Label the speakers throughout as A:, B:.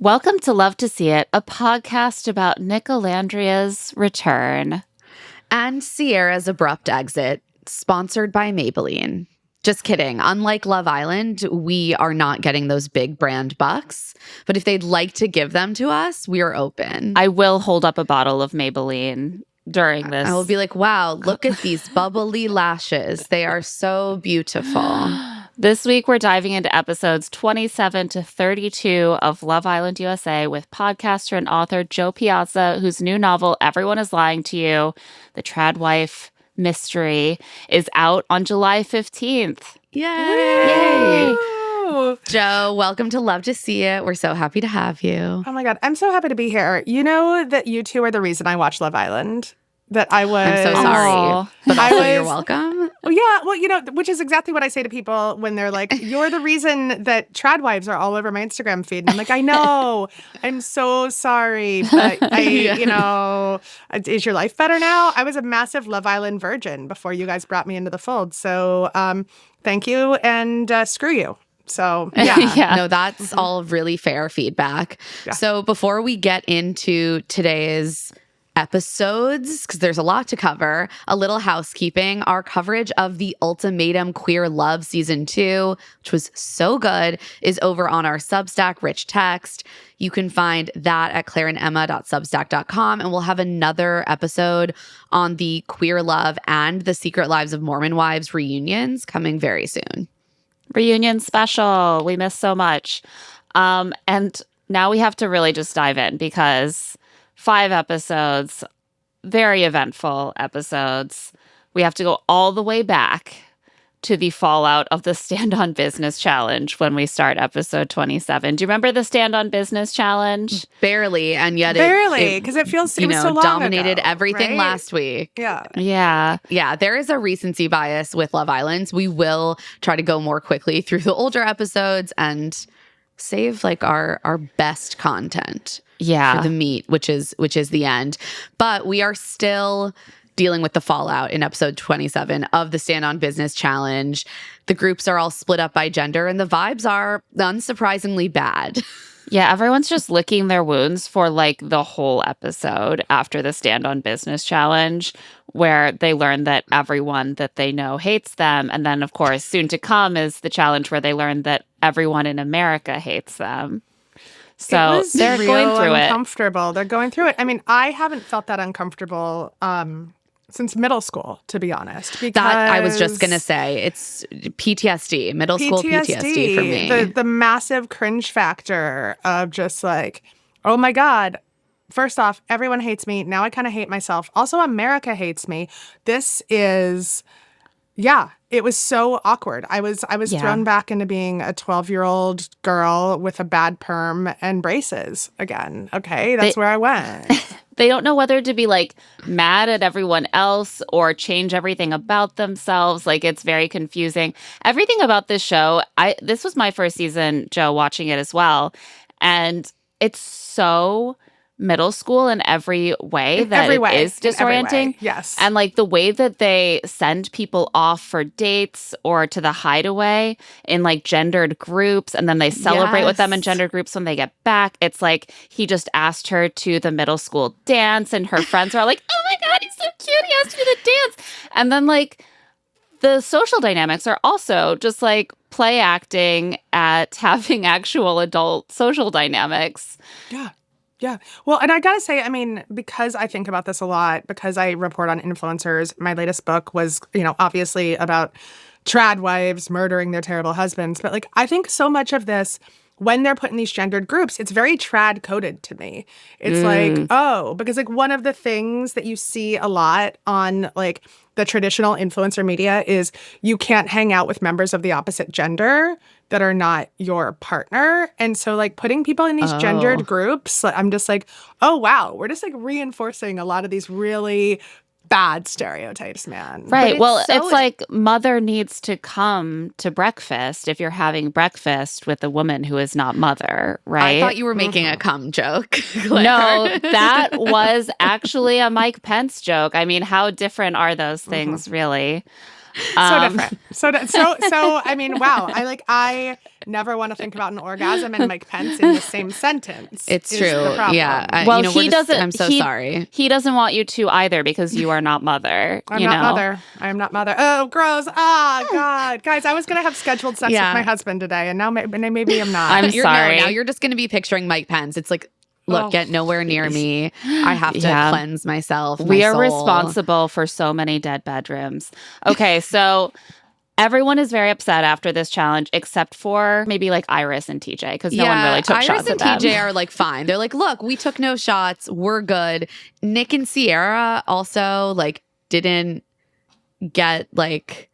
A: Welcome to Love to See It, a podcast about Nicolandria's return.
B: And Sierra's abrupt exit, sponsored by Maybelline. Just kidding. Unlike Love Island, we are not getting those big brand bucks. But if they'd like to give them to us, we are open.
A: I will hold up a bottle of Maybelline during this.
B: I will be like, wow, look at these bubbly lashes. They are so beautiful.
A: This week, we're diving into episodes 27 to 32 of Love Island USA with podcaster and author Joe Piazza, whose new novel, Everyone is Lying to You, The Trad Wife Mystery, is out on July 15th.
B: Yay! Joe, welcome to Love to See It. We're so happy to have you.
C: Oh my God, I'm so happy to be here. You know that you two are the reason I watch Love Island? That I was...
B: I'm so sorry. But also, you're welcome.
C: Oh, yeah. Well, you know, which is exactly what I say to people when they're like, you're the reason that trad wives are all over my Instagram feed. And I'm like, I know. I'm so sorry. But is your life better now? I was a massive Love Island virgin before you guys brought me into the fold. So thank you and screw you. So, yeah.
B: No, that's all really fair feedback. Yeah. So before we get into today's episodes, because there's a lot to cover, a little housekeeping. Our coverage of the Ultimatum Queer Love Season 2, which was so good, is over on our Substack, Rich Text. You can find that at claireandemma.substack.com, and we'll have another episode on the Queer Love and the Secret Lives of Mormon Wives reunions coming very soon.
A: Reunion special. We missed so much. And now we have to really just dive in because 5 episodes, very eventful episodes. We have to go all the way back to the fallout of the Stand on Business Challenge when we start episode 27. Do you remember the Stand on Business Challenge?
B: Barely, and yet
C: barely, because it feels it was so long
B: dominated
C: ago,
B: everything
C: right?
B: last week.
A: Yeah.
B: There is a recency bias with Love Island. We will try to go more quickly through the older episodes and save like our best content. For the meat, which is the end. But we are still dealing with the fallout in episode 27 of the Stand on Business Challenge. The groups are all split up by gender, and the vibes are unsurprisingly bad.
A: Yeah, everyone's just licking their wounds for like the whole episode after the Stand on Business Challenge, where they learn that everyone that they know hates them. And then, of course, soon to come is the challenge where they learn that everyone in America hates them. So they're going through
C: uncomfortable. They're going through it. I mean, I haven't felt that uncomfortable since middle school, to be honest. Because
B: that I was just gonna say, it's PTSD, middle school PTSD for me.
C: The massive cringe factor of just like, oh my God. First off, everyone hates me. Now I kind of hate myself. Also, America hates me. This is, it was so awkward. I was thrown back into being a 12-year-old girl with a bad perm and braces again. Okay, that's where I went.
A: They don't know whether to be like mad at everyone else or change everything about themselves. Like, it's very confusing. Everything about this show, this was my first season, Joe, watching it as well. And it's so middle school in every way that it is disorienting.
C: Yes.
A: And like the way that they send people off for dates or to the Hideaway in like gendered groups, and then they celebrate with them in gendered groups when they get back. It's like he just asked her to the middle school dance and her friends are like, oh my God, he's so cute. He asked you to the dance. And then like the social dynamics are also just like play acting at having actual adult social dynamics.
C: Yeah. Well, and I got to say, I mean, because I think about this a lot, because I report on influencers, my latest book was, obviously about trad wives murdering their terrible husbands. But like, I think so much of this, when they're put in these gendered groups, it's very trad coded to me. It's like, because like one of the things that you see a lot on like the traditional influencer media is you can't hang out with members of the opposite gender that are not your partner. And so like putting people in these gendered groups, I'm just like, oh, wow, we're just like reinforcing a lot of these really bad stereotypes, man.
A: Right. Well, it's like mother needs to come to breakfast if you're having breakfast with a woman who is not mother, right?
B: I thought you were making a cum joke, Claire.
A: No, that was actually a Mike Pence joke. I mean, how different are those things, really?
C: So different. So. I mean, wow. I never want to think about an orgasm and Mike Pence in the same sentence.
B: It's true. Yeah.
A: Well, he doesn't.
B: I'm so sorry.
A: He doesn't want you to either because you are not mother.
C: I'm not mother. I am not mother. Oh, gross. God. Guys, I was going to have scheduled sex with my husband today, and now maybe I'm not.
A: I'm sorry.
B: Now you're just going to be picturing Mike Pence. It's like, look, get nowhere near me. I have to cleanse myself.
A: We are responsible for so many dead bedrooms. Okay, so everyone is very upset after this challenge, except for maybe like Iris and TJ, because no one really took shots at them.
B: Iris and TJ are like fine. They're like, look, we took no shots. We're good. Nick and Sierra also like didn't get like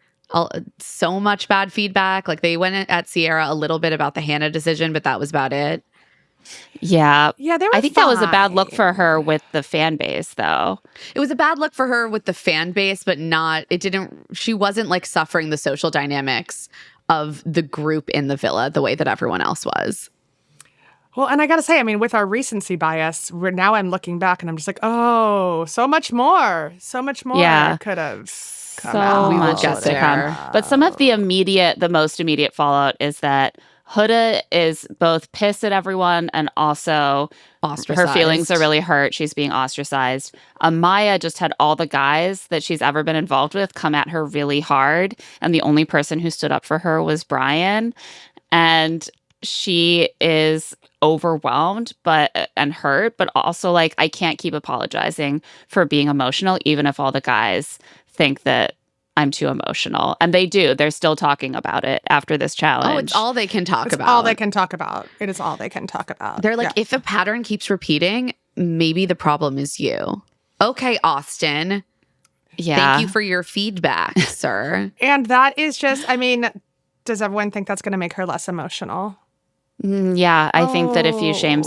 B: so much bad feedback. Like they went at Sierra a little bit about the Hannah decision, but that was about it.
A: Yeah.
C: They were
A: I think that was a bad look for her with the fan base, though.
B: It was a bad look for her with the fan base, but she wasn't like suffering the social dynamics of the group in the villa the way that everyone else was.
C: Well, and I got to say, I mean, with our recency bias, now I'm looking back and I'm just like, oh, so much more could have come out.
A: So much to come. But some of the most immediate fallout is that Huda is both pissed at everyone and also her feelings are really hurt. She's being ostracized. Amaya just had all the guys that she's ever been involved with come at her really hard. And the only person who stood up for her was Brian. And she is overwhelmed and hurt, but also like, I can't keep apologizing for being emotional, even if all the guys think that I'm too emotional. And they do. They're still talking about it after this challenge.
B: Oh, it's all they can talk about.
C: It's all they can talk about. It is all they can talk about.
B: They're like, if a pattern keeps repeating, maybe the problem is you. Okay, Austin.
A: Yeah.
B: Thank you for your feedback, sir.
C: And that is just, I mean, does everyone think that's going to make her less emotional?
A: Yeah, I think that if you shame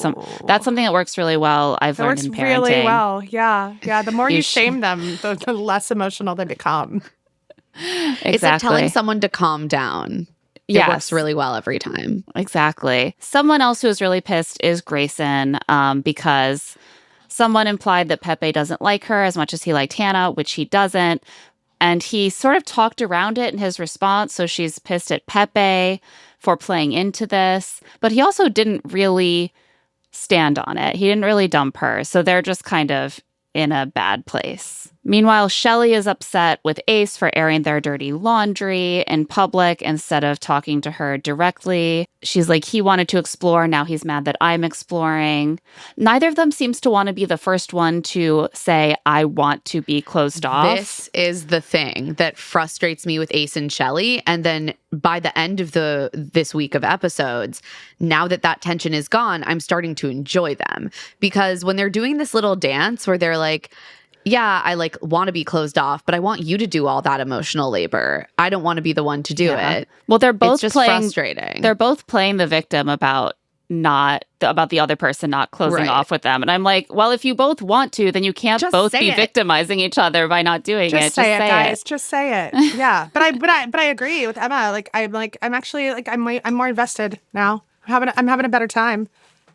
A: that's something that works really well. I've learned in parenting.
C: It works really well. Yeah. The more you shame them, the less emotional they become.
A: Exactly.
B: It's like telling someone to calm down. It works really well every time.
A: Exactly. Someone else who is really pissed is Grayson, because someone implied that Pepe doesn't like her as much as he liked Hannah, which he doesn't. And he sort of talked around it in his response. So she's pissed at Pepe for playing into this. But he also didn't really stand on it. He didn't really dump her. So they're just kind of in a bad place. Meanwhile, Shelley is upset with Ace for airing their dirty laundry in public instead of talking to her directly. She's like, he wanted to explore, now he's mad that I'm exploring. Neither of them seems to want to be the first one to say, I want to be closed off.
B: This is the thing that frustrates me with Ace and Shelley. And then by the end of this week of episodes, now that tension is gone, I'm starting to enjoy them. Because when they're doing this little dance where they're like, yeah, I like want to be closed off, but I want you to do all that emotional labor. I don't want to be the one to do it.
A: Well, they're both
B: frustrating.
A: They're both playing the victim about the other person not closing off with them. And I'm like, well, if you both want to, then you can't both be victimizing each other by not doing it.
C: Just say it, guys. Just say it. Yeah. But I agree with Emma. I'm more invested now. I'm having a better time.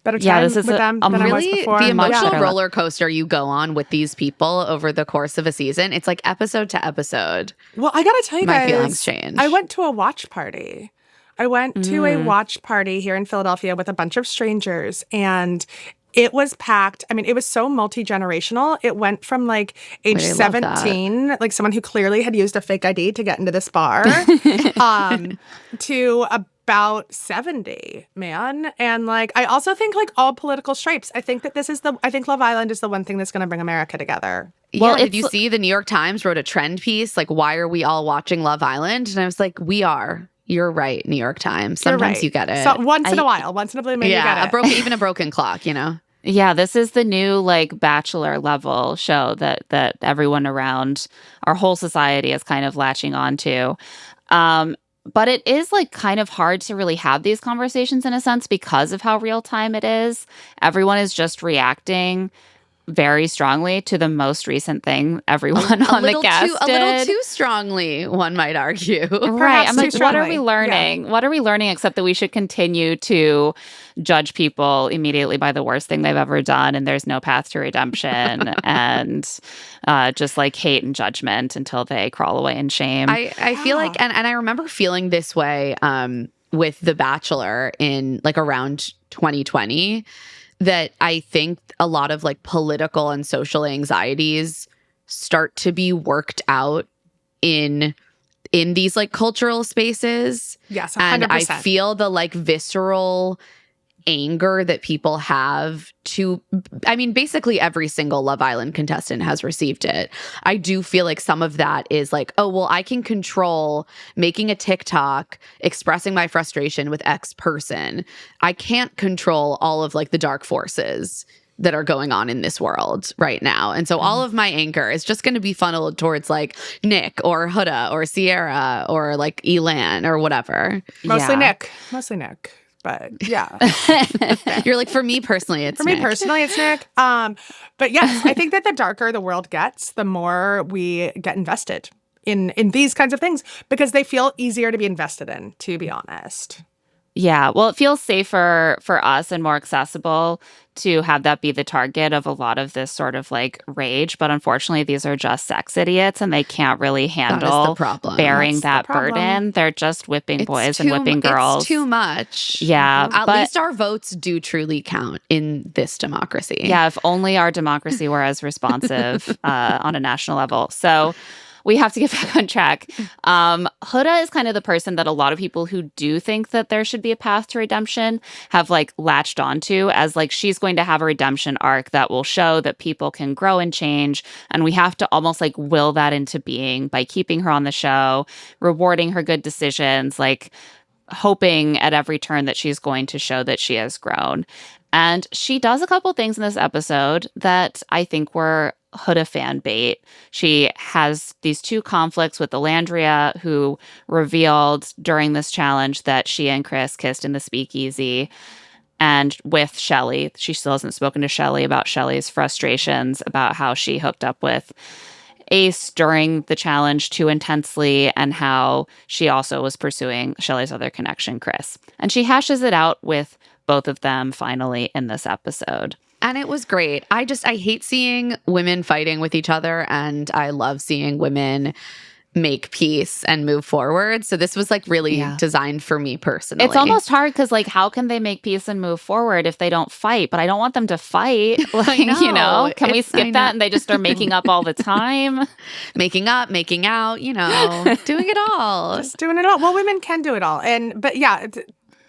C: This is with them than I was before.
B: The emotional roller coaster you go on with these people over the course of a season, it's like episode to episode.
C: Well, I gotta tell you guys,
B: my feelings change.
C: I went to a watch party. I went to a watch party here in Philadelphia with a bunch of strangers, and it was packed. I mean, it was so multi-generational. It went from like age 17, like someone who clearly had used a fake ID to get into this bar, to about 70, man. And like, I also think like all political stripes. I think that I think Love Island is the one thing that's going to bring America together.
B: Well, did you see the New York Times wrote a trend piece? Like, why are we all watching Love Island? And I was like, we are. You're right, New York Times. Sometimes you get it.
C: So once in a while, once in a blue moon, you get it.
B: Even a broken clock, you know?
A: Yeah, this is the new like Bachelor level show that everyone around our whole society is kind of latching on to. But it is like kind of hard to really have these conversations in a sense because of how real time it is. Everyone is just reacting very strongly to the most recent thing everyone on the cast did.
B: A little too strongly, one might argue.
A: Right. I'm like, what are we learning? Yeah. What are we learning except that we should continue to judge people immediately by the worst thing they've ever done, and there's no path to redemption, and just like hate and judgment until they crawl away in shame.
B: I feel like, and I remember feeling this way with The Bachelor in like around 2020, that I think a lot of like political and social anxieties start to be worked out in these like cultural spaces.
C: Yes, 100%.
B: And I feel the like visceral anger that people have to, I mean, basically every single Love Island contestant has received it. I do feel like some of that is like, oh, well, I can control making a TikTok, expressing my frustration with X person. I can't control all of like the dark forces that are going on in this world right now. And so all of my anger is just going to be funneled towards like Nick or Huda or Sierra or like Elan or whatever.
C: Mostly Nick. But yeah.
B: You're like, for me personally, it's Nick.
C: It's Nick. But yes, I think that the darker the world gets, the more we get invested in these kinds of things, because they feel easier to be invested in, to be honest.
A: Yeah, well, it feels safer for us and more accessible to have that be the target of a lot of this sort of like rage. But unfortunately, these are just sex idiots and they can't really handle bearing that burden. They're just whipping boys and whipping girls.
B: It's too much.
A: Yeah.
B: At least our votes do truly count in this democracy.
A: Yeah, if only our democracy were as responsive on a national level. So we have to get back on track. Huda is kind of the person that a lot of people who do think that there should be a path to redemption have like latched onto as like she's going to have a redemption arc that will show that people can grow and change. And we have to almost like will that into being by keeping her on the show, rewarding her good decisions, like hoping at every turn that she's going to show that she has grown. And she does a couple things in this episode that I think were Huda fan bait. She has these two conflicts with Alandria, who revealed during this challenge that she and Chris kissed in the speakeasy. And with Shelley, she still hasn't spoken to Shelley about Shelley's frustrations about how she hooked up with Ace during the challenge too intensely, and how she also was pursuing Shelley's other connection, Chris. And she hashes it out with both of them finally in this episode.
B: And it was great. I hate seeing women fighting with each other, and I love seeing women make peace and move forward. So this was like really designed for me personally.
A: It's almost hard because like, how can they make peace and move forward if they don't fight? But I don't want them to fight. Like, you know, can we skip that? And they just start making up all the time.
B: Making up, making out, you know, doing it all.
C: Just doing it all. Well, women can do it all. But yeah,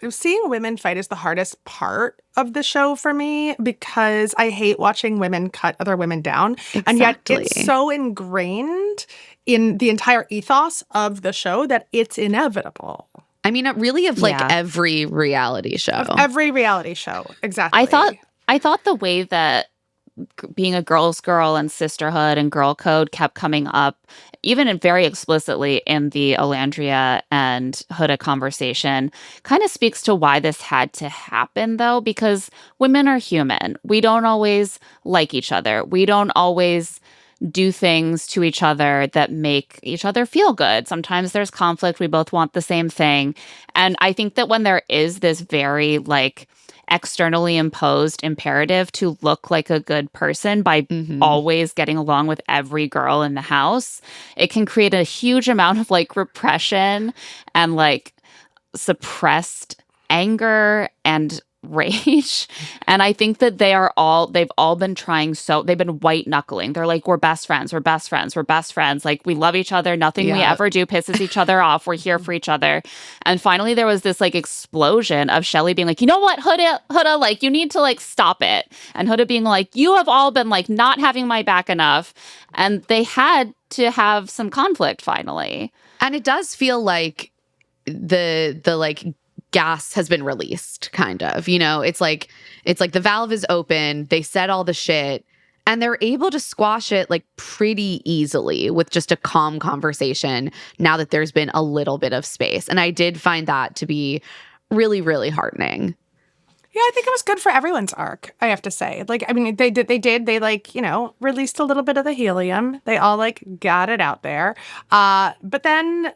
C: seeing women fight is the hardest part of the show for me, because I hate watching women cut other women down. Exactly. And yet it's so ingrained in the entire ethos of the show that it's inevitable.
B: I mean, really of like every reality show.
C: Of every reality show. Exactly.
A: I thought the way that being a girl's girl and sisterhood and girl code kept coming up, even very explicitly in the Alandria and Huda conversation, kind of speaks to why this had to happen, though, because women are human. We don't always like each other. We don't always do things to each other that make each other feel good. Sometimes there's conflict. We both want the same thing. And I think that when there is this very like externally imposed imperative to look like a good person by always getting along with every girl in the house, it can create a huge amount of like repression and like suppressed anger and rage. And I think that they've all been trying, they've been white knuckling. They're like, we're best friends. Like, we love each other. Nothing we ever do pisses each other off. We're here for each other. And finally there was this like explosion of Shelley being like, you know what, Huda, like, you need to like stop it. And Huda being like, you have all been like not having my back enough. And they had to have some conflict finally.
B: And it does feel like the like gas has been released, kind of, you know. It's like the valve is open, they said all the shit, and they're able to squash it like pretty easily with just a calm conversation now that there's been a little bit of space. And I did find that to be really, really heartening.
C: Yeah, I think it was good for everyone's arc, I have to say. Like, I mean, they like, released a little bit of the helium. They all like got it out there. But then,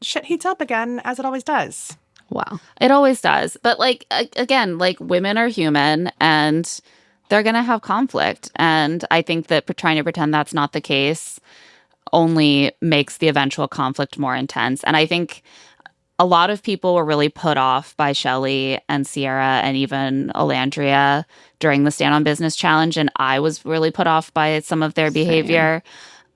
C: shit heats up again, as it always does.
B: Wow.
A: It always does. But like, again, like women are human and they're going to have conflict. And I think that trying to pretend that's not the case only makes the eventual conflict more intense. And I think a lot of people were really put off by Shelley and Sierra and even Alandria during the Stand on Business challenge. And I was really put off by some of their behavior.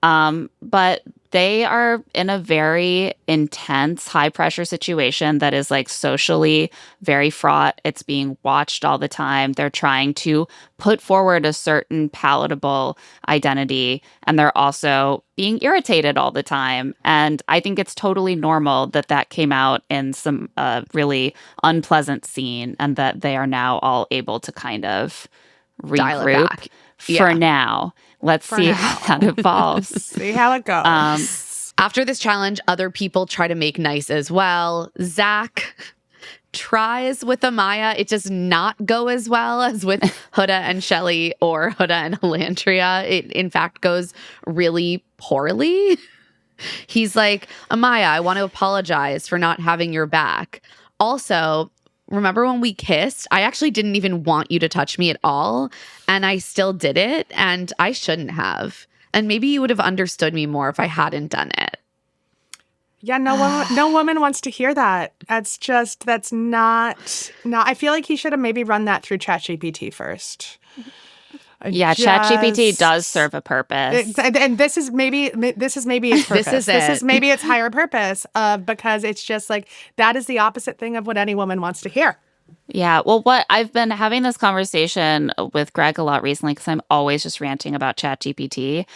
A: But they are in a very intense, high pressure situation that is like socially very fraught. It's being watched all the time. They're trying to put forward a certain palatable identity, and they're also being irritated all the time. And I think it's totally normal that that came out in some really unpleasant scene, and that they are now all able to kind of regroup for now. Let's see how that evolves.
C: See how it goes.
B: After this challenge, other people try to make nice as well. Zach tries with Amaya. It does not go as well as with Huda and Shelley or Huda and Alandria. It, in fact, goes really poorly. He's like, Amaya, I want to apologize for not having your back. Also, remember when we kissed? I actually didn't even want you to touch me at all, and I still did it, and I shouldn't have. And maybe you would have understood me more if I hadn't done it.
C: Yeah, no woman wants to hear that. That's not. I feel like he should have maybe run that through ChatGPT first.
A: ChatGPT does serve a purpose,
C: and this is maybe its purpose. This is maybe its higher purpose, because it's just like that is the opposite thing of what any woman wants to hear.
A: Yeah, well, what I've been having this conversation with Greg a lot recently because I'm always just ranting about ChatGPT.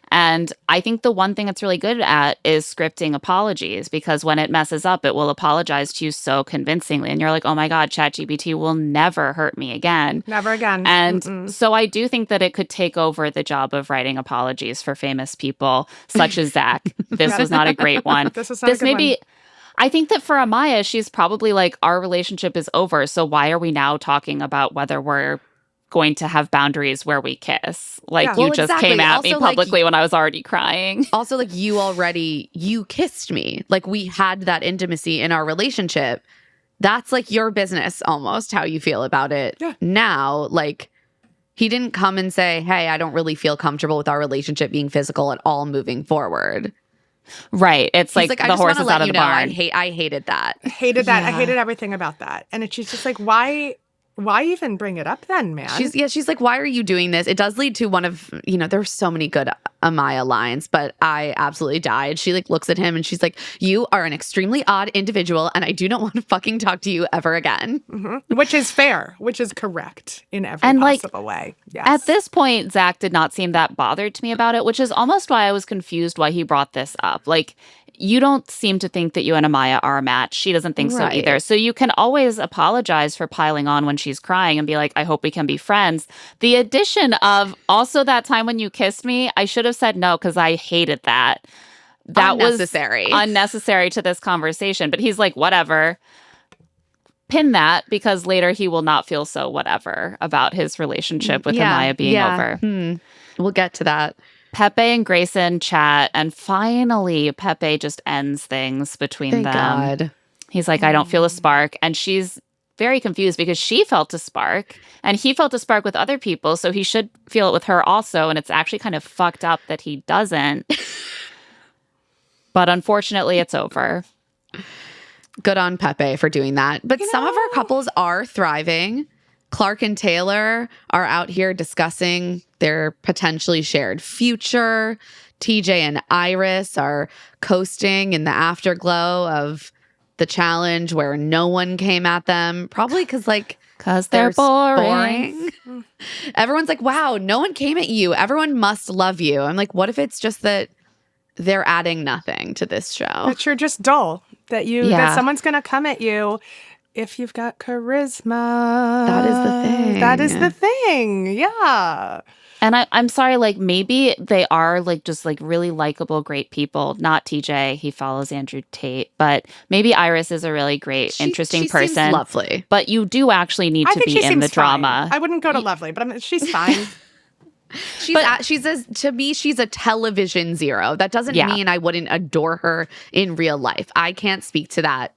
A: And I think the one thing it's really good at is scripting apologies, because when it messes up, it will apologize to you so convincingly. And you're like, oh my God, ChatGPT will never hurt me again.
C: Never again.
A: And so I do think that it could take over the job of writing apologies for famous people, such as Zach. This was not a great one.
C: This was not a good one.
A: I think that for Amaya, she's probably like, our relationship is over. So why are we now talking about whether we're going to have boundaries where we kiss? Like, you just came at me publicly when I was already crying.
B: Also, like, you kissed me. Like, we had that intimacy in our relationship. That's like your business almost, how you feel about it. Yeah. Now, like, he didn't come and say, hey, I don't really feel comfortable with our relationship being physical at all moving forward.
A: Right. It's like the horse is out of the barn.
B: I hated that.
C: I hated everything about that. And she's just like, why even bring it up then, man?
B: She's like, why are you doing this? It does lead to one of, there's so many good Amaya lines, but I absolutely died. She like looks at him and she's like, you are an extremely odd individual and I do not want to fucking talk to you ever again.
C: Mm-hmm. Which is fair, which is correct in every possible way. Yes.
A: At this point, Zach did not seem that bothered to me about it, which is almost why I was confused why he brought this up. Like, you don't seem to think that you and Amaya are a match. She doesn't think so either. So you can always apologize for piling on when she's crying and be like, I hope we can be friends. The addition of also that time when you kissed me, I should have said no because I hated that. That
B: unnecessary.
A: was unnecessary to this conversation. But he's like, whatever. Pin that, because later he will not feel so whatever about his relationship with Amaya being over.
B: We'll get to that.
A: Pepe and Grayson chat, and finally Pepe just ends things between them.
B: Thank God.
A: He's like, I don't feel a spark. And she's very confused because she felt a spark and he felt a spark with other people. So he should feel it with her also. And it's actually kind of fucked up that he doesn't. But unfortunately, it's over.
B: Good on Pepe for doing that. But some of our couples are thriving. Clark and Taylor are out here discussing their potentially shared future. TJ and Iris are coasting in the afterglow of the challenge where no one came at them. Probably because
A: they're boring.
B: Everyone's like, wow, no one came at you. Everyone must love you. I'm like, what if it's just that they're adding nothing to this show?
C: That you're just dull. That someone's going to come at you if you've got charisma.
B: That is the thing.
C: That is the thing. Yeah.
A: And I'm sorry, like maybe they are like just like really likable, great people. Not TJ, he follows Andrew Tate, but maybe Iris is a really great, interesting person.
B: Seems lovely,
A: but you do actually need to be in the drama.
C: I wouldn't go to lovely, but she's fine.
B: She's a television zero. That doesn't mean I wouldn't adore her in real life. I can't speak to that.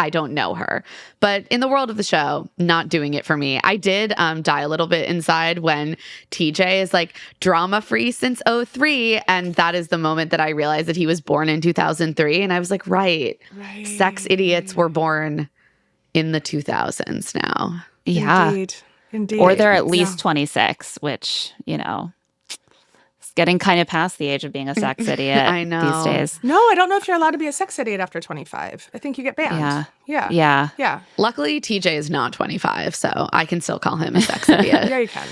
B: I don't know her. But in the world of the show, not doing it for me. I did die a little bit inside when TJ is like drama-free since 2003. And that is the moment that I realized that he was born in 2003. And I was like, right. Sex idiots were born in the 2000s now.
A: Yeah.
C: Indeed.
A: Or they're at least 26, which, it's getting kind of past the age of being a sex idiot
B: I know.
A: these days.
C: No, I don't know if you're allowed to be a sex idiot after 25. I think you get banned. Yeah.
B: Luckily, TJ is not 25, so I can still call him a sex idiot.
C: Yeah, you can.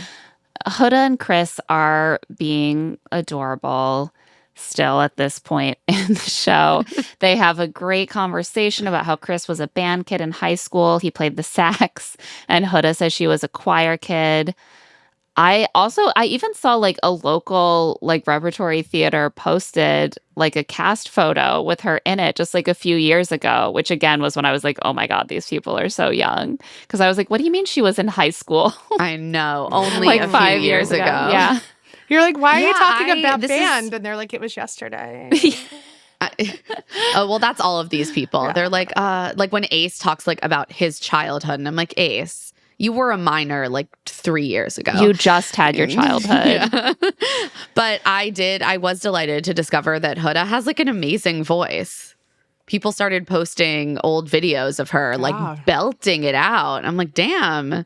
A: Huda and Chris are being adorable still at this point in the show. They have a great conversation about how Chris was a band kid in high school. He played the sax, and Huda says she was a choir kid. I even saw like a local like repertory theater posted like a cast photo with her in it just like a few years ago, which again was when I was like, oh my God, these people are so young. Because I was like, what do you mean she was in high school?
B: I know, only
A: like
B: a
A: 5
B: few years ago.
A: Yeah.
C: You're like, why are you talking about band? And they're like, it was yesterday.
B: Well, that's all of these people. Yeah. They're like when Ace talks like about his childhood, and I'm like, Ace, you were a minor like 3 years ago.
A: You just had your childhood.
B: But I was delighted to discover that Huda has like an amazing voice. People started posting old videos of her like belting it out. I'm like, damn,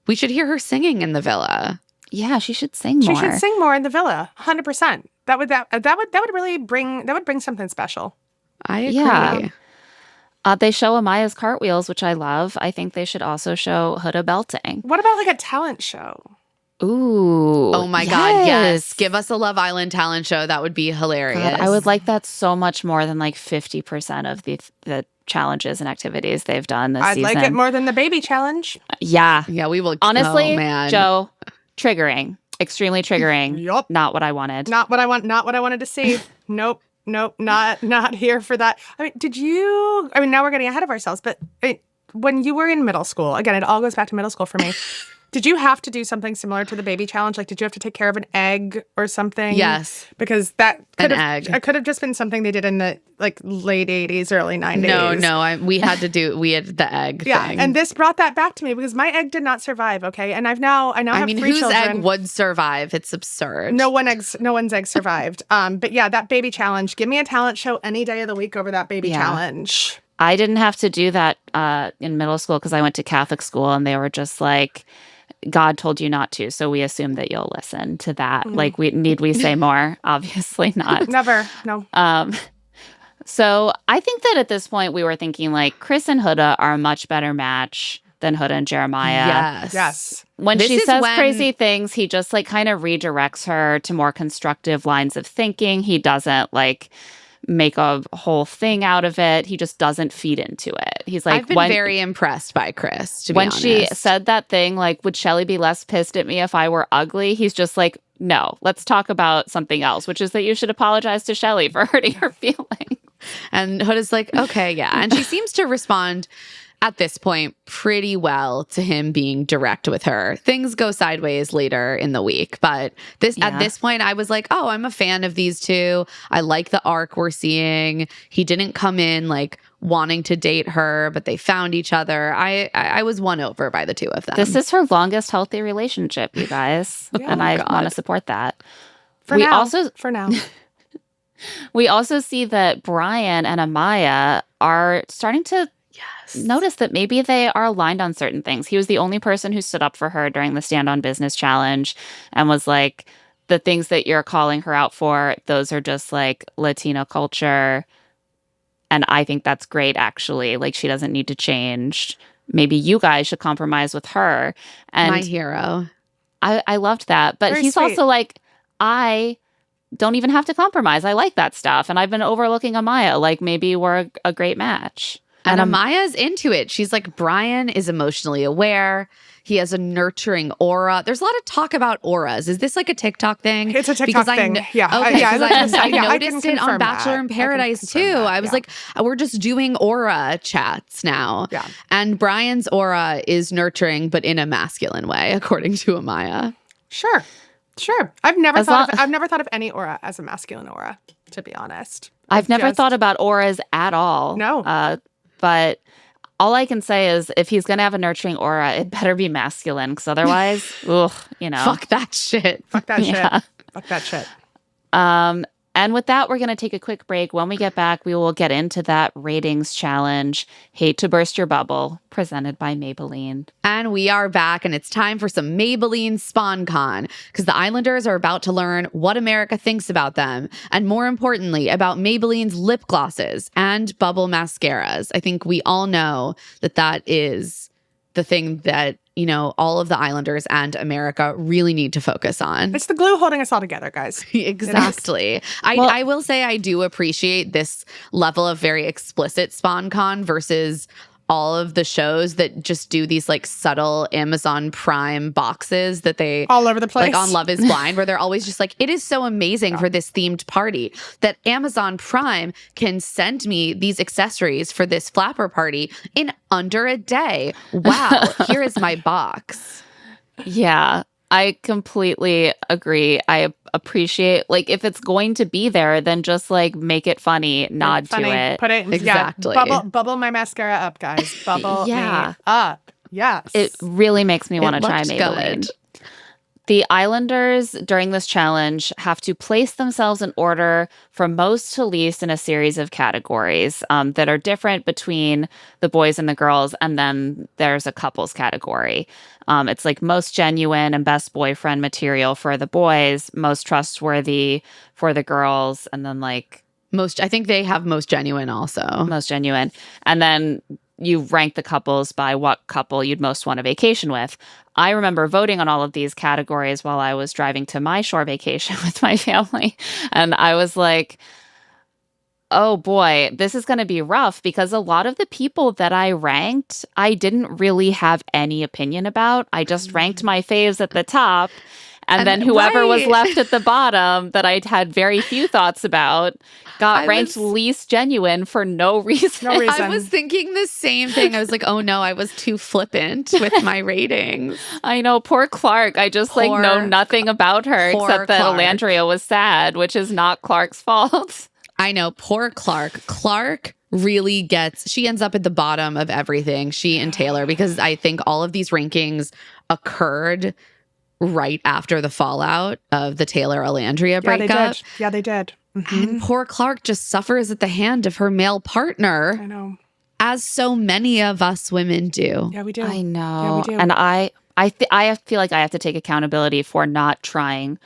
B: we should hear her singing in the villa.
A: Yeah, she should sing more.
C: She should sing more in the villa. 100%. That would really bring something special.
B: I agree.
A: Yeah. They show Amaya's cartwheels, which I love. I think they should also show Huda belting.
C: What about like a talent show?
A: Ooh.
B: Oh my God, yes. Give us a Love Island talent show. That would be hilarious.
A: God, I would like that so much more than like 50% of the challenges and activities they've done this season.
C: I'd like it more than the baby challenge.
A: Yeah.
B: Yeah, we will.
A: Honestly,
B: oh, man.
A: Joe, triggering. Extremely triggering.
C: Yup.
A: Not what I wanted.
C: Not what I wanted to see. Nope, not here for that. I mean, now we're getting ahead of ourselves, but when you were in middle school, again, it all goes back to middle school for me. Did you have to do something similar to the baby challenge? Like, did you have to take care of an egg or something?
B: Yes.
C: Because that could
B: could
C: have just been something they did in the like late 80s, early 90s.
B: No, we had the egg
C: yeah,
B: thing.
C: and this brought that back to me because my egg did not survive, okay? And I now have 3
B: whose
C: children.
B: egg would survive? It's absurd.
C: No one's egg survived. But yeah, that baby challenge. Give me a talent show any day of the week over that baby challenge.
A: I didn't have to do that in middle school because I went to Catholic school and they were just like, God told you not to, so we assume that you'll listen to that. Like, need we say more? Obviously not.
C: Never. No.
A: So I think that at this point we were thinking like Chris and Huda are a much better match than Huda and Jeremiah.
C: Yes.
A: When she says crazy things, he just like kind of redirects her to more constructive lines of thinking. He doesn't like make a whole thing out of it. He just doesn't feed into it. He's like,
B: I've been very impressed by Chris, to be honest.
A: When she said that thing, like, would Shelley be less pissed at me if I were ugly? He's just like, no, let's talk about something else, which is that you should apologize to Shelley for hurting her feelings.
B: And Huda's like, okay, yeah. And she seems to respond at this point pretty well to him being direct with her. Things go sideways later in the week, but at this point I was like, oh, I'm a fan of these two. I like the arc we're seeing. He didn't come in like wanting to date her, but they found each other. I was won over by the two of them.
A: This is her longest healthy relationship, you guys. And I want to support that.
C: For now.
A: We also see that Brian and Amaya are starting to notice that maybe they are aligned on certain things. He was the only person who stood up for her during the Stand on Business challenge and was like, the things that you're calling her out for, those are just like Latino culture. And I think that's great, actually. Like, she doesn't need to change. Maybe you guys should compromise with her. And
B: my hero.
A: I loved that. But he's also like, I don't even have to compromise. I like that stuff. And I've been overlooking Amaya. Like, maybe we're a great match.
B: And Amaya's into it. She's like, Brian is emotionally aware. He has a nurturing aura. There's a lot of talk about auras. Is this like a TikTok thing?
C: It's a TikTok thing. Yeah.
B: Okay.
C: Yeah,
B: I noticed it on Bachelor in Paradise too. I was like, we're just doing aura chats now.
C: Yeah.
B: And Brian's aura is nurturing, but in a masculine way, according to Amaya.
C: Sure. I've never thought of any aura as a masculine aura, to be honest.
A: I've never thought about auras at all.
C: No.
A: But all I can say is if he's going to have a nurturing aura, it better be masculine, because otherwise,
B: Fuck that shit.
C: Fuck that shit.
A: And with that, we're going to take a quick break. When we get back, we will get into that ratings challenge, Hate to Burst Your Bubble, presented by Maybelline.
B: And we are back, and it's time for some Maybelline SpawnCon, because the Islanders are about to learn what America thinks about them, and more importantly, about Maybelline's lip glosses and bubble mascaras. I think we all know that is the thing that, all of the Islanders and America really need to focus on.
C: It's the glue holding us all together, guys.
B: Exactly. I will say I do appreciate this level of very explicit SpawnCon versus all of the shows that just do these like subtle Amazon Prime boxes that they
C: all over the place,
B: like on Love is Blind, where they're always just like, it is so amazing for this themed party that Amazon Prime can send me these accessories for this flapper party in under a day. Wow, here is my box.
A: Yeah, I completely agree. I appreciate, like, if it's going to be there, then just like make it funny, nod to it.
C: Put it
B: exactly.
C: Bubble my mascara up, guys. Bubble me up. Yes.
A: It really makes me want to try Maybelline. Good. The Islanders during this challenge have to place themselves in order from most to least in a series of categories that are different between the boys and the girls. And then there's a couples category. It's like most genuine and best boyfriend material for the boys, most trustworthy for the girls, and then like
B: I think they have most genuine also.
A: Most genuine. And then you rank the couples by what couple you'd most want to vacation with. I remember voting on all of these categories while I was driving to my shore vacation with my family. And I was like, oh boy, this is going to be rough, because a lot of the people that I ranked, I didn't really have any opinion about. I just ranked my faves at the top. And then whoever was left at the bottom that I'd had very few thoughts about got ranked least genuine for no reason.
B: I was thinking the same thing. I was like, oh no, I was too flippant with my ratings.
A: I know, poor Clark. I just know nothing about her except that Alandria was sad, which is not Clark's fault.
B: I know, poor Clark. Clark really she ends up at the bottom of everything, she and Taylor, because I think all of these rankings occurred right after the fallout of the Taylor-Alandria breakup.
C: Yeah, they did. Mm-hmm.
B: And poor Clark just suffers at the hand of her male partner.
C: I know.
B: As so many of us women do.
C: Yeah, we do.
A: I know.
C: Yeah, we do.
A: And I feel like I have to take accountability for not trying.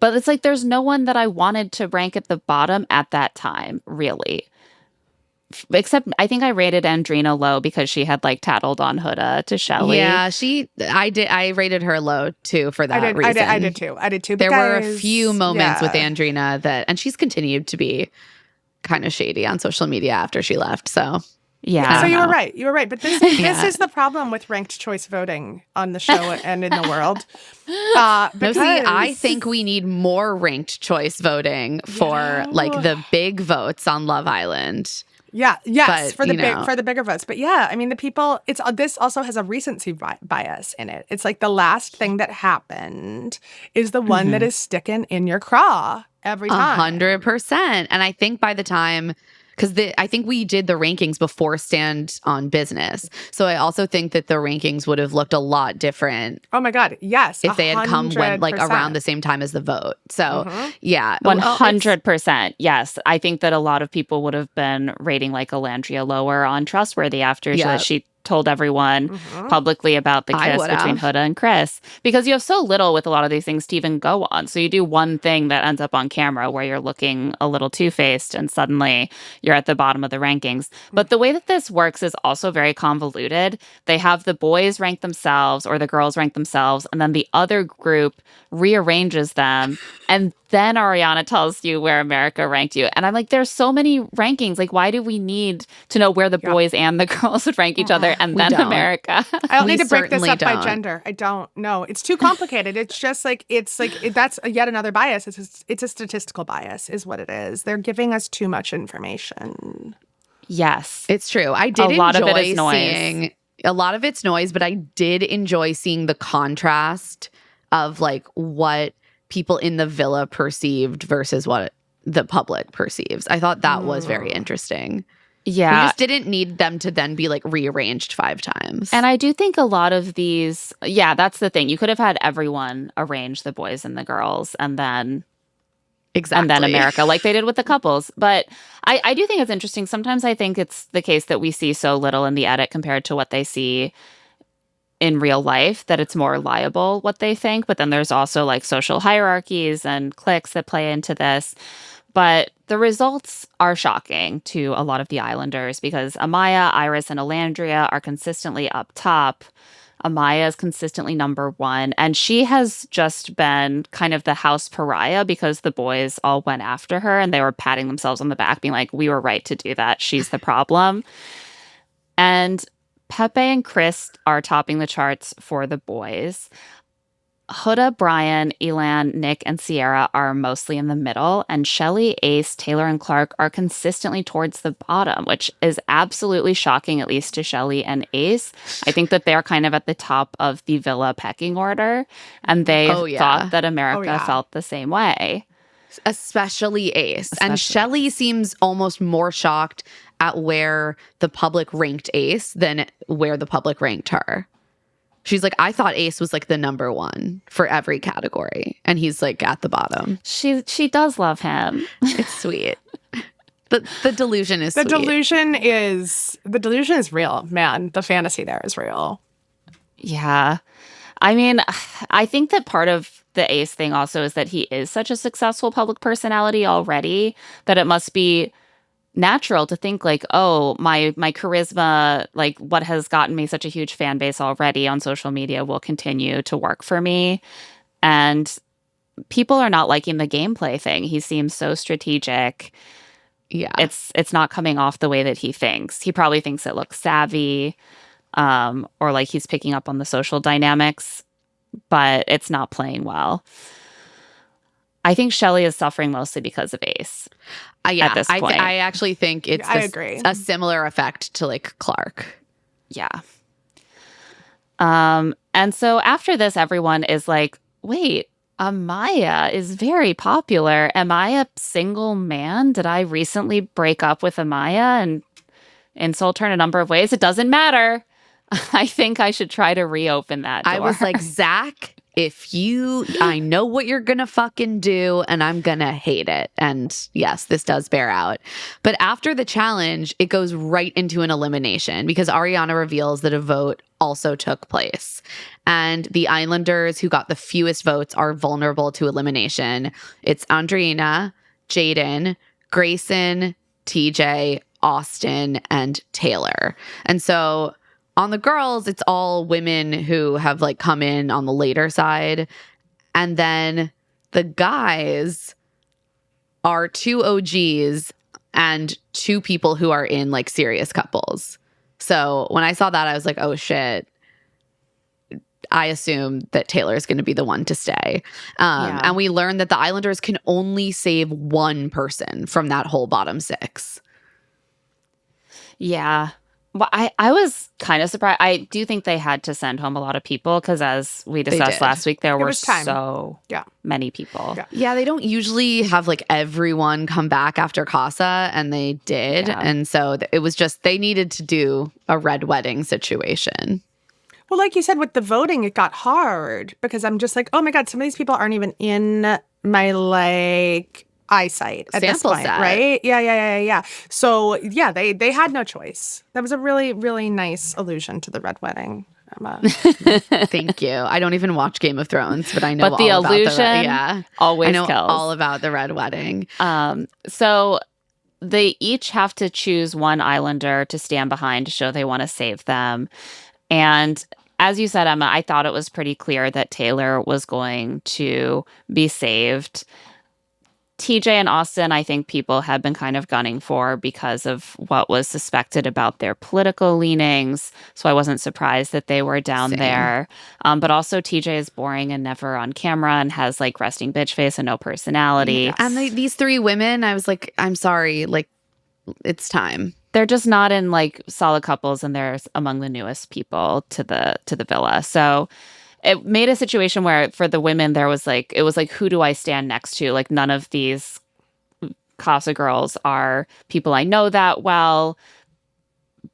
A: But it's like there's no one that I wanted to rank at the bottom at that time, really. Except I think I rated Andrina low because she had like tattled on Huda to Shelley.
B: Yeah, I rated her low too for that reason.
C: I did too.
B: There were a few moments with Andrina and she's continued to be kind of shady on social media after she left. So
A: yeah.
C: So you were right. You were right. But this is the problem with ranked choice voting on the show and in the world.
B: I think we need more ranked choice voting for like the big votes on Love Island.
C: Yeah. Yes. But, for the bigger votes. But yeah, I mean, the people. This also has a recency bias in it. It's like the last thing that happened is the one that is sticking in your craw every time.
B: 100%. And I think by the time. Because I think we did the rankings before Stand on Business. So I also think that the rankings would have looked a lot different.
C: Oh my God, yes.
B: If they had come around the same time as the vote. So yeah.
A: 100%. Yes. I think that a lot of people would have been rating like Alandria lower on Trustworthy after she told everyone publicly about the kiss between Huda and Chris, because you have so little with a lot of these things to even go on. So you do one thing that ends up on camera where you're looking a little two-faced and suddenly you're at the bottom of the rankings. But the way that this works is also very convoluted. They have the boys rank themselves or the girls rank themselves, and then the other group rearranges them, and then Ariana tells you where America ranked you. And I'm like, there's so many rankings. Like, why do we need to know where the boys and the girls would rank each other and then America?
C: I don't need to break this up by gender. I don't know. It's too complicated. It's just like, that's yet another bias. It's a statistical bias is what it is. They're giving us too much information.
B: Yes. It's true. I did enjoy of it is seeing a lot of it's noise, but I did enjoy seeing the contrast of like what people in the villa perceived versus what the public perceives. I thought that was very interesting.
A: Yeah.
B: We just didn't need them to then be like rearranged 5 times.
A: And I do think a lot of these, that's the thing. You could have had everyone arrange the boys and the girls and then America, like they did with the couples. But I do think it's interesting. Sometimes I think it's the case that we see so little in the edit compared to what they see in real life that it's more liable what they think. But then there's also like social hierarchies and cliques that play into this. But the results are shocking to a lot of the Islanders because Amaya, Iris, and Alandria are consistently up top. Amaya is consistently number 1. And she has just been kind of the house pariah because the boys all went after her and they were patting themselves on the back, being like, we were right to do that. She's the problem. And Pepe and Chris are topping the charts for the boys. Huda, Brian, Elan, Nick, and Sierra are mostly in the middle, and Shelley, Ace, Taylor, and Clark are consistently towards the bottom, which is absolutely shocking, at least to Shelley and Ace. I think that they're kind of at the top of the villa pecking order, and they thought that America felt the same way.
B: Especially Ace. And Shelley seems almost more shocked at where the public ranked Ace than where the public ranked her. She's like, I thought Ace was like the number 1 for every category. And he's like at the bottom.
A: She does love him.
B: It's sweet. The delusion is sweet.
C: The delusion is real, man. The fantasy there is real.
A: Yeah. I mean, I think that part of the Ace thing also is that he is such a successful public personality already that it must be natural to think like, oh, my charisma, like what has gotten me such a huge fan base already on social media will continue to work for me. And people are not liking the gameplay thing. He seems so strategic.
B: Yeah.
A: It's not coming off the way that he thinks. He probably thinks it looks savvy, or like he's picking up on the social dynamics, but it's not playing well. I think Shelley is suffering mostly because of Ace. At this point.
B: I actually think it's a similar effect to like Clark.
A: Yeah. And so after this, everyone is like, wait, Amaya is very popular. Am I a single man? Did I recently break up with Amaya and insult her in a number of ways? It doesn't matter. I think I should try to reopen that door.
B: I was like, Zach, I know what you're gonna fucking do, and I'm gonna hate it. And yes, this does bear out. But after the challenge, it goes right into an elimination because Ariana reveals that a vote also took place. And the Islanders who got the fewest votes are vulnerable to elimination. It's Andreina, Jaden, Grayson, TJ, Austin, and Taylor. And so on the girls, it's all women who have like come in on the later side. And then the guys are 2 OGs and 2 people who are in like serious couples. So when I saw that, I was like, oh shit. I assume that Taylor is going to be the one to stay. And we learned that the Islanders can only save 1 person from that whole bottom 6.
A: Yeah. Well, I was kind of surprised. I do think they had to send home a lot of people because, as we discussed last week, there were so many people.
B: Yeah, they don't usually have like everyone come back after Casa, and they did. Yeah. And so it was just they needed to do a red wedding situation.
C: Well, like you said, with the voting, it got hard because I'm just like, oh my God, some of these people aren't even in my like eyesight at this
B: Sample
C: point,
B: set.
C: right? Yeah. So yeah, they had no choice. That was a really, really nice allusion to the Red Wedding.
B: Thank you. I don't even watch Game of Thrones, but I know
A: But the
B: all
A: illusion
B: about
A: always
B: I know
A: kills.
B: all about the Red Wedding.
A: So they each have to choose one islander to stand behind to show they want to save them. And as you said, Emma, I thought it was pretty clear that Taylor was going to be saved. TJ and Austin, I think people had been kind of gunning for because of what was suspected about their political leanings. So I wasn't surprised that they were down there. But also TJ is boring and never on camera and has like resting bitch face and no personality.
C: Yes.
B: And these three women, I was like, I'm sorry, like, it's time.
A: They're just not in like solid couples, and they're among the newest people to the villa. So it made a situation where for the women it was like, who do I stand next to? Like, none of these Casa girls are people I know that well.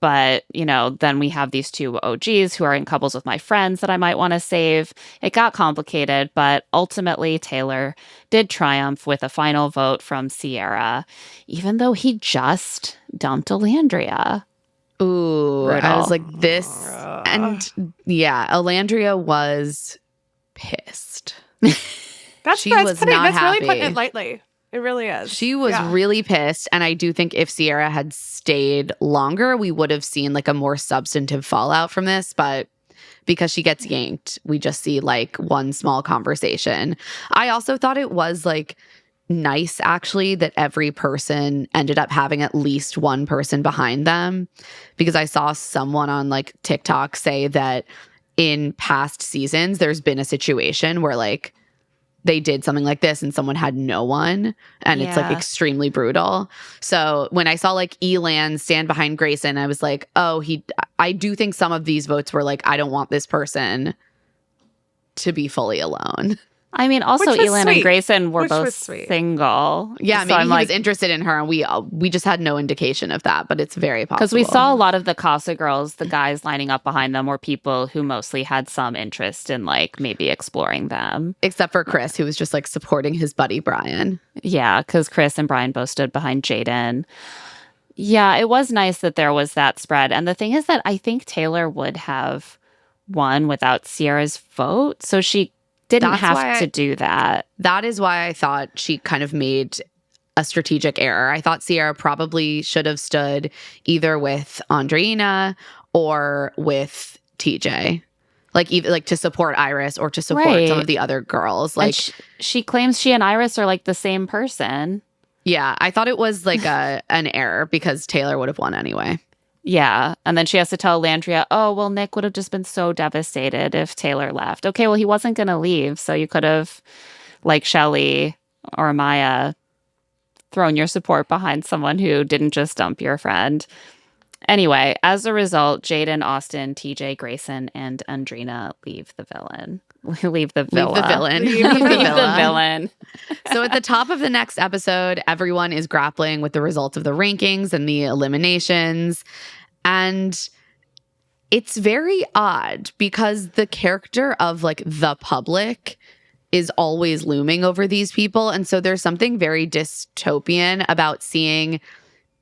A: But, then we have these two OGs who are in couples with my friends that I might want to save. It got complicated, but ultimately Taylor did triumph with a final vote from Sierra, even though he just dumped Alandria.
B: Ooh,
A: Brutal.
B: I was like, this. And yeah, Alandria was pissed.
C: That's
B: really
C: putting it lightly. It really is.
B: She was really pissed. And I do think if Sierra had stayed longer, we would have seen like a more substantive fallout from this. But because she gets yanked, we just see like one small conversation. I also thought it was like nice, actually, that every person ended up having at least one person behind them, because I saw someone on like TikTok say that in past seasons, there's been a situation where like they did something like this and someone had no one, and it's like extremely brutal. So when I saw like Elan stand behind Grayson, I was like, oh, I do think some of these votes were like, I don't want this person to be fully alone.
A: I mean, also Elan and Grayson were both single.
B: Yeah,
A: so
B: maybe
A: I'm
B: he
A: like,
B: was interested in her, and we just had no indication of that, but it's very possible.
A: because we saw a lot of the Casa girls, the guys lining up behind them were people who mostly had some interest in like maybe exploring them.
B: Except for Chris, who was just like supporting his buddy Brian.
A: Yeah, because Chris and Brian both stood behind Jaden. Yeah, it was nice that there was that spread. And the thing is that I think Taylor would have won without Sierra's vote. So she didn't have to do that.
B: That is why I thought she kind of made a strategic error. I thought Sierra probably should have stood either with Andreina or with TJ. Like even like to support Iris or to support some of the other girls. Like
A: she claims she and Iris are like the same person.
B: Yeah, I thought it was like an error because Taylor would have won anyway.
A: Yeah. And then she has to tell Landria, oh, well, Nick would have just been so devastated if Taylor left. Okay, well, he wasn't going to leave. So you could have, like Shelley or Maya, thrown your support behind someone who didn't just dump your friend. Anyway, as a result, Jaden, Austin, TJ, Grayson, and Andrina leave the villain. Leave the villa.
B: Leave the villain.
A: Leave the villain.
B: So at the top of the next episode, everyone is grappling with the results of the rankings and the eliminations. And it's very odd because the character of like the public is always looming over these people. And so there's something very dystopian about seeing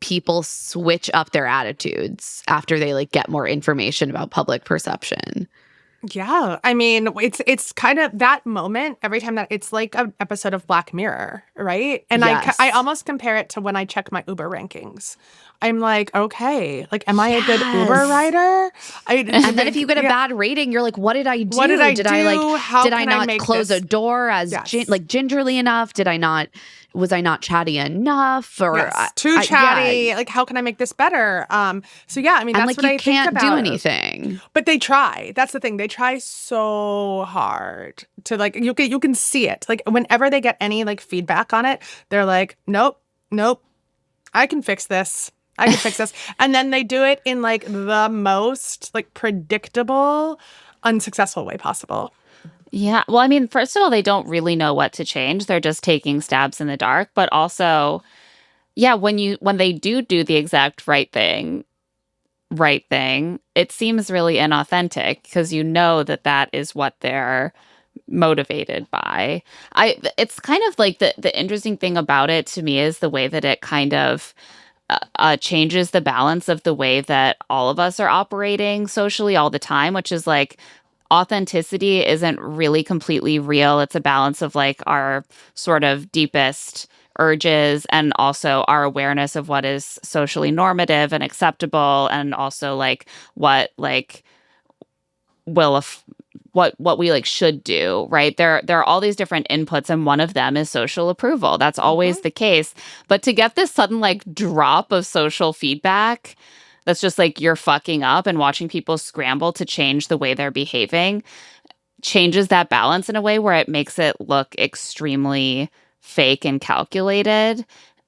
B: people switch up their attitudes after they like get more information about public perception.
C: Yeah, I mean, it's kind of that moment every time that it's like an episode of Black Mirror, right? And yes. I almost compare it to when I check my Uber rankings. I'm like, okay, like, am I a good Uber rider?
B: And then if you get a bad rating, you're like, what did I do?
C: What did I do?
B: Did I not close a door as gingerly enough? Was I not chatty enough? Or
C: too chatty? Yeah. Like, how can I make this better? So yeah, I mean, that's what I think about.
B: You can't do anything.
C: But they try. That's the thing. They try so hard to like. You can see it. Like whenever they get any like feedback on it, they're like, nope. I can fix this. And then they do it in like the most like predictable, unsuccessful way possible.
A: Yeah. Well, I mean, first of all, they don't really know what to change. They're just taking stabs in the dark. But also, yeah, when they do the exact right thing, it seems really inauthentic because you know that is what they're motivated by. It's kind of like the interesting thing about it to me is the way that it kind of changes the balance of the way that all of us are operating socially all the time, which is like authenticity isn't really completely real. It's a balance of like our sort of deepest urges and also our awareness of what is socially normative and acceptable, and also like what like what we like should do, right? There are all these different inputs, and one of them is social approval. That's always the case. But to get this sudden like drop of social feedback that's just like you're fucking up, and watching people scramble to change the way they're behaving changes that balance in a way where it makes it look extremely fake and calculated.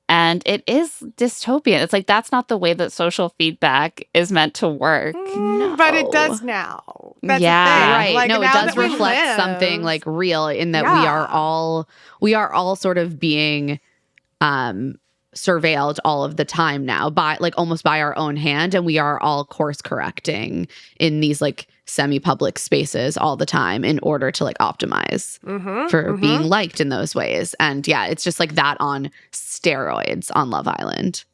A: And it is dystopian. It's like, that's not the way that social feedback is meant to work.
C: No. But it does now. That's
B: right.
C: Like,
B: no, it does reflect something like real in that we are all sort of being surveilled all of the time now by like almost by our own hand, and we are all course correcting in these like semi-public spaces all the time in order to like optimize for being liked in those ways. And yeah, it's just like that on steroids on Love Island.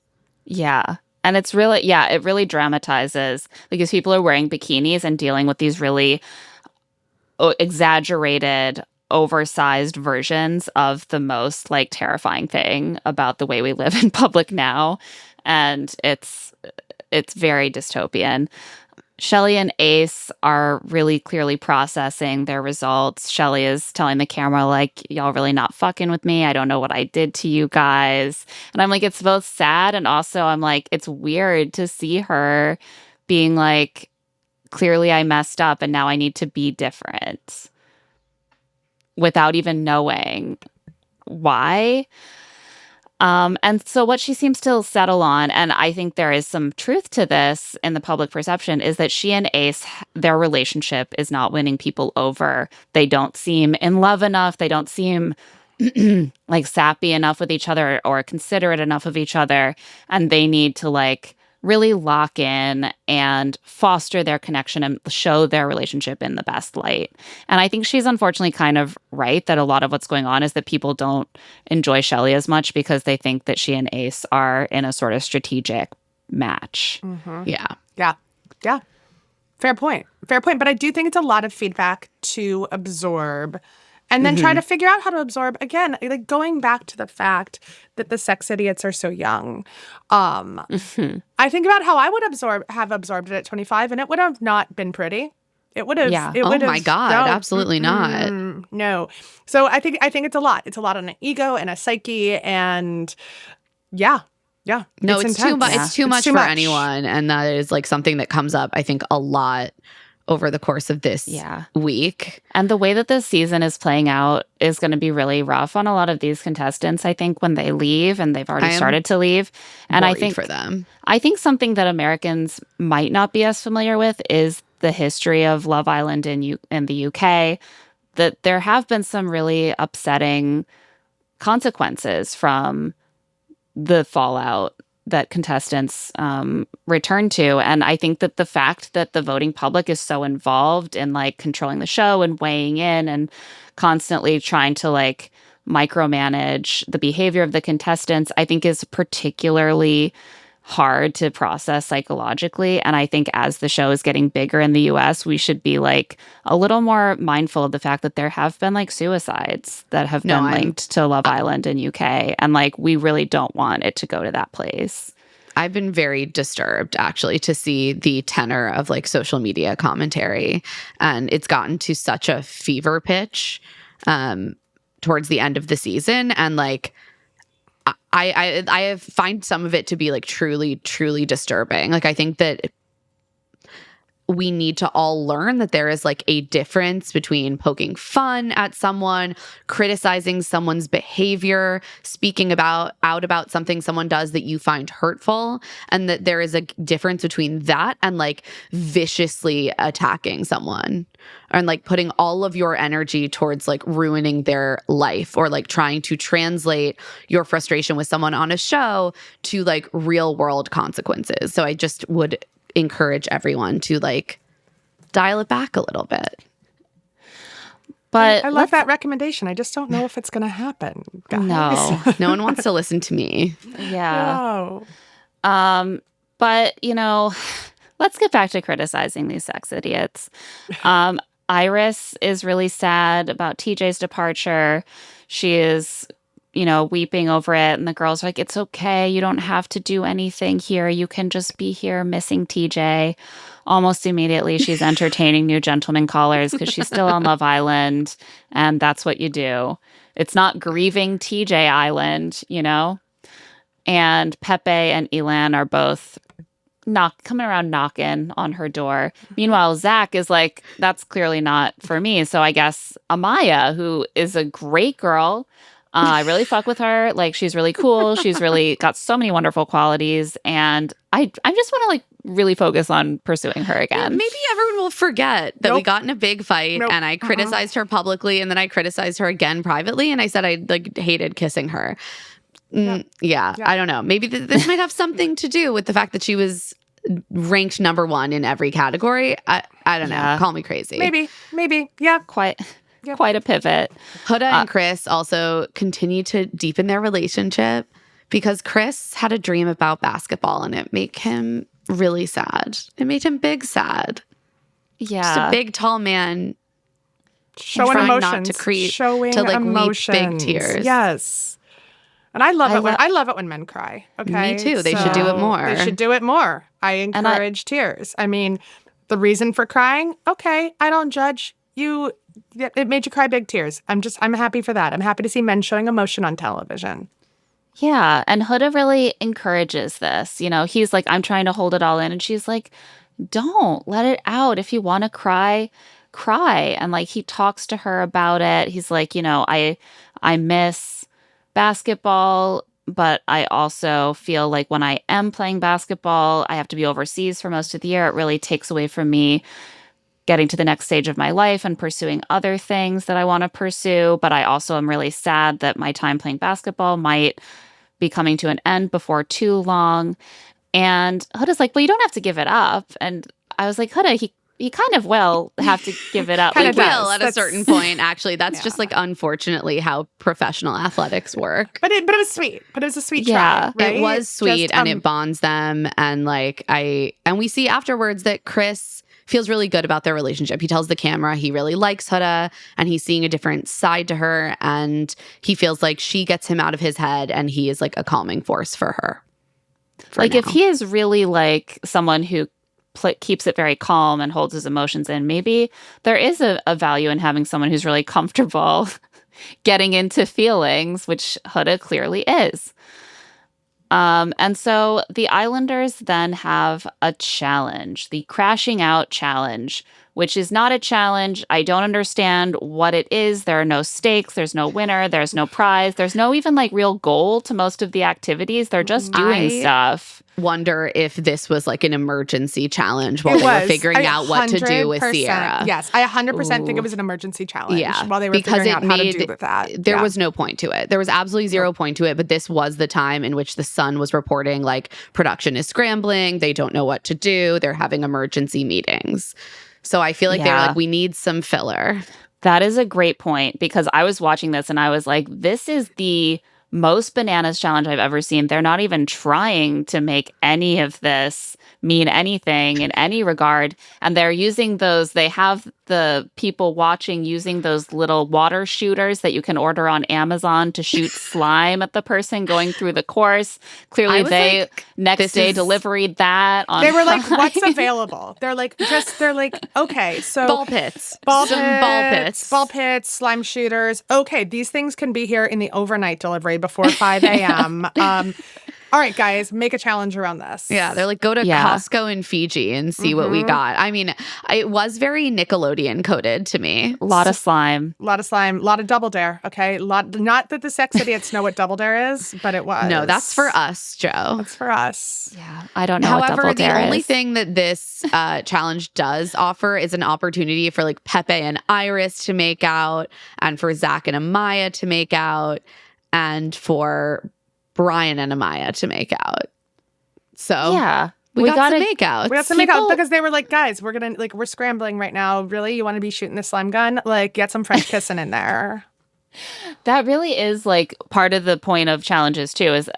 A: Yeah. And it's really, it really dramatizes because people are wearing bikinis and dealing with these really exaggerated, oversized versions of the most like terrifying thing about the way we live in public now. And it's very dystopian. Shelley and Ace are really clearly processing their results. Shelley is telling the camera, like, y'all really not fucking with me. I don't know what I did to you guys. And I'm like, it's both sad and also I'm like, it's weird to see her being like, clearly I messed up and now I need to be different without even knowing why. And so what she seems to settle on, and I think there is some truth to this in the public perception, is that she and Ace, their relationship is not winning people over. They don't seem in love enough. They don't seem like sappy enough with each other or considerate enough of each other. And they need to like really lock in and foster their connection and show their relationship in the best light. And I think she's unfortunately kind of right that a lot of what's going on is that people don't enjoy Shelley as much because they think that she and Ace are in a sort of strategic match.
C: Yeah. Fair point. But I do think it's a lot of feedback to absorb and then try to figure out how to absorb. Again, like going back to the fact that the sex idiots are so young. I think about how I would have absorbed it at 25, and it would have not been pretty. It would have.
B: Yeah.
C: It would
B: my God,
C: no,
B: absolutely not.
C: No. So I think it's a lot. It's a lot on an ego and a psyche, and yeah.
B: No, it's too much. It's too much for anyone, and that is like something that comes up, I think, a lot over the course of this week.
A: And the way that this season is playing out is going to be really rough on a lot of these contestants, I think, when they leave, and they've already started to leave. And I think
B: for them,
A: I think something that Americans might not be as familiar with is the history of Love Island in the UK, that there have been some really upsetting consequences from the fallout that contestants return to. And I think that the fact that the voting public is so involved in like controlling the show and weighing in and constantly trying to like micromanage the behavior of the contestants, I think is particularly hard to process psychologically. And I think as the show is getting bigger in the US, we should be like a little more mindful of the fact that there have been like suicides that have been linked to Love Island in UK. And like, we really don't want it to go to that place.
B: I've been very disturbed actually to see the tenor of like social media commentary. And it's gotten to such a fever pitch towards the end of the season. And like, I find some of it to be like truly, truly disturbing. Like, I think that we need to all learn that there is like a difference between poking fun at someone, criticizing someone's behavior, speaking out about something someone does that you find hurtful, and that there is a difference between that and like viciously attacking someone and like putting all of your energy towards like ruining their life or like trying to translate your frustration with someone on a show to like real world consequences. So I just would encourage everyone to like dial it back a little bit.
A: But
C: I love that recommendation. I just don't know if it's going to happen, guys.
B: No one wants to listen to me.
A: Yeah.
C: No.
A: But, let's get back to criticizing these sex idiots. Iris is really sad about TJ's departure. She is, weeping over it. And the girls are like, it's okay. You don't have to do anything here. You can just be here missing TJ. Almost immediately, she's entertaining new gentleman callers because she's still on Love Island. And that's what you do. It's not grieving TJ Island, And Pepe and Elan are both coming around knocking on her door. Meanwhile, Zach is like, that's clearly not for me. So I guess Amaya, who is a great girl, I really fuck with her. Like, she's really cool. She's really got so many wonderful qualities. And I just want to really focus on pursuing her again.
B: Maybe everyone will forget that we got in a big fight and I criticized her publicly and then I criticized her again privately. And I said I hated kissing her. Yeah, I don't know. Maybe this might have something to do with the fact that she was ranked number 1 in every category. I don't know. Call me crazy.
C: Maybe. Yeah.
A: Quite a pivot.
B: Huda and Chris also continue to deepen their relationship because Chris had a dream about basketball and it made him really sad. It made him big sad.
A: Yeah.
B: Just a big, tall man
C: showing
B: trying
C: emotions.
B: not to creep,
C: showing
B: to
C: emotions.
B: weep big tears.
C: Yes. And I love it when men cry. Okay.
B: Me too. They should do it more.
C: They should do it more. I encourage tears. I mean, the reason for crying, okay, I don't judge you. It made you cry big tears. I'm happy for that. I'm happy to see men showing emotion on television.
A: Yeah. And Huda really encourages this. He's like, I'm trying to hold it all in. And she's like, don't let it out. If you want to cry, cry. And he talks to her about it. He's like, I miss basketball, but I also feel like when I am playing basketball, I have to be overseas for most of the year. It really takes away from me getting to the next stage of my life and pursuing other things that I want to pursue. But I also am really sad that my time playing basketball might be coming to an end before too long. And Huda's like, well, you don't have to give it up. And I was like, Huda, he kind of will have to give it up.
B: He will at a certain point, actually. That's just unfortunately how professional athletics work.
C: But it was sweet. But it was a sweet try. Right?
B: It was sweet and it bonds them. And we see afterwards that Chris feels really good about their relationship. He tells the camera he really likes Huda and he's seeing a different side to her. And he feels like she gets him out of his head and he is a calming force for her.
A: If he is really someone who keeps it very calm and holds his emotions in, maybe there is a value in having someone who's really comfortable getting into feelings, which Huda clearly is. And so the Islanders then have a challenge, the crashing out challenge, which is not a challenge. I don't understand what it is. There are no stakes. There's no winner. There's no prize. There's no even real goal to most of the activities. They're just doing stuff.
B: Wonder if this was an emergency challenge while they were figuring out what to do with Sierra.
C: Yes, I 100% think it was an emergency challenge while they were figuring out how to do with that.
B: There was no point to it. There was absolutely zero point to it, but this was the time in which the Sun was reporting production is scrambling, they don't know what to do, they're having emergency meetings. So I feel they're we need some filler.
A: That is a great point because I was watching this and I was like, this is the most bananas challenge I've ever seen. They're not even trying to make any of this mean anything in any regard. And they're using they have the people watching using those little water shooters that you can order on Amazon to shoot slime at the person going through the course. Clearly they next day deliveried that on
C: They were
A: Prime.
C: what's available? They're okay, so
B: ball pits,
C: slime shooters. Okay, these things can be here in the overnight delivery before 5 a.m. All right, guys, make a challenge around this.
B: Yeah, they're go to Costco in Fiji and see what we got. I mean, it was very Nickelodeon coded to me.
A: A lot of slime.
C: A lot of Double Dare, okay? Not that the sex idiots know what Double Dare is, but it was.
B: No, that's for us, Joe.
C: That's for us.
A: Yeah, I don't know what Double Dare is.
B: However, the only thing that this challenge does offer is an opportunity for Pepe and Iris to make out and for Zach and Amaya to make out and for Brian and Amaya to make out. So
A: yeah,
B: We got some makeouts.
C: We got some makeout because they were like, guys, we're scrambling right now. Really? You want to be shooting the slime gun? Like, get some French kissing in there.
A: That really is like part of the point of challenges too, is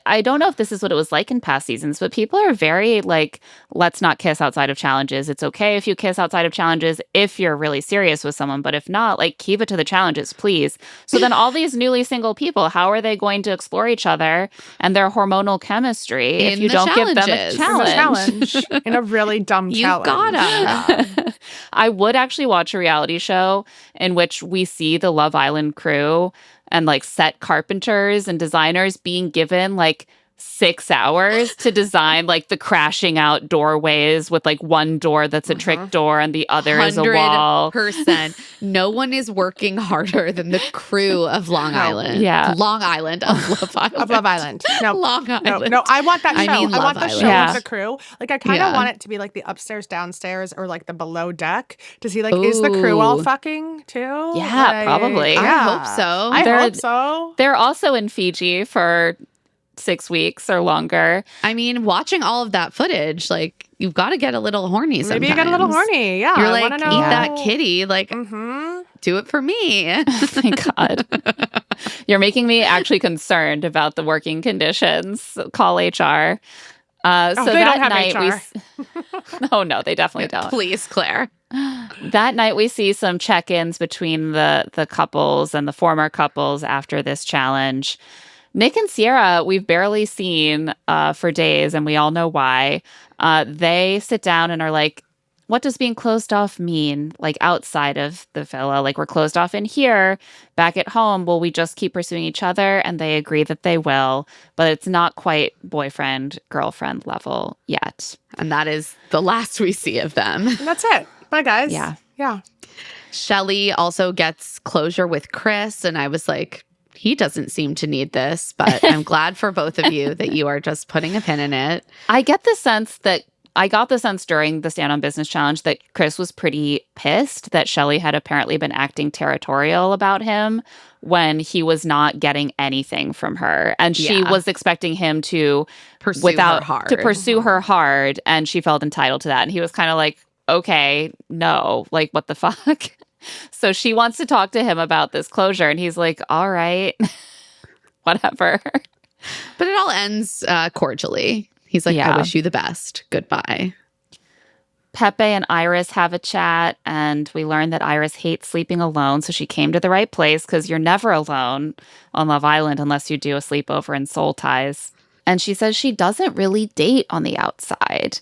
A: I don't know if this is what it was like in past seasons, but people are very like, let's not kiss outside of challenges. It's okay if you kiss outside of challenges if you're really serious with someone, but if not, like, keep it to the challenges, please. So then all these newly single people, how are they going to explore each other and their hormonal chemistry if you don't give them a challenge?
C: In a really dumb challenge.
B: You gotta.
A: I would actually watch a reality show in which we see the Love Island crew and like set carpenters and designers being given like 6 hours to design like the crashing out doorways with like one door that's a trick door and the other is a wall.
B: 100%. No one is working harder than the crew of Long Island.
A: Yeah.
B: Long Island of Love Island.
C: Of Love Island. No.
B: Long Island.
C: No, I want that show. I want the
B: Island.
C: show with the crew. Like, I kind of want it to be like the upstairs, downstairs, or like the below deck to see, like, is the crew all fucking too?
A: Yeah,
C: like,
A: probably.
B: I hope so.
C: I hope so.
A: They're also in Fiji for 6 weeks or longer.
B: I mean, watching all of that footage, like, you've got to get a little horny sometimes.
C: Maybe you get a little horny. Yeah.
B: You're like, eat that kitty. Like, do it for me.
A: Oh my God. You're making me actually concerned about the working conditions. Call HR. So
C: they
A: that
C: don't have
A: night
C: HR.
A: Oh no, they definitely don't.
B: Please, Claire.
A: That night we see some check-ins between the couples and the former couples after this challenge. Nick and Sierra, we've barely seen for days, and we all know why. They sit down and are like, what does being closed off mean? Like, outside of the villa, like, we're closed off in here. Back at home, will we just keep pursuing each other? And they agree that they will, but it's not quite boyfriend, girlfriend level yet.
B: And that is the last we see of them.
C: And that's it. Bye, guys.
A: Yeah.
C: Yeah.
B: Shelley also gets closure with Chris, and I was like, he doesn't seem to need this, but I'm glad for both of you that you are just putting a pin in it.
A: I got the sense during the Stand on Business challenge that Chris was pretty pissed that Shelley had apparently been acting territorial about him when he was not getting anything from her. And she was expecting him to
B: pursue her hard.
A: And she felt entitled to that. And he was kind of like, okay, no, like, what the fuck? So she wants to talk to him about this closure. And he's like, all right, whatever.
B: But it all ends cordially. He's like, I wish you the best. Goodbye.
A: Pepe and Iris have a chat, and we learn that Iris hates sleeping alone, so she came to the right place because you're never alone on Love Island unless you do a sleepover in Soul Ties. And she says she doesn't really date on the outside.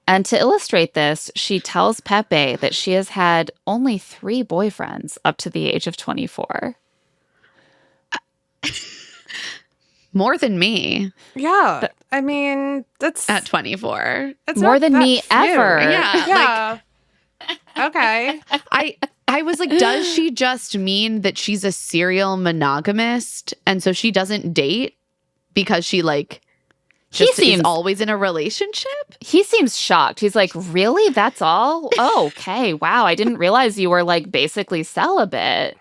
A: And to illustrate this, she tells Pepe that she has had only 3 boyfriends up to the age of 24.
B: More than me.
C: Yeah. I mean, that's...
B: At 24.
C: That's
A: more than me ever.
C: Yeah. Okay.
B: I was like, does she just mean that she's a serial monogamist and so she doesn't date because she like is always in a relationship?
A: He seems shocked. He's like, really? That's all? Oh, okay. Wow. I didn't realize you were like basically celibate.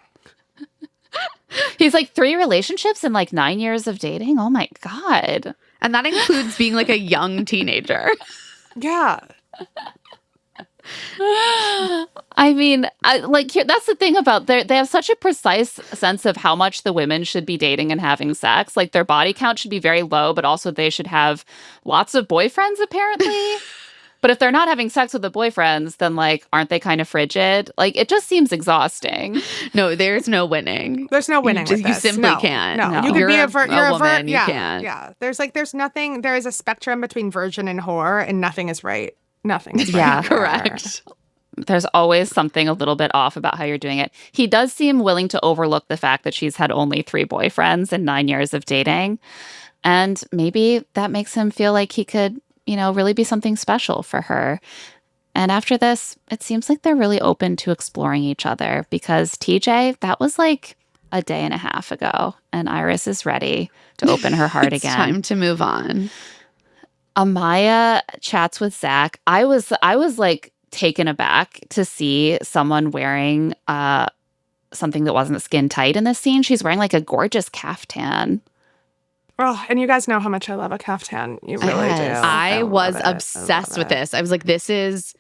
A: He's like, 3 relationships and like 9 years of dating? Oh my God.
B: And that includes being like a young teenager.
C: Yeah.
A: I mean, that's the thing about they have such a precise sense of how much the women should be dating and having sex. Like, their body count should be very low, but also they should have lots of boyfriends, apparently. But if they're not having sex with the boyfriends, then, like, aren't they kind of frigid? Like, it just seems exhausting.
B: No, there's no winning.
C: There's no winning with this.
B: You simply can't.
C: No. You could be a
B: woman.
C: Yeah,
B: you can't.
C: Yeah. There's nothing. There is a spectrum between virgin and whore, and nothing is right. Nothing is right.
A: Yeah,
B: correct.
A: There's always something a little bit off about how you're doing it. He does seem willing to overlook the fact that she's had only 3 boyfriends in 9 years of dating. And maybe that makes him feel like he could, really be something special for her. And after this, it seems like they're really open to exploring each other because TJ, that was like a day and a half ago. And Iris is ready to open her heart
B: It's
A: again.
B: Time to move on.
A: Amaya chats with Zach. I was like taken aback to see someone wearing something that wasn't skin tight in this scene. She's wearing like a gorgeous caftan.
C: Oh, and you guys know how much I love a caftan. You really do.
B: I was obsessed with this. I was like, this is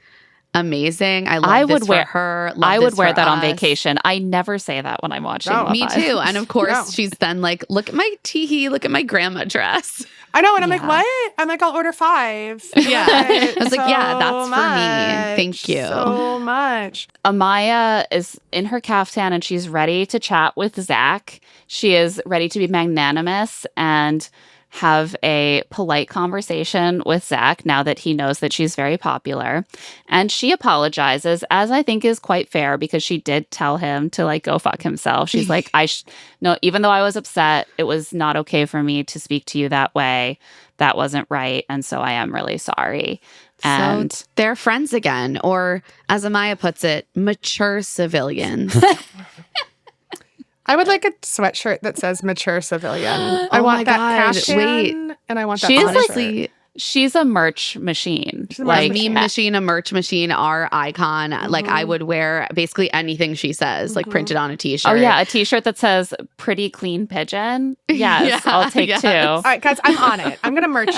B: amazing. I love this for her.
A: I would wear that on vacation. I never say that when I'm watching Love
B: Me
A: Island.
B: too. And of course, she's then like, look at my teehee, look at my grandma dress.
C: I know. And I'm like, what? I'm like, I'll order 5.
B: Yeah. I was like, yeah, that's for me. Thank you.
C: So much.
A: Amaya is in her caftan and she's ready to chat with Zach. She is ready to be magnanimous and have a polite conversation with Zach now that he knows that she's very popular. And she apologizes, as I think is quite fair, because she did tell him to like go fuck himself. She's like, no, even though I was upset, it was not okay for me to speak to you that way. That wasn't right. And so I am really sorry. And
B: so they're friends again, or as Amaya puts it, mature civilians.
C: I would like a sweatshirt that says mature civilian. I want that caftan, and I want that
A: honestly. She's a merch machine.
B: Like meme machine, a merch machine, our icon. Like I would wear basically anything she says, like printed on a t-shirt.
A: Oh yeah, a t-shirt that says pretty clean pigeon. Yes, I'll take 2.
C: All right, guys, I'm on it. I'm gonna merch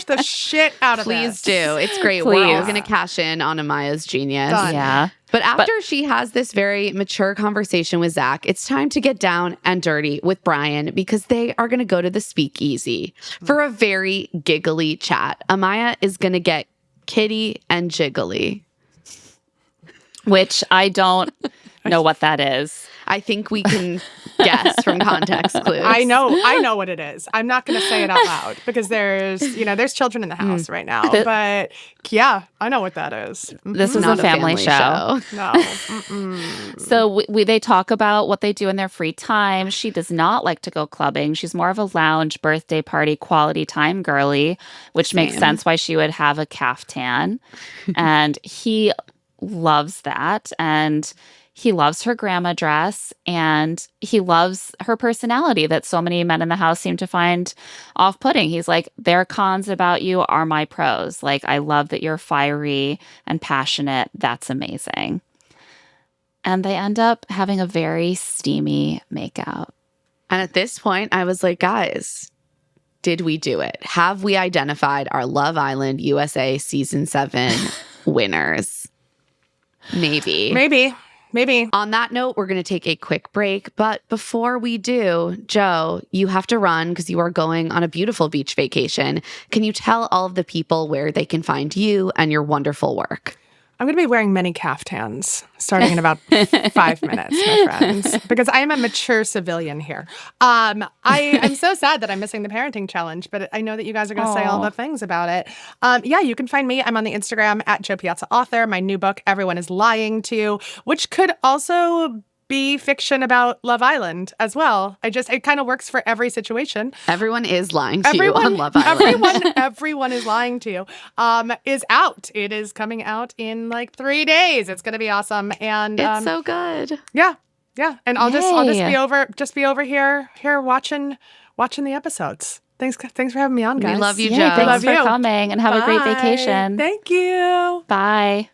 C: the shit out of
B: Please
C: this.
B: do. It's great. We're all gonna cash in on Amaya's genius.
C: Done.
A: Yeah.
B: But after she has this very mature conversation with Zach, it's time to get down and dirty with Brian because they are going to go to the speakeasy for a very giggly chat. Amaya is going to get kitty and jiggly.
A: Which I don't know what that is.
B: I think we can guess from context clues.
C: I know what it is. I'm not going to say it out loud because there's children in the house right now. But yeah, I know what that is.
A: This is a family show.
C: No.
A: So they talk about what they do in their free time. She does not like to go clubbing. She's more of a lounge, birthday party, quality time girly, which makes sense why she would have a caftan. And he loves that. And he loves her grandma dress, and he loves her personality that so many men in the house seem to find off-putting. He's like, their cons about you are my pros. Like, I love that you're fiery and passionate. That's amazing. And they end up having a very steamy makeout.
B: And at this point, I was like, guys, did we do it? Have we identified our Love Island USA Season 7 winners? Maybe. On that note, we're going to take a quick break. But before we do, Joe, you have to run because you are going on a beautiful beach vacation. Can you tell all of the people where they can find you and your wonderful work?
C: I'm going to be wearing many caftans starting in about 5 minutes, my friends, because I am a mature civilian here. I'm so sad that I'm missing the parenting challenge, but I know that you guys are going to say all the things about it. Yeah, you can find me. I'm on the Instagram at Joe Piazza Author. My new book, Everyone is Lying to You, which could also be fiction about Love Island as well. It kind of works for every situation.
B: Everyone is lying to you on Love Island.
C: Everyone is lying to you. Is out. It is coming out in like 3 days. It's going to be awesome, and
B: it's so good.
C: Yeah. And I'll just be over here watching the episodes. Thanks for having me on, guys.
B: We love you, Joe.
A: Thanks for coming, and have a great vacation.
C: Thank you.
A: Bye.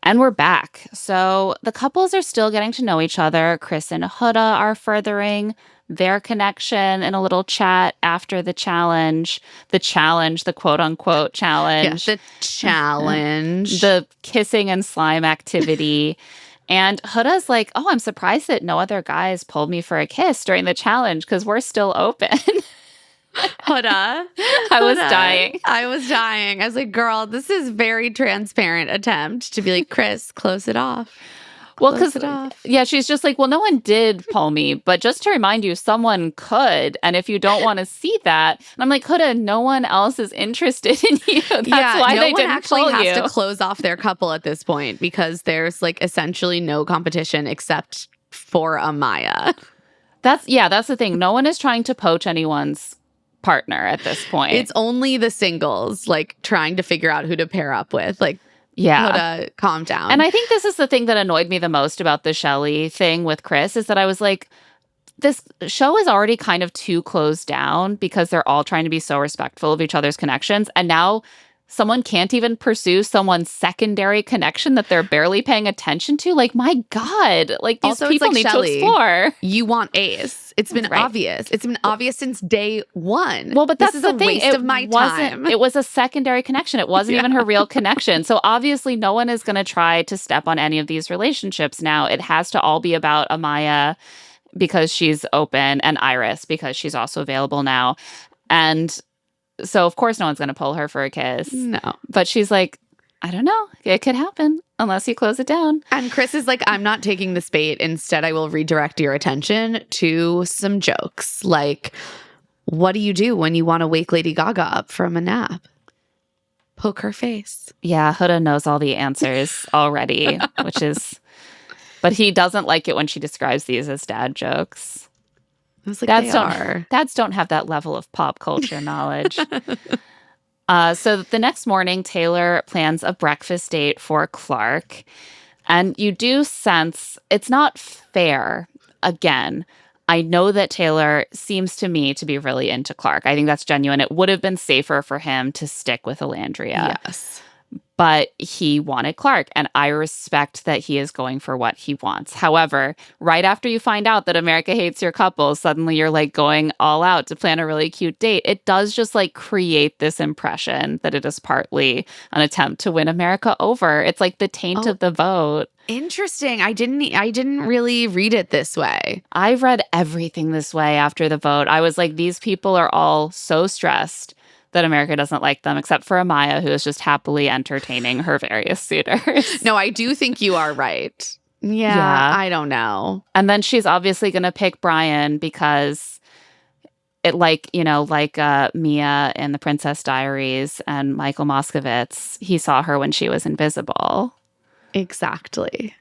A: And we're back. So the couples are still getting to know each other. Chris and Huda are furthering their connection in a little chat after the challenge. The quote-unquote challenge.
B: Yeah, the challenge.
A: The kissing and slime activity. And Huda's like, oh, I'm surprised that no other guys pulled me for a kiss during the challenge because we're still open.
B: Huda.
A: I was dying.
B: I was like, girl, this is very transparent attempt to be like, Chris, close it off.
A: Well, because, yeah, she's just like, well, no one did pull me, but just to remind you, someone could. And if you don't want to see that, and I'm like, Huda, no one else is interested in you. That's why they didn't pull you.
B: No one actually has to close off their couple at this point because there's like essentially no competition except for Amaya.
A: That's the thing. No one is trying to poach anyone's partner at this point.
B: It's only the singles like trying to figure out who to pair up with. Like,
A: yeah,
B: Huda, calm down.
A: And I think this is the thing that annoyed me the most about the Shelley thing with Chris is that I was like, this show is already kind of too closed down because they're all trying to be so respectful of each other's connections. And now someone can't even pursue someone's secondary connection that they're barely paying attention to. Like, my God, like these
B: Also,
A: people
B: it's like,
A: need
B: Shelley,
A: to explore.
B: You want Ace. It's been obvious. It's been obvious since day one.
A: Well, but that's
B: this is
A: the
B: a
A: thing.
B: waste of my time.
A: It was a secondary connection. It wasn't even her real connection. So obviously no one is going to try to step on any of these relationships now. It has to all be about Amaya because she's open and Iris because she's also available now. And so, of course, no one's going to pull her for a kiss.
B: No.
A: But she's like, I don't know. It could happen unless you close it down.
B: And Chris is like, I'm not taking this bait. Instead, I will redirect your attention to some jokes. Like, what do you do when you want to wake Lady Gaga up from a nap? Poke her face.
A: Yeah, Huda knows all the answers already, which is... But he doesn't like it when she describes these as dad jokes.
B: I was like,
A: Dads don't have that level of pop culture knowledge. So the next morning, Taylor plans a breakfast date for Clark. And you do sense it's not fair. Again, I know that Taylor seems to me to be really into Clark. I think that's genuine. It would have been safer for him to stick with Alandria.
B: Yes.
A: But he wanted Clark, and I respect that he is going for what he wants. However, right after you find out that America hates your couple, suddenly you're like going all out to plan a really cute date. It does just like create this impression that it is partly an attempt to win America over. It's like the taint of the vote.
B: Interesting. I didn't really read it this way.
A: I read everything this way after the vote. I was like, these people are all so stressed that America doesn't like them, except for Amaya, who is just happily entertaining her various suitors.
B: No, I do think you are right. Yeah. I don't know.
A: And then she's obviously going to pick Brian because it like Mia in The Princess Diaries and Michael Moskovitz, he saw her when she was invisible.
B: Exactly.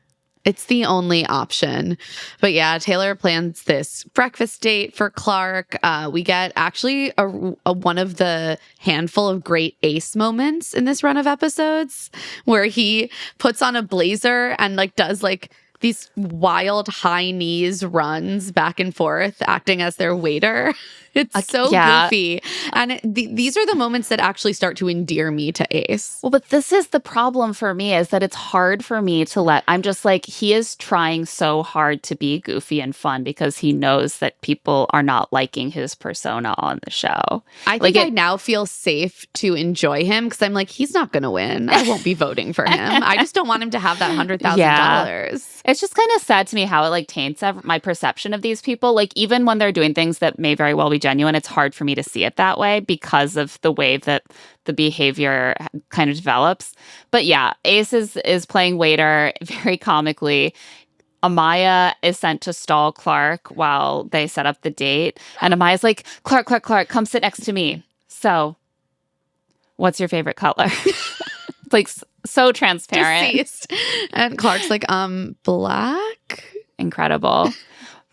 B: It's the only option. But yeah, Taylor plans this breakfast date for Clark. We get actually a one of the handful of great Ace moments in this run of episodes where he puts on a blazer and like does like these wild high knees runs back and forth, acting as their waiter. It's so goofy. And these are the moments that actually start to endear me to Ace.
A: Well, but this is the problem for me, is that it's hard for me to I'm just like, he is trying so hard to be goofy and fun because he knows that people are not liking his persona on the show.
B: I think I now feel safe to enjoy him because I'm like, he's not going to win. I won't be voting for him. I just don't want him to have that $100,000.
A: It's just kind of sad to me how it like taints my perception of these people. Like, even when they're doing things that may very well be genuine, it's hard for me to see it that way because of the way that the behavior kind of develops. But yeah, Ace is playing waiter very comically. Amaya is sent to stall Clark while they set up the date. And Amaya's like, Clark, come sit next to me. So, what's your favorite color? It's like so transparent.
B: Deceased. And Clark's like, black?
A: Incredible.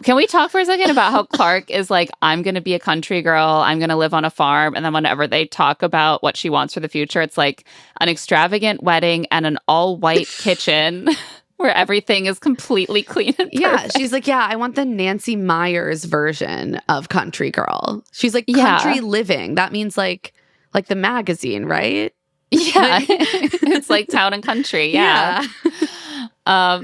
A: Can we talk for a second about how Clark is like, I'm going to be a country girl. I'm going to live on a farm. And then whenever they talk about what she wants for the future, it's like an extravagant wedding and an all-white kitchen where everything is completely clean and perfect.
B: Yeah, she's like, I want the Nancy Meyers version of country girl. She's like, country living. That means like the magazine, right?
A: Yeah. It's like Town and Country. Yeah.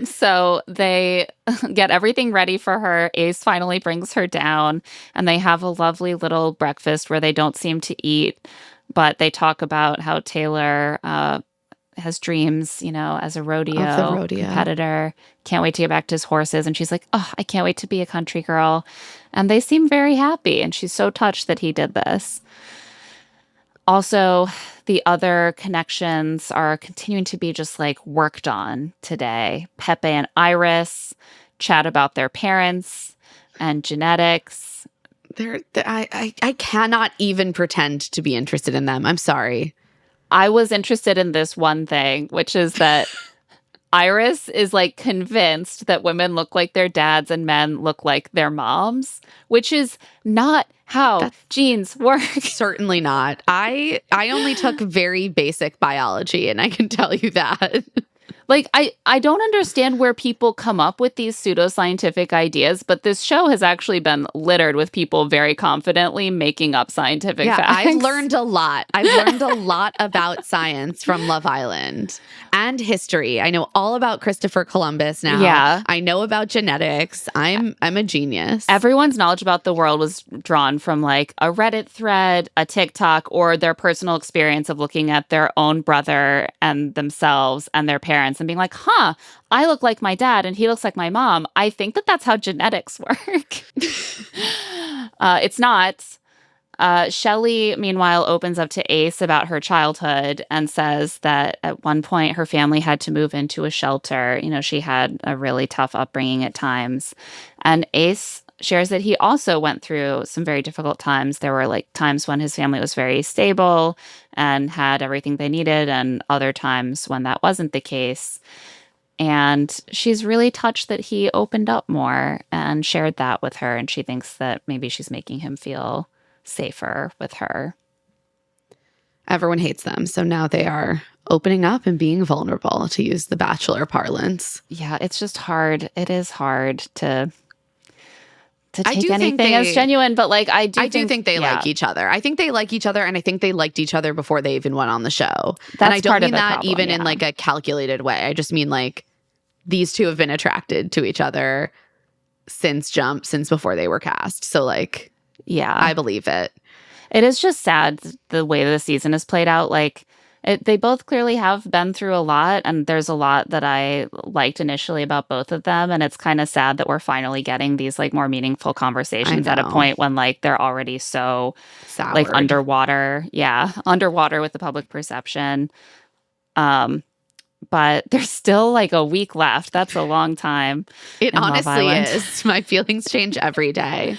A: So they get everything ready for her. Ace finally brings her down, and they have a lovely little breakfast where they don't seem to eat, but they talk about how Taylor has dreams, as a rodeo competitor. Can't wait to get back to his horses. And she's like, oh, I can't wait to be a country girl. And they seem very happy, and she's so touched that he did this. Also, the other connections are continuing to be just like worked on today. Pepe and Iris chat about their parents and genetics.
B: I cannot even pretend to be interested in them. I'm sorry.
A: I was interested in this one thing, which is that Iris is like convinced that women look like their dads and men look like their moms, which is not how genes work.
B: Certainly not. I only took very basic biology, and I can tell you that.
A: Like, I don't understand where people come up with these pseudoscientific ideas, but this show has actually been littered with people very confidently making up scientific facts.
B: I've learned a lot. I've learned a lot about science from Love Island and history. I know all about Christopher Columbus now.
A: Yeah.
B: I know about genetics. I'm a genius.
A: Everyone's knowledge about the world was drawn from like a Reddit thread, a TikTok, or their personal experience of looking at their own brother and themselves and their parents and being like, huh, I look like my dad and he looks like my mom. I think that that's how genetics work. It's not. Shelley, meanwhile, opens up to Ace about her childhood and says that at one point her family had to move into a shelter. You know, she had a really tough upbringing at times. And Ace shares that he also went through some very difficult times. There were like times when his family was very stable and had everything they needed, and other times when that wasn't the case. And she's really touched that he opened up more and shared that with her. And she thinks that maybe she's making him feel safer with her.
B: Everyone hates them. So now they are opening up and being vulnerable, to use the Bachelor parlance.
A: Yeah, it's just hard. It is hard to take anything as genuine, but like I do think they
B: like each other. I think they like each other, and I think they liked each other before they even went on the show.
A: That's
B: and I don't
A: part
B: mean
A: of the
B: that
A: problem,
B: even in like a calculated way. I just mean like these two have been attracted to each other since before they were cast. So like,
A: yeah,
B: I believe it.
A: It is just sad the way the season is played out. Like they both clearly have been through a lot, and there's a lot that I liked initially about both of them. And it's kind of sad that we're finally getting these like more meaningful conversations at a point when like they're already so
B: soured.
A: Like underwater. Yeah, underwater with the public perception. But there's still like a week left. That's a long time.
B: It honestly is. My feelings change every day.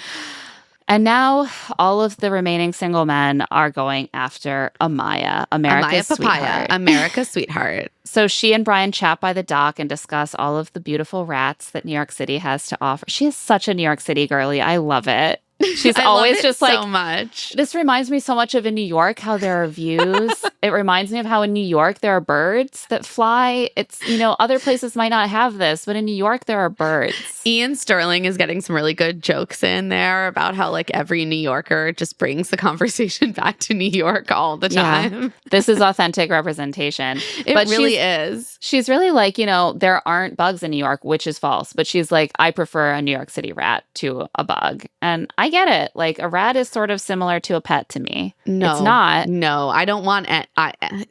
A: And now all of the remaining single men are going after Amaya, America's sweetheart.
B: America's sweetheart.
A: So she and Brian chat by the dock and discuss all of the beautiful rats that New York City has to offer. She is such a New York City girly. I love it. She's always just like,
B: so much.
A: This reminds me so much of in New York, how there are views. It reminds me of how in New York there are birds that fly. It's, you know, other places might not have this, but in New York there are birds.
B: Ian Sterling is getting some really good jokes in there about how like every New Yorker just brings the conversation back to New York all the time.
A: Yeah. This is authentic representation.
B: But really is.
A: She's really like, you know, there aren't bugs in New York, which is false. But she's like, I prefer a New York City rat to a bug. And I get it. Like a rat is sort of similar to a pet to me.
B: No,
A: it's not.
B: No, I don't want it.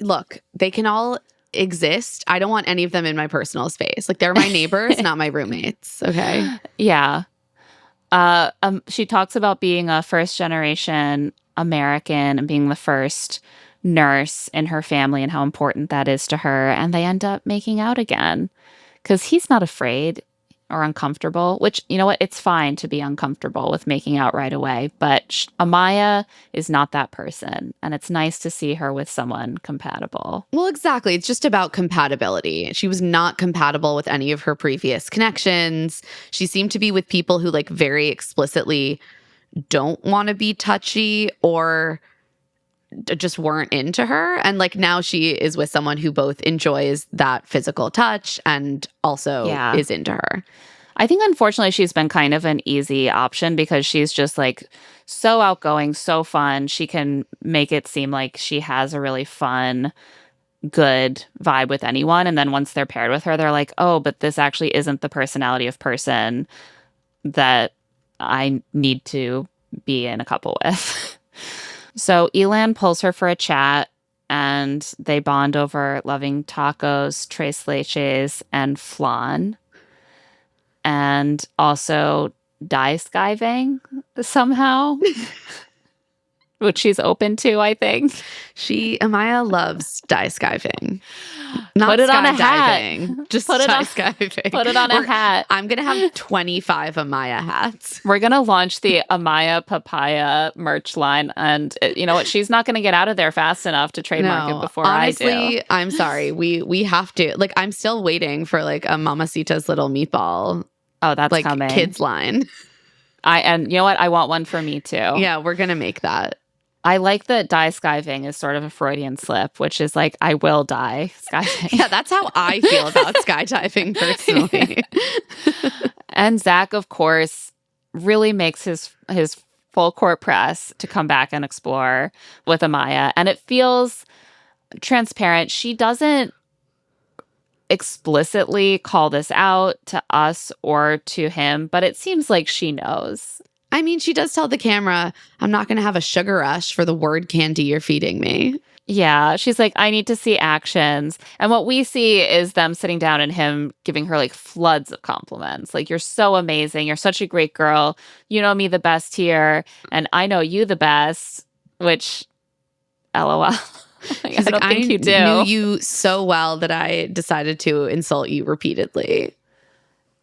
B: Look, they can all exist. I don't want any of them in my personal space. Like they're my neighbors, not my roommates. Okay.
A: Yeah. She talks about being a first generation American and being the first nurse in her family and how important that is to her. And they end up making out again because he's not afraid or uncomfortable, which, you know what, it's fine to be uncomfortable with making out right away. But Amaya is not that person. And it's nice to see her with someone compatible.
B: Well, exactly. It's just about compatibility. She was not compatible with any of her previous connections. She seemed to be with people who like very explicitly don't want to be touchy or just weren't into her. And like now she is with someone who both enjoys that physical touch and also is into her.
A: I think unfortunately she's been kind of an easy option because she's just like so outgoing, so fun. She can make it seem like she has a really fun, good vibe with anyone. And then once they're paired with her, they're like, oh, but this actually isn't the personality of person that I need to be in a couple with. So Elan pulls her for a chat and they bond over loving tacos, tres leches, and flan. And also skiving somehow, which she's open to, I think.
B: Amaya loves skiving. Not
A: put it on a
B: hat. Just
A: put it on
B: skiving.
A: Put it on a hat.
B: I'm going to have 25 Amaya hats.
A: We're going to launch the Amaya Papaya merch line. And you know what? She's not going to get out of there fast enough to trademark it before
B: honestly,
A: I do.
B: I'm sorry. We have to. Like, I'm still waiting for like a Mamacita's Little Meatball.
A: Oh, that's
B: like
A: coming.
B: Kids line.
A: And you know what? I want one for me too.
B: Yeah, we're going to make that.
A: I like that die skiving is sort of a Freudian slip, which is like, I will die skiving.
B: Yeah, that's how I feel about skydiving personally.
A: And Zach, of course, really makes his full court press to come back and explore with Amaya. And it feels transparent. She doesn't explicitly call this out to us or to him, but it seems like she knows.
B: I mean, she does tell the camera, I'm not going to have a sugar rush for the word candy you're feeding me.
A: Yeah, she's like, I need to see actions. And what we see is them sitting down and him giving her like floods of compliments. Like, you're so amazing. You're such a great girl. You know me the best here. And I know you the best, which, LOL. I don't think you do.
B: I knew you so well that I decided to insult you repeatedly.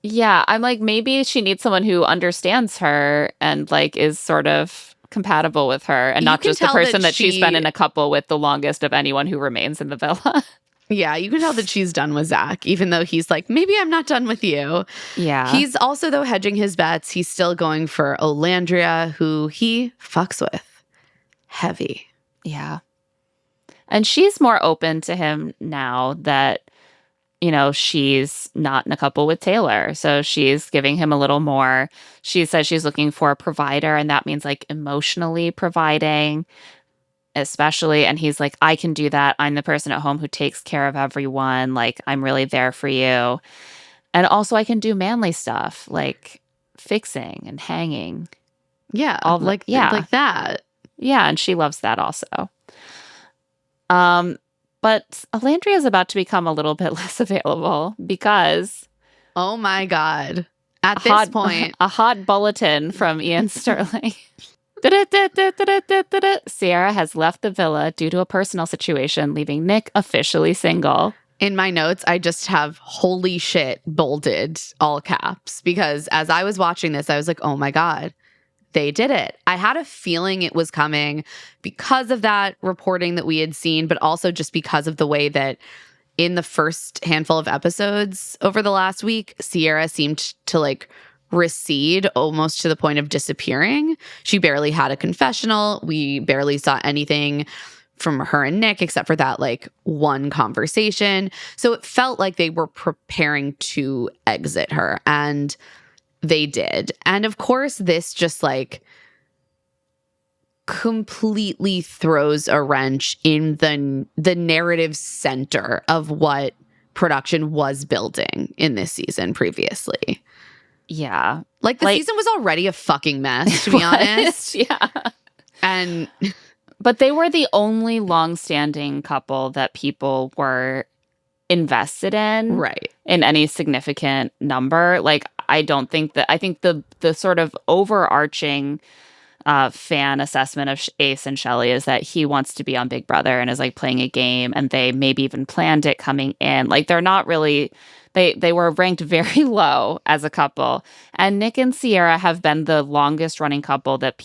A: Yeah, I'm like, maybe she needs someone who understands her and like is sort of compatible with her and not just the person that she's been in a couple with the longest of anyone who remains in the villa.
B: Yeah, you can tell that she's done with Zach, even though he's like, maybe I'm not done with you.
A: Yeah.
B: He's also, though, hedging his bets. He's still going for Olandria, who he fucks with. Heavy.
A: Yeah. And she's more open to him now that, you know, she's not in a couple with Taylor. So she's giving him a little more. She says she's looking for a provider, and that means like emotionally providing, especially. And he's like, I can do that. I'm the person at home who takes care of everyone. Like, I'm really there for you. And also I can do manly stuff like fixing and hanging.
B: Yeah. Like that.
A: Yeah. And she loves that also. But Alandria is about to become a little bit less available because...
B: Oh my God. At this point...
A: A hot bulletin from Ian Sterling. Sierra has left the villa due to a personal situation, leaving Nick officially single.
B: In my notes, I just have holy shit bolded, all caps, because as I was watching this, I was like, oh my God. They did it. I had a feeling it was coming because of that reporting that we had seen, but also just because of the way that in the first handful of episodes over the last week, Sierra seemed to like recede almost to the point of disappearing. She barely had a confessional. We barely saw anything from her and Nick except for that like one conversation. So it felt like they were preparing to exit her, and they did. And of course, this just like completely throws a wrench in the narrative center of what production was building in this season previously.
A: Yeah.
B: Like the season was already a fucking mess, to be honest.
A: Yeah. But they were the only long-standing couple that people were invested in.
B: Right.
A: In any significant number. Like, I think the sort of overarching fan assessment of Ace and Shelley is that he wants to be on Big Brother and is like playing a game, and they maybe even planned it coming in. Like, they're not really, they were ranked very low as a couple. And Nick and Sierra have been the longest running couple that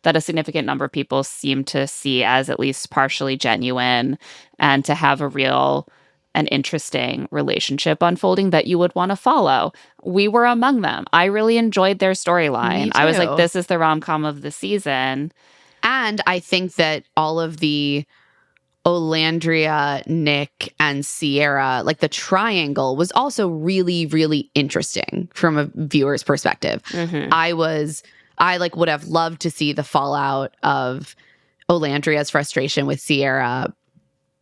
A: a significant number of people seem to see as at least partially genuine and to have a real an interesting relationship unfolding that you would want to follow. We were among them. I really enjoyed their storyline. I was like, this is the rom-com of the season.
B: And I think that all of the Olandria, Nick, and Sierra, like the triangle, was also really, really interesting from a viewer's perspective.
A: Mm-hmm.
B: I like would have loved to see the fallout of Olandria's frustration with Sierra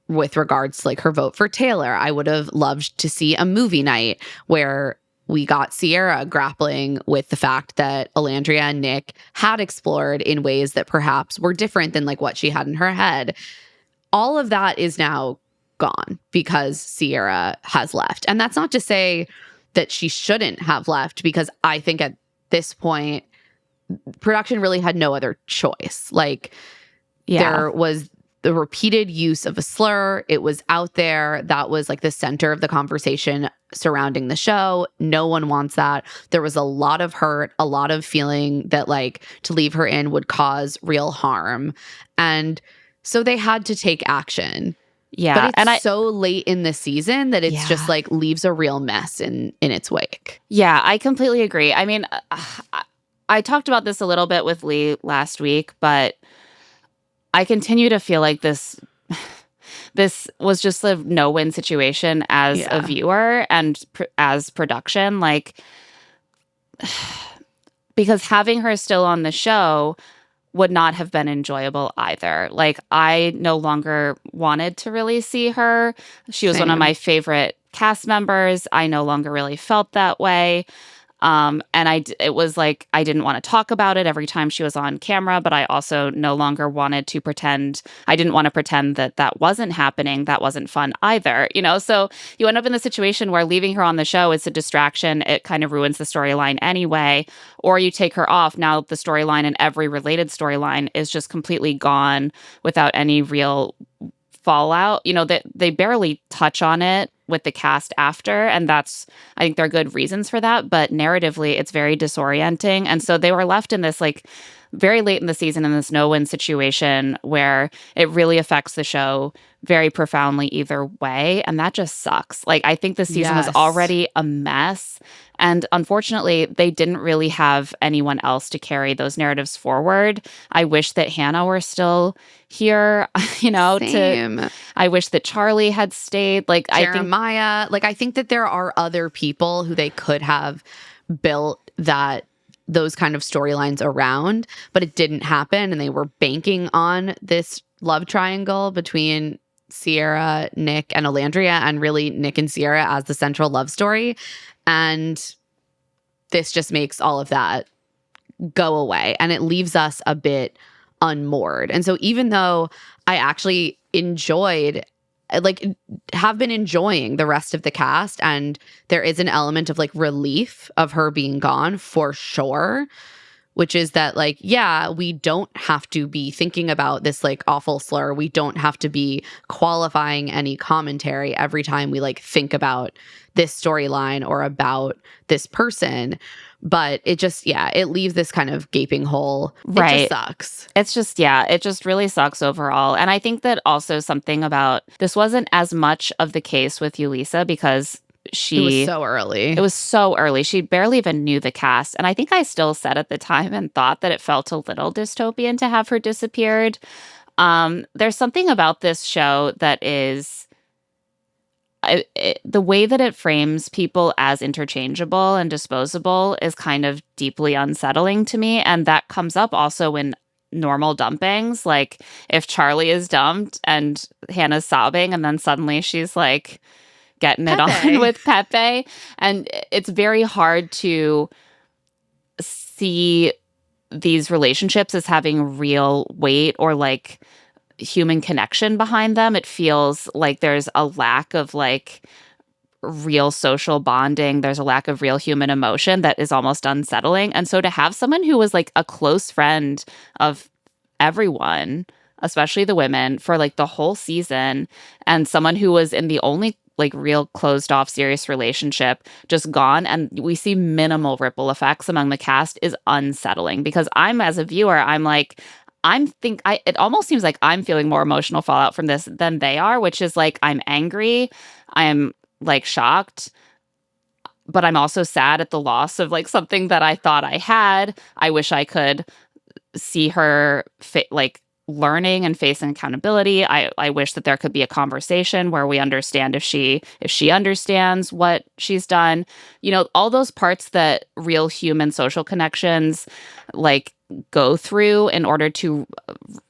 B: with regards to like her vote for Taylor. I would have loved to see a movie night where we got Sierra grappling with the fact that Olandria and Nick had explored in ways that perhaps were different than like what she had in her head. All of that is now gone because Sierra has left. And that's not to say that she shouldn't have left, because I think at this point, production really had no other choice. Like, there was the repeated use of a slur. It was out there. That was like the center of the conversation surrounding the show. No one wants that. There was a lot of hurt, a lot of feeling that like to leave her in would cause real harm. And so they had to take action.
A: Yeah.
B: But it's so late in the season that it's just like leaves a real mess in its wake.
A: Yeah, I completely agree. I mean, I talked about this a little bit with Lee last week, but I continue to feel like this was just a no-win situation as a viewer and as production. Like, because having her still on the show would not have been enjoyable either. Like, I no longer wanted to really see her. She was one of my favorite cast members. I no longer really felt that way. It was like, I didn't want to talk about it every time she was on camera, but I also no longer wanted to pretend. I didn't want to pretend that that wasn't happening. That wasn't fun either, you know? So you end up in the situation where leaving her on the show is a distraction. It kind of ruins the storyline anyway, or you take her off. Now the storyline and every related storyline is just completely gone without any real fallout. You know, that they barely touch on it with the cast after, and I think there are good reasons for that, but narratively it's very disorienting. And so they were left in this, like, very late in the season in this no-win situation where it really affects the show very profoundly either way, and that just sucks. Like, I think the season was already a mess, and unfortunately they didn't really have anyone else to carry those narratives forward. I wish that Hannah were still here, you know.
B: Same.
A: I wish that Charlie had stayed. Like,
B: Jeremiah. I think that there are other people who they could have built those kind of storylines around, but it didn't happen, and they were banking on this love triangle between Sierra, Nick, and Olandria, and really Nick and Sierra as the central love story. And this just makes all of that go away, and it leaves us a bit unmoored. And so even though I actually have been enjoying the rest of the cast, and there is an element of, like, relief of her being gone for sure, which is that, like, yeah, we don't have to be thinking about this, like, awful slur. We don't have to be qualifying any commentary every time we, like, think about this storyline or about this person. But it just, it leaves this kind of gaping hole.
A: Right.
B: It just sucks.
A: It's just, it just really sucks overall. And I think that also something about this wasn't as much of the case with Yulisa because it
B: was so early.
A: It was so early. She barely even knew the cast. And I think I still said at the time and thought that it felt a little dystopian to have her disappeared. There's something about this show that is the way that it frames people as interchangeable and disposable is kind of deeply unsettling to me. And that comes up also in normal dumpings. Like, if Charlie is dumped and Hannah's sobbing and then suddenly she's like getting it on with Pepe. And it's very hard to see these relationships as having real weight or, like, human connection behind them. It feels like there's a lack of, like, real social bonding. There's a lack of real human emotion that is almost unsettling. And so to have someone who was, like, a close friend of everyone, especially the women, for, like, the whole season, and someone who was in the only, like, real closed off serious relationship just gone, and we see minimal ripple effects among the cast, is unsettling. Because as a viewer, I'm like, it almost seems like I'm feeling more emotional fallout from this than they are, which is, like, I'm angry, I'm, like, shocked, but I'm also sad at the loss of, like, something that I thought I had. I wish I could see her like learning and facing accountability. I wish that there could be a conversation where we understand if she understands what she's done. You know, all those parts that real human social connections, like, go through in order to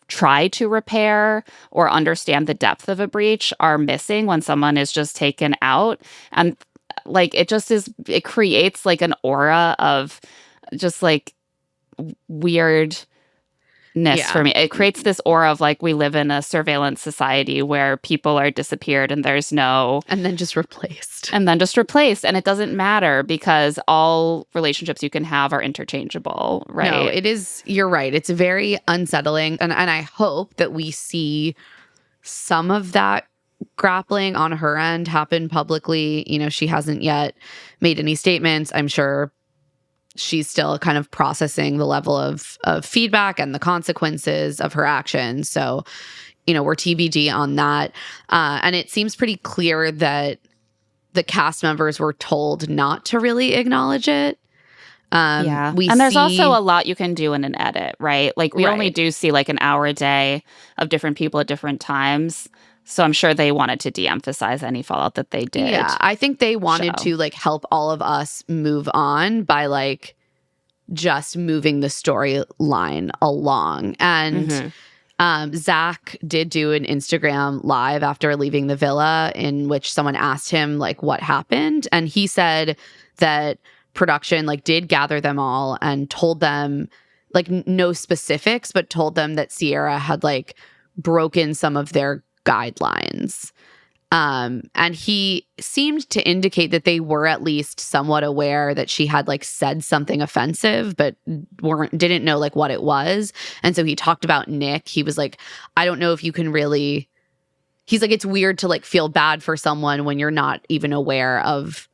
A: try to repair or understand the depth of a breach are missing when someone is just taken out. And, like, it creates, like, an aura of just, like, weirdness for me. It creates this aura of, like, we live in a surveillance society where people are disappeared and there's no...
B: And then just replaced.
A: And it doesn't matter because all relationships you can have are interchangeable, right?
B: No, it is. You're right. It's very unsettling. And I hope that we see some of that grappling on her end happen publicly. You know, she hasn't yet made any statements. I'm sure she's still kind of processing the level of feedback and the consequences of her actions. So, you know, we're TBD on that. And it seems pretty clear that the cast members were told not to really acknowledge it.
A: And there's also a lot you can do in an edit, right? Like we only do see like an hour a day of different people at different times. So I'm sure they wanted to de-emphasize any fallout that they did.
B: Yeah, I think they wanted to like help all of us move on by like just moving the storyline along. And Zach did do an Instagram live after leaving the villa in which someone asked him like what happened. And he said that production like did gather them all and told them like no specifics, but told them that Sierra had like broken some of their guidelines. And he seemed to indicate that they were at least somewhat aware that she had like said something offensive, but didn't know like what it was. And so he talked about Nick. He was like, I don't know if you can really, he's like, it's weird to like feel bad for someone when you're not even aware of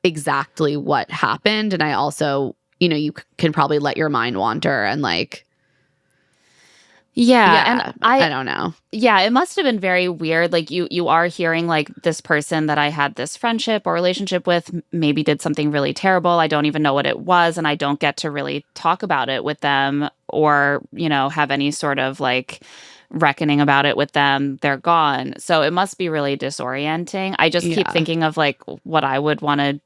B: exactly what happened. And I also, you know, you can probably let your mind wander and like,
A: and
B: I don't know.
A: Yeah, it must have been very weird. Like you are hearing like this person that I had this friendship or relationship with maybe did something really terrible. I don't even know what it was, and I don't get to really talk about it with them or, you know, have any sort of like reckoning about it with them. They're gone. So it must be really disorienting. I just keep thinking of like what I would want to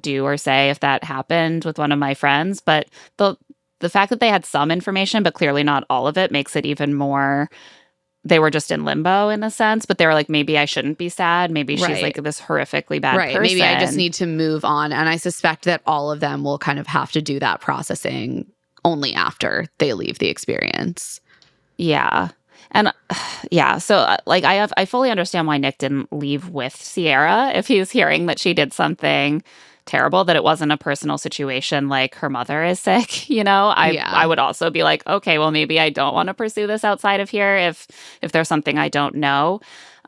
A: do or say if that happened with one of my friends, but the fact that they had some information, but clearly not all of it, makes it even more, they were just in limbo in a sense, but they were like, maybe I shouldn't be sad. Maybe she's like this horrifically bad person.
B: Maybe I just need to move on. And I suspect that all of them will kind of have to do that processing only after they leave the experience.
A: Yeah. And so like I fully understand why Nick didn't leave with Sierra if he's hearing that she did something terrible, that it wasn't a personal situation like her mother is sick, you know. I would also be like, okay, well maybe I don't want to pursue this outside of here if there's something I don't know.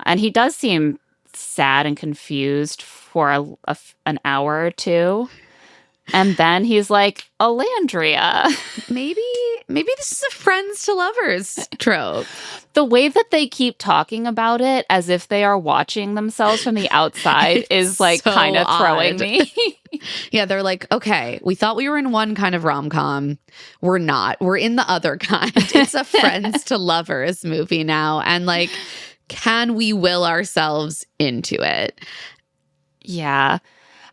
A: And he does seem sad and confused for an hour or two. And then he's like, Alandria.
B: Maybe this is a friends to lovers trope.
A: The way that they keep talking about it as if they are watching themselves from the outside is like so kind of throwing me.
B: Yeah, they're like, okay, we thought we were in one kind of rom-com. We're not. We're in the other kind. It's a friends to lovers movie now. And like, can we will ourselves into it?
A: Yeah.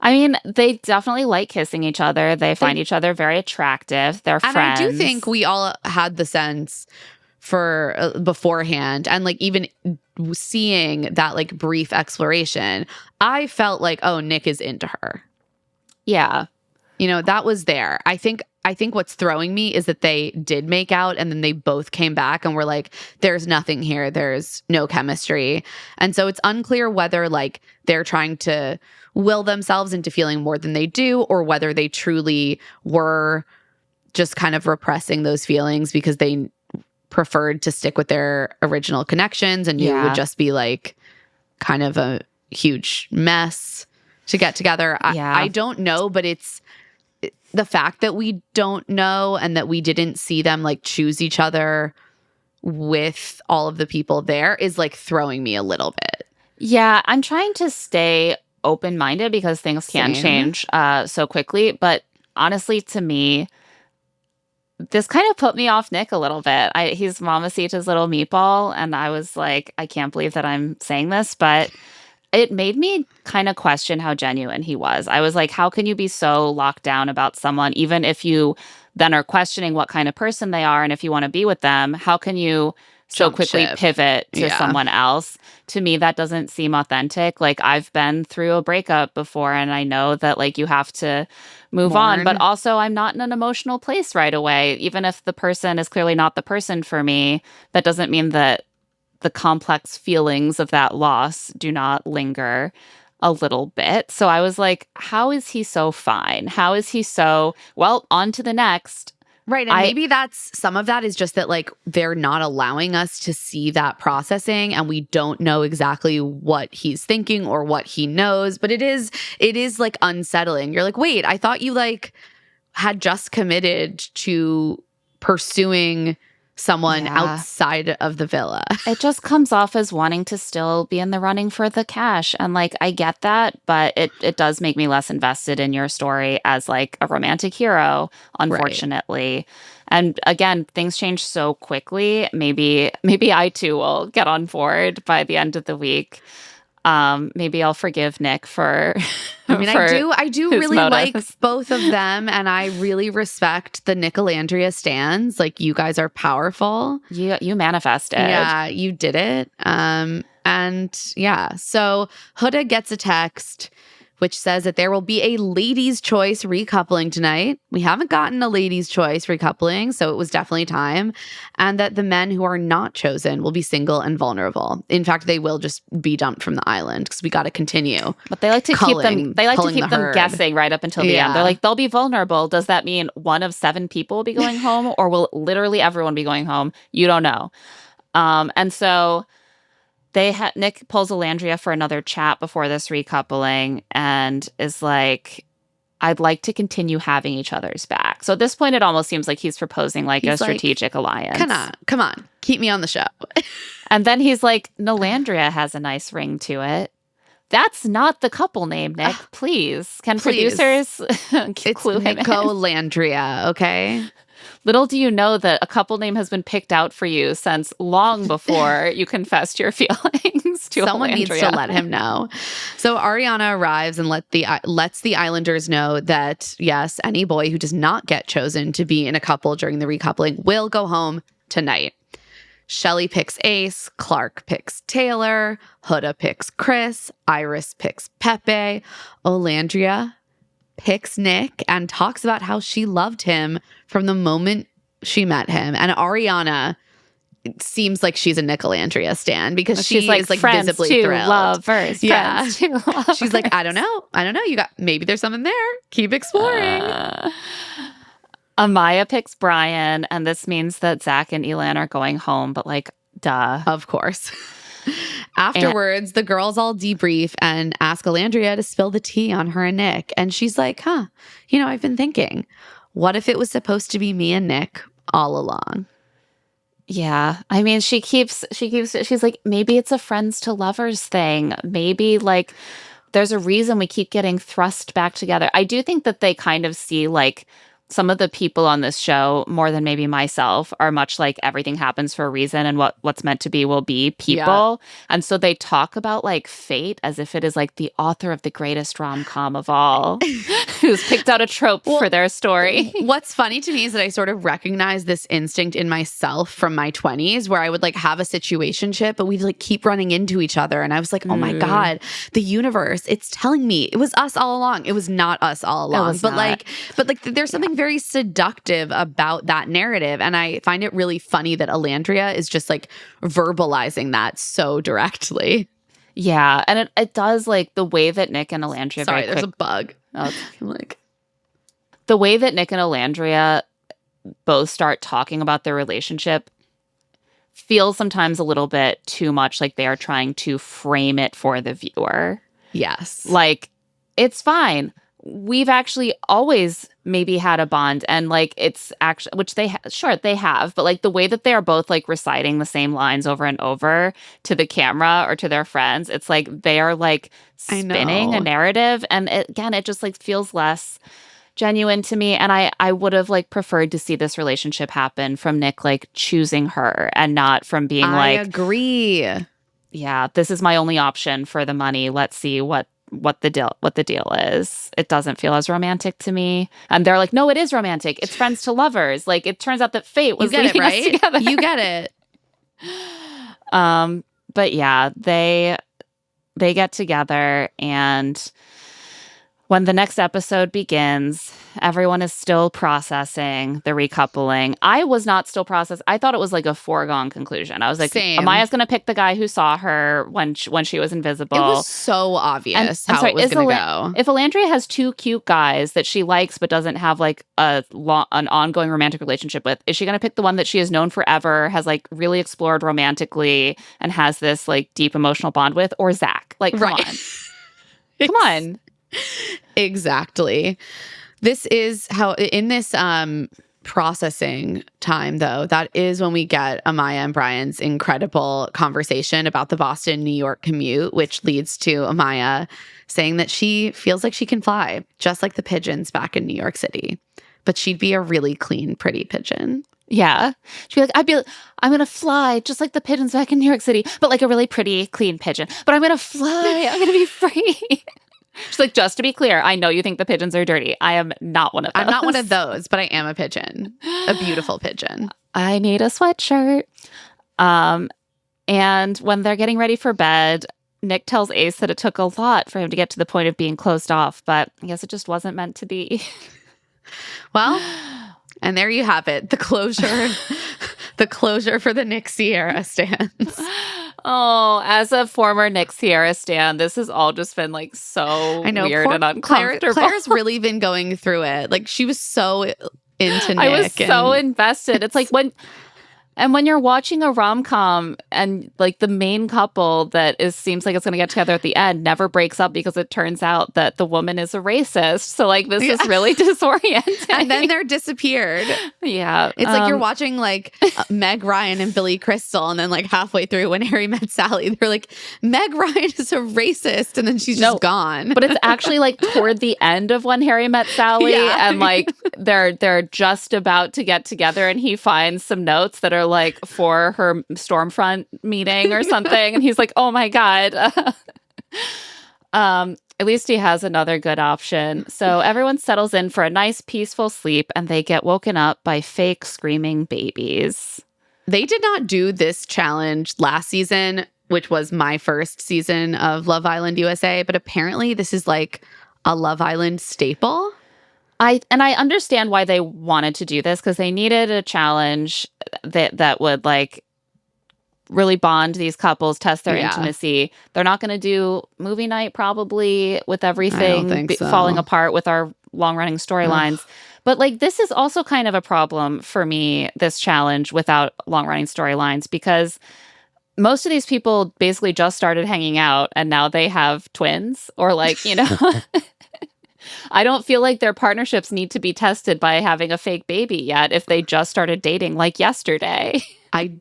A: I mean, they definitely like kissing each other. They find each other very attractive. They're friends.
B: And I do think we all had the sense for beforehand, and like even seeing that like brief exploration, I felt like, oh, Nick is into her.
A: Yeah.
B: You know, that was there. I think what's throwing me is that they did make out and then they both came back and were like, there's nothing here. There's no chemistry. And so it's unclear whether like they're trying to will themselves into feeling more than they do, or whether they truly were just kind of repressing those feelings because they preferred to stick with their original connections and you would just be like kind of a huge mess to get together. I don't know, but it's the fact that we don't know and that we didn't see them like choose each other with all of the people there is like throwing me a little bit.
A: Yeah, I'm trying to stay open-minded because things can change so quickly. But honestly, to me, this kind of put me off Nick a little bit. He's Mamacita's little meatball, and I was like, I can't believe that I'm saying this, but it made me kind of question how genuine he was. I was like, how can you be so locked down about someone, even if you then are questioning what kind of person they are and if you want to be with them? How can you so quickly pivot to someone else? To me, that doesn't seem authentic. Like, I've been through a breakup before, and I know that like you have to move on, but also I'm not in an emotional place right away. Even if the person is clearly not the person for me, that doesn't mean that the complex feelings of that loss do not linger a little bit. So I was like, how is he so fine? How is he so, well, on to the next?
B: Right. And maybe that's some of that is just that like they're not allowing us to see that processing, and we don't know exactly what he's thinking or what he knows. But it is like unsettling. You're like, wait, I thought you like had just committed to pursuing someone outside of the villa.
A: It just comes off as wanting to still be in the running for the cash. And like, I get that, but it does make me less invested in your story as like a romantic hero, unfortunately. Right. And again, things change so quickly. Maybe I too will get on board by the end of the week. Maybe I'll forgive Nick for.
B: I mean, I do really like both of them, and I really respect the Nick Alandria stans. Like, you guys are powerful.
A: You manifested.
B: Yeah, you did it. And yeah, so Huda gets a text which says that there will be a ladies' choice recoupling tonight. We haven't gotten a ladies' choice recoupling, so it was definitely time. And that the men who are not chosen will be single and vulnerable. In fact, they will just be dumped from the island because we got to continue.
A: But they like to keep them. They like to keep them guessing right up until the end. They're like, they'll be vulnerable. Does that mean one of 7 people will be going home, or will literally everyone be going home? You don't know. And so. Nick pulls Alandria for another chat before this recoupling and is like, I'd like to continue having each other's back. So at this point, it almost seems like he's proposing like a strategic alliance.
B: Come on. Keep me on the show.
A: And then he's like, Nalandria has a nice ring to it. That's not the couple name, Nick. Please. Can producers clue him in?
B: It's Nico-Landria, okay?
A: Little do you know that a couple name has been picked out for you since long before you confessed your feelings to
B: Someone
A: Alandria.
B: Needs to let him know. So Ariana arrives and lets the Islanders know that, yes, any boy who does not get chosen to be in a couple during the recoupling will go home tonight. Shelley picks Ace, Clark picks Taylor, Huda picks Chris, Iris picks Pepe, Alandria picks Nick and talks about how she loved him from the moment she met him. And Ariana, it seems like she's a Nick Alandria stan because she's like visibly thrilled.
A: Lovers,
B: She's like, I don't know. Maybe there's something there. Keep exploring.
A: Amaya picks Brian, and this means that Zach and Elan are going home, but like, duh.
B: Of course. Afterwards, the girls all debrief and ask Alandria to spill the tea on her and Nick. And she's like, I've been thinking, what if it was supposed to be me and Nick all along?
A: Yeah. I mean, she's like, maybe it's a friends to lovers thing. Maybe like there's a reason we keep getting thrust back together. I do think that they kind of see like some of the people on this show, more than maybe myself, are much like everything happens for a reason and what's meant to be will be people. Yeah. And so they talk about like fate as if it is like the author of the greatest rom-com of all who's picked out a trope for their story.
B: What's funny to me is that I sort of recognize this instinct in myself from my 20s where I would like have a situationship, but we'd like keep running into each other. And I was like, oh my God, the universe, it's telling me it was us all along. It was not us all along. But like there's something very seductive about that narrative. And I find it really funny that Alandria is just like verbalizing that so directly.
A: Yeah. And it does like the way that Nick and Alandria.
B: Sorry, there's a bug.
A: The way that Nick and Alandria both start talking about their relationship feels sometimes a little bit too much like they are trying to frame it for the viewer.
B: Yes.
A: Like, it's fine. We've actually always maybe had a bond, and like it's actually, which they have, but like the way that they are both like reciting the same lines over and over to the camera or to their friends, it's like they are like spinning a narrative, and it just like feels less genuine to me. And I would have like preferred to see this relationship happen from Nick like choosing her and not from being
B: I agree.
A: Yeah, this is my only option for the money. Let's see what the deal is. It doesn't feel as romantic to me. And they're like, no, it is romantic. It's friends to lovers. Like, it turns out that fate was leading us together.
B: You get it.
A: But yeah, they get together, and when the next episode begins, everyone is still processing the recoupling. I was not still processing. I thought it was like a foregone conclusion. I was like,
B: same.
A: Amaya's going to pick the guy who saw her when she was invisible. It
B: was so obvious how it was going to go.
A: If Alandria has 2 cute guys that she likes but doesn't have like an ongoing romantic relationship with, is she going to pick the one that she has known forever, has like really explored romantically, and has this like deep emotional bond with, or Zach? Like, come on. Come on.
B: Exactly. This is how in this processing time, though, that is when we get Amaya and Brian's incredible conversation about the Boston, New York commute, which leads to Amaya saying that she feels like she can fly, just like the pigeons back in New York City. But she'd be a really clean, pretty pigeon.
A: Yeah. She'd be like, I'm going to fly just like the pigeons back in New York City, but like a really pretty, clean pigeon. But I'm going to fly. I'm going to be free. She's like, just to be clear, I know you think the pigeons are dirty. I am not one of those.
B: I'm not one of those, but I am a pigeon. A beautiful pigeon.
A: I need a sweatshirt. And when they're getting ready for bed, Nick tells Ace that it took a lot for him to get to the point of being closed off, but I guess it just wasn't meant to be.
B: Well, and there you have it. The closure. The closure for the Nick Sierra stands.
A: Oh, as a former Nick Sierra stan, this has all just been like so weird and uncomfortable.
B: Claire's really been going through it. Like she was so into Nick.
A: I was so invested. It's like when you're watching a rom-com and like the main couple that seems like it's going to get together at the end never breaks up because it turns out that the woman is a racist. So like this is really disorienting.
B: And then they're disappeared.
A: Yeah.
B: It's like you're watching like Meg Ryan and Billy Crystal, and then like halfway through When Harry Met Sally, they're like, Meg Ryan is a racist, and then she's just gone.
A: But it's actually like toward the end of When Harry Met Sally, and like they're just about to get together, and he finds some notes that are like for her Stormfront meeting or something, and he's like, oh my God. At least he has another good option. So everyone settles in for a nice peaceful sleep, and they get woken up by fake screaming babies.
B: They did not do this challenge last season, which was my first season of Love Island USA, but apparently this is like a Love Island staple.
A: I understand why they wanted to do this, because they needed a challenge that would like really bond these couples, test their intimacy. They're not going to do movie night probably with everything falling apart with our long-running storylines. But like this is also kind of a problem for me, this challenge without long-running storylines, because most of these people basically just started hanging out and now they have twins or like, you know. I don't feel like their partnerships need to be tested by having a fake baby yet if they just started dating like yesterday.
B: I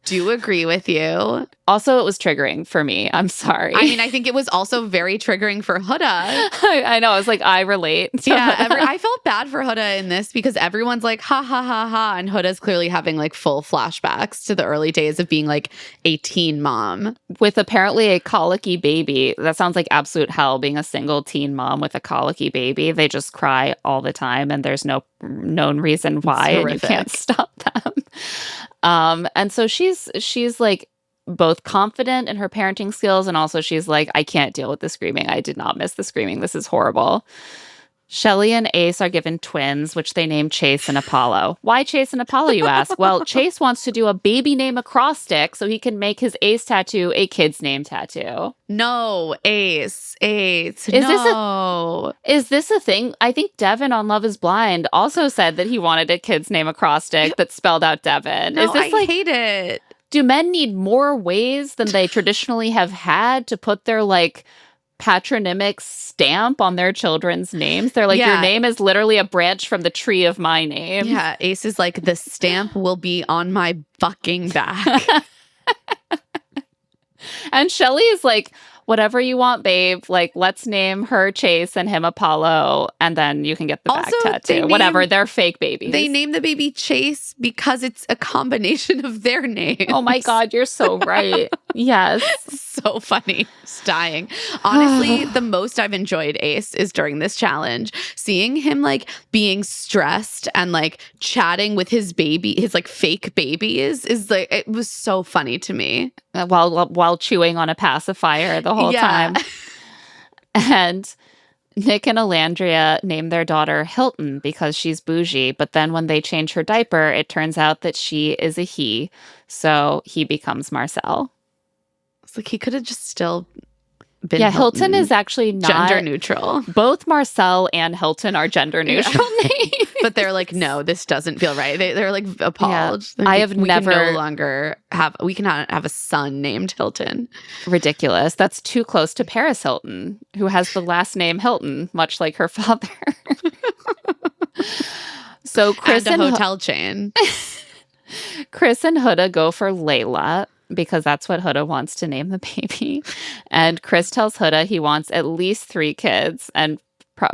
B: do agree with you.
A: Also, it was triggering for me. I'm sorry.
B: I mean, I think it was also very triggering for Huda.
A: I know. I was like, I relate.
B: I felt bad for Huda in this because everyone's like, ha, ha, ha, ha. And Huda's clearly having like full flashbacks to the early days of being like a teen mom.
A: With apparently a colicky baby. That sounds like absolute hell, being a single teen mom with a colicky baby. They just cry all the time and there's no known reason why, and you can't stop them. And so she's like both confident in her parenting skills, and also she's like, I can't deal with the screaming. I did not miss the screaming. This is horrible. Shelley and Ace are given twins, which they name Chase and Apollo. Why Chase and Apollo, you ask? Well, Chase wants to do a baby name acrostic so he can make his Ace tattoo a kid's name tattoo.
B: No, Ace. Is
A: this a thing? I think Devin on Love is Blind also said that he wanted a kid's name acrostic that spelled out Devin.
B: No, I hate it.
A: Do men need more ways than they traditionally have had to put their like patronymic stamp on their children's names? They're like, your name is literally a branch from the tree of my name.
B: Yeah, Ace is like, the stamp will be on my fucking back.
A: And Shelley is like, whatever you want, babe. Like, let's name her Chase and him Apollo, and then you can get the back tattoo. Whatever, they're fake babies.
B: They named the baby Chase because it's a combination of their names.
A: Oh my God, you're so right. Yes.
B: So funny. Just dying. Honestly, the most I've enjoyed Ace is during this challenge. Seeing him like being stressed and like chatting with his baby, his like fake baby is like, it was so funny to me.
A: While chewing on a pacifier the whole time. And Nick and Alandria name their daughter Hilton because she's bougie, but then when they change her diaper, it turns out that she is a he, so he becomes Marcel.
B: It's like he could have just still been
A: Hilton is actually not
B: gender neutral.
A: Both Marcel and Hilton are gender neutral names.
B: But they're like, no, this doesn't feel right. They're like appalled.
A: Yeah. I have never
B: we cannot have a son named Hilton.
A: Ridiculous. That's too close to Paris Hilton, who has the last name Hilton, much like her father. So Chris
B: and a hotel chain.
A: Chris and Huda go for Layla because that's what Huda wants to name the baby. And Chris tells Huda he wants at least 3 kids and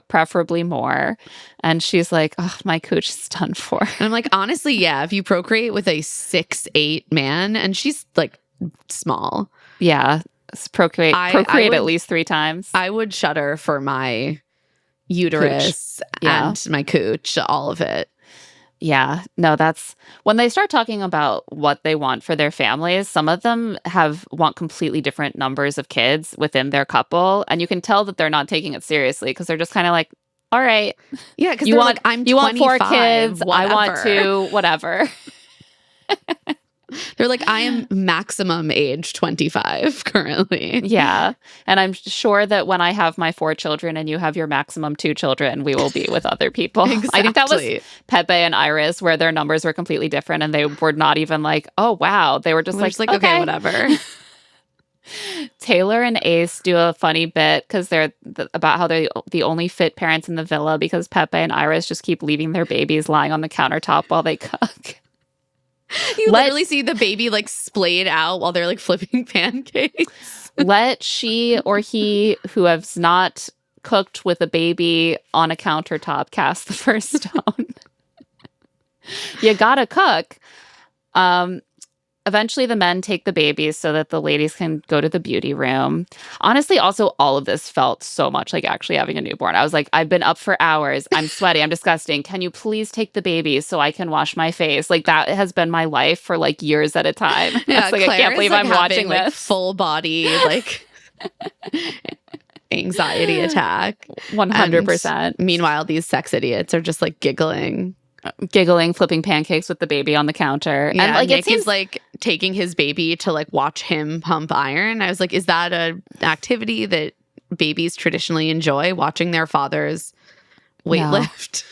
A: preferably more. And she's like, oh, my cooch is done for.
B: And I'm like, honestly, yeah, if you procreate with a 6'8" man, and she's like small.
A: Yeah. Procreate at least 3 times.
B: I would shudder for my uterus and my cooch, all of it.
A: Yeah, no, that's when they start talking about what they want for their families. Some of them want completely different numbers of kids within their couple, and you can tell that they're not taking it seriously because they're just kind of like, "All right,
B: yeah, because you want
A: you want 4 kids, whatever. I want 2, whatever."
B: They're like, I am maximum age 25 currently.
A: Yeah. And I'm sure that when I have my 4 children and you have your maximum 2 children, we will be with other people.
B: Exactly.
A: I think that was Pepe and Iris, where their numbers were completely different and they were not even like, oh, wow. They were just like,
B: okay, whatever.
A: Taylor and Ace do a funny bit because they're about how they're the only fit parents in the villa because Pepe and Iris just keep leaving their babies lying on the countertop while they cook.
B: You literally see the baby like splayed out while they're like flipping pancakes.
A: Let she or he who has not cooked with a baby on a countertop cast the first stone. You gotta cook. Eventually the men take the babies so that the ladies can go to the beauty room. Honestly, also all of this felt so much like actually having a newborn. I was like, I've been up for hours. I'm sweaty. I'm disgusting. Can you please take the babies so I can wash my face? Like that has been my life for like years at a time.
B: Yeah,
A: like, I can't believe I'm watching
B: like,
A: this.
B: Full body like anxiety attack.
A: 100%.
B: And meanwhile, these sex idiots are just like giggling,
A: flipping pancakes with the baby on the counter.
B: Yeah,
A: and like
B: Nick is like taking his baby to like watch him pump iron. I was like, is that an activity that babies traditionally enjoy, watching their fathers weightlift?
A: No.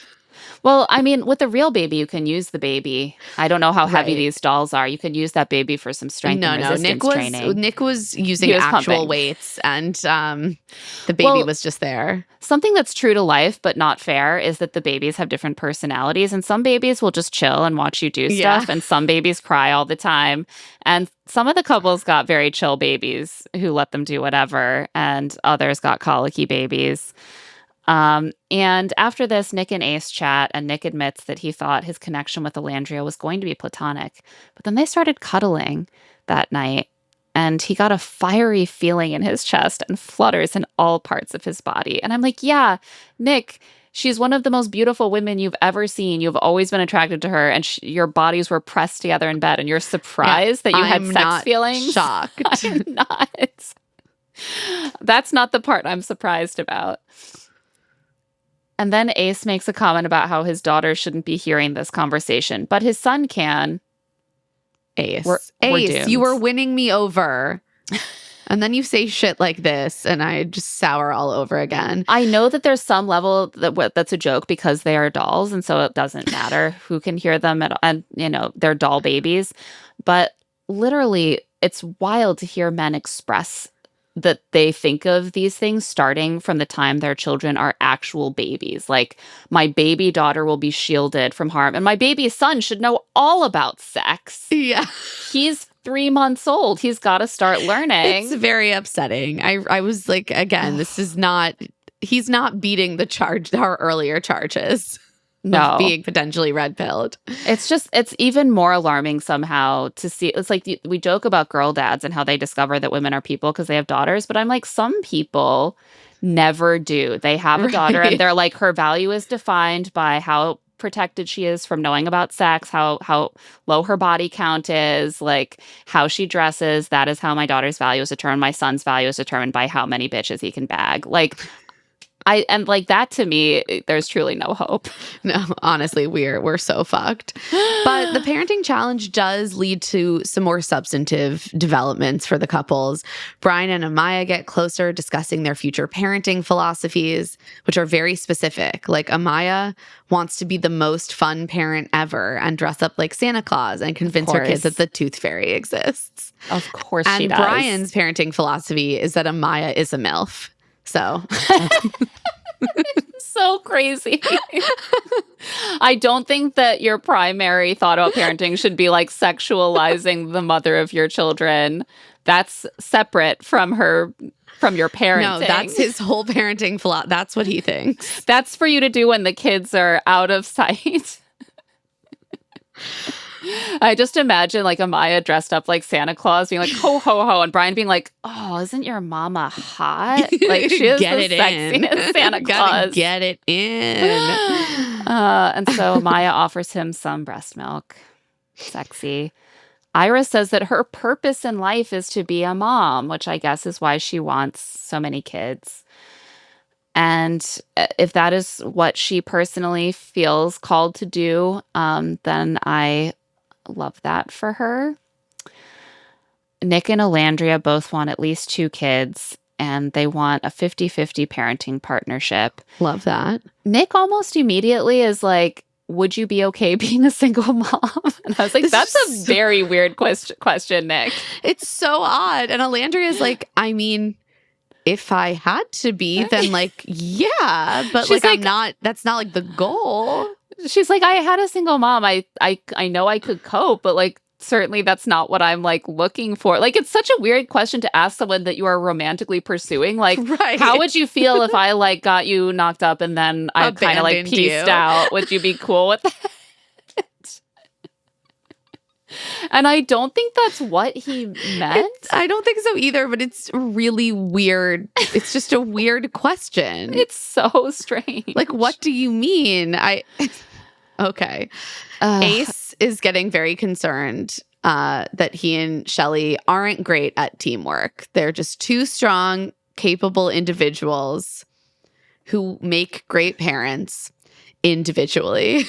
A: Well, I mean, with a real baby, you can use the baby. I don't know how heavy these dolls are. You can use that baby for some strength and resistance training.
B: Nick was using actual pumping weights, and the baby was just there.
A: Something that's true to life but not fair is that the babies have different personalities, and some babies will just chill and watch you do stuff, and some babies cry all the time. And some of the couples got very chill babies who let them do whatever, and others got colicky babies. And after this, Nick and Ace chat, and Nick admits that he thought his connection with Alandria was going to be platonic. But then they started cuddling that night, and he got a fiery feeling in his chest and flutters in all parts of his body. And I'm like, yeah, Nick, she's one of the most beautiful women you've ever seen. You've always been attracted to her, and your bodies were pressed together in bed, and you're surprised that you had sex feelings?
B: Shocked.
A: I'm not. That's not the part I'm surprised about. And then Ace makes a comment about how his daughter shouldn't be hearing this conversation, but his son can.
B: Ace,
A: we're doomed.
B: You were winning me over. And then you say shit like this, and I just sour all over again.
A: I know that there's some level that's a joke because they are dolls, and so it doesn't matter who can hear them, and you know, they're doll babies. But literally, it's wild to hear men express that they think of these things starting from the time their children are actual babies. Like, my baby daughter will be shielded from harm, and my baby son should know all about sex.
B: Yeah.
A: He's 3 months old. He's got to start learning.
B: It's very upsetting. I was like, again, this is not, he's not beating our earlier charges.
A: No.
B: Being potentially red-pilled.
A: It's even more alarming somehow to see. It's like we joke about girl dads and how they discover that women are people because they have daughters. But I'm like, some people never do. They have a daughter and they're like, her value is defined by how protected she is from knowing about sex, how low her body count is, like how she dresses. That is how my daughter's value is determined. My son's value is determined by how many bitches he can bag. Like, and like that, to me, there's truly no hope.
B: No, honestly, we're so fucked. But the parenting challenge does lead to some more substantive developments for the couples. Brian and Amaya get closer, discussing their future parenting philosophies, which are very specific. Like, Amaya wants to be the most fun parent ever and dress up like Santa Claus and convince her kids that the tooth fairy exists.
A: Of course she does.
B: And Brian's parenting philosophy is that Amaya is a MILF. So
A: So crazy. I don't think that your primary thought about parenting should be like sexualizing the mother of your children. That's separate from your parenting.
B: No, that's his whole parenting philosophy. That's what he thinks.
A: That's for you to do when the kids are out of sight. I just imagine like Amaya dressed up like Santa Claus being like, ho, ho, ho. And Brian being like, oh, isn't your mama hot? Like she is
B: Get
A: the
B: it
A: sexiest
B: in.
A: Santa
B: Gotta
A: Claus.
B: get it in.
A: And so Amaya offers him some breast milk. Sexy. Iris says that her purpose in life is to be a mom, which I guess is why she wants so many kids. And if that is what she personally feels called to do, then I love that for her. Nick and Alandria both want at least 2 kids, and they want a 50-50 parenting partnership.
B: Love that.
A: Nick almost immediately is like, would you be okay being a single mom? And I was like, that's a very weird question, Nick.
B: It's so odd. And Alandria is like, I mean, if I had to be, then like, yeah, but
A: She's
B: like I'm not, that's not like the goal.
A: She's like, I had a single mom. I know I could cope, but like certainly that's not what I'm like looking for. Like it's such a weird question to ask someone that you are romantically pursuing. Like,
B: Right.
A: How would you feel if I like got you knocked up and then I kind of like
B: Abandoned
A: pieced
B: you.
A: out? Would you be cool with that? And I don't think that's what he meant.
B: I don't think so either, but it's really weird. It's just a weird question.
A: It's so strange.
B: Like, what do you mean? Okay. Ace is getting very concerned that he and Shelley aren't great at teamwork. They're just 2 strong, capable individuals who make great parents individually.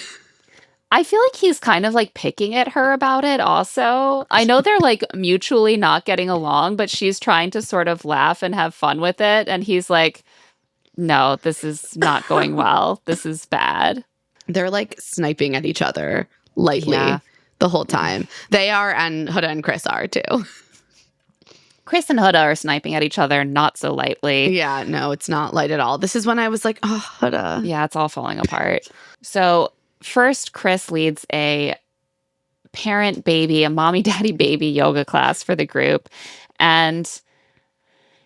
A: I feel like he's kind of like picking at her about it also. I know they're like mutually not getting along, but she's trying to sort of laugh and have fun with it. And he's like, no, this is not going well. This is bad.
B: They're like sniping at each other lightly the whole time. They are, and Huda and Chris are too.
A: Chris and Huda are sniping at each other not so lightly.
B: Yeah, no, it's not light at all. This is when I was like, oh, Huda.
A: Yeah, it's all falling apart. So first, Chris leads a mommy daddy baby yoga class for the group. And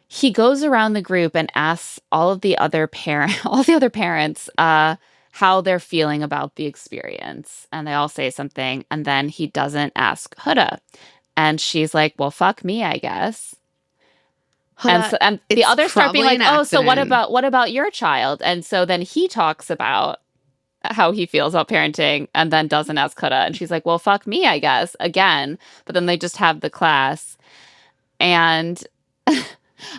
A: he goes around the group and asks all the other parents how they're feeling about the experience. And they all say something. And then he doesn't ask Huda. And she's like, well, fuck me, I guess.
B: Huda,
A: and the others start being like, oh, so what
B: accident.
A: about your child? And so then he talks about how he feels about parenting and then doesn't ask Huda. And she's like, well, fuck me, I guess, again. But then they just have the class. And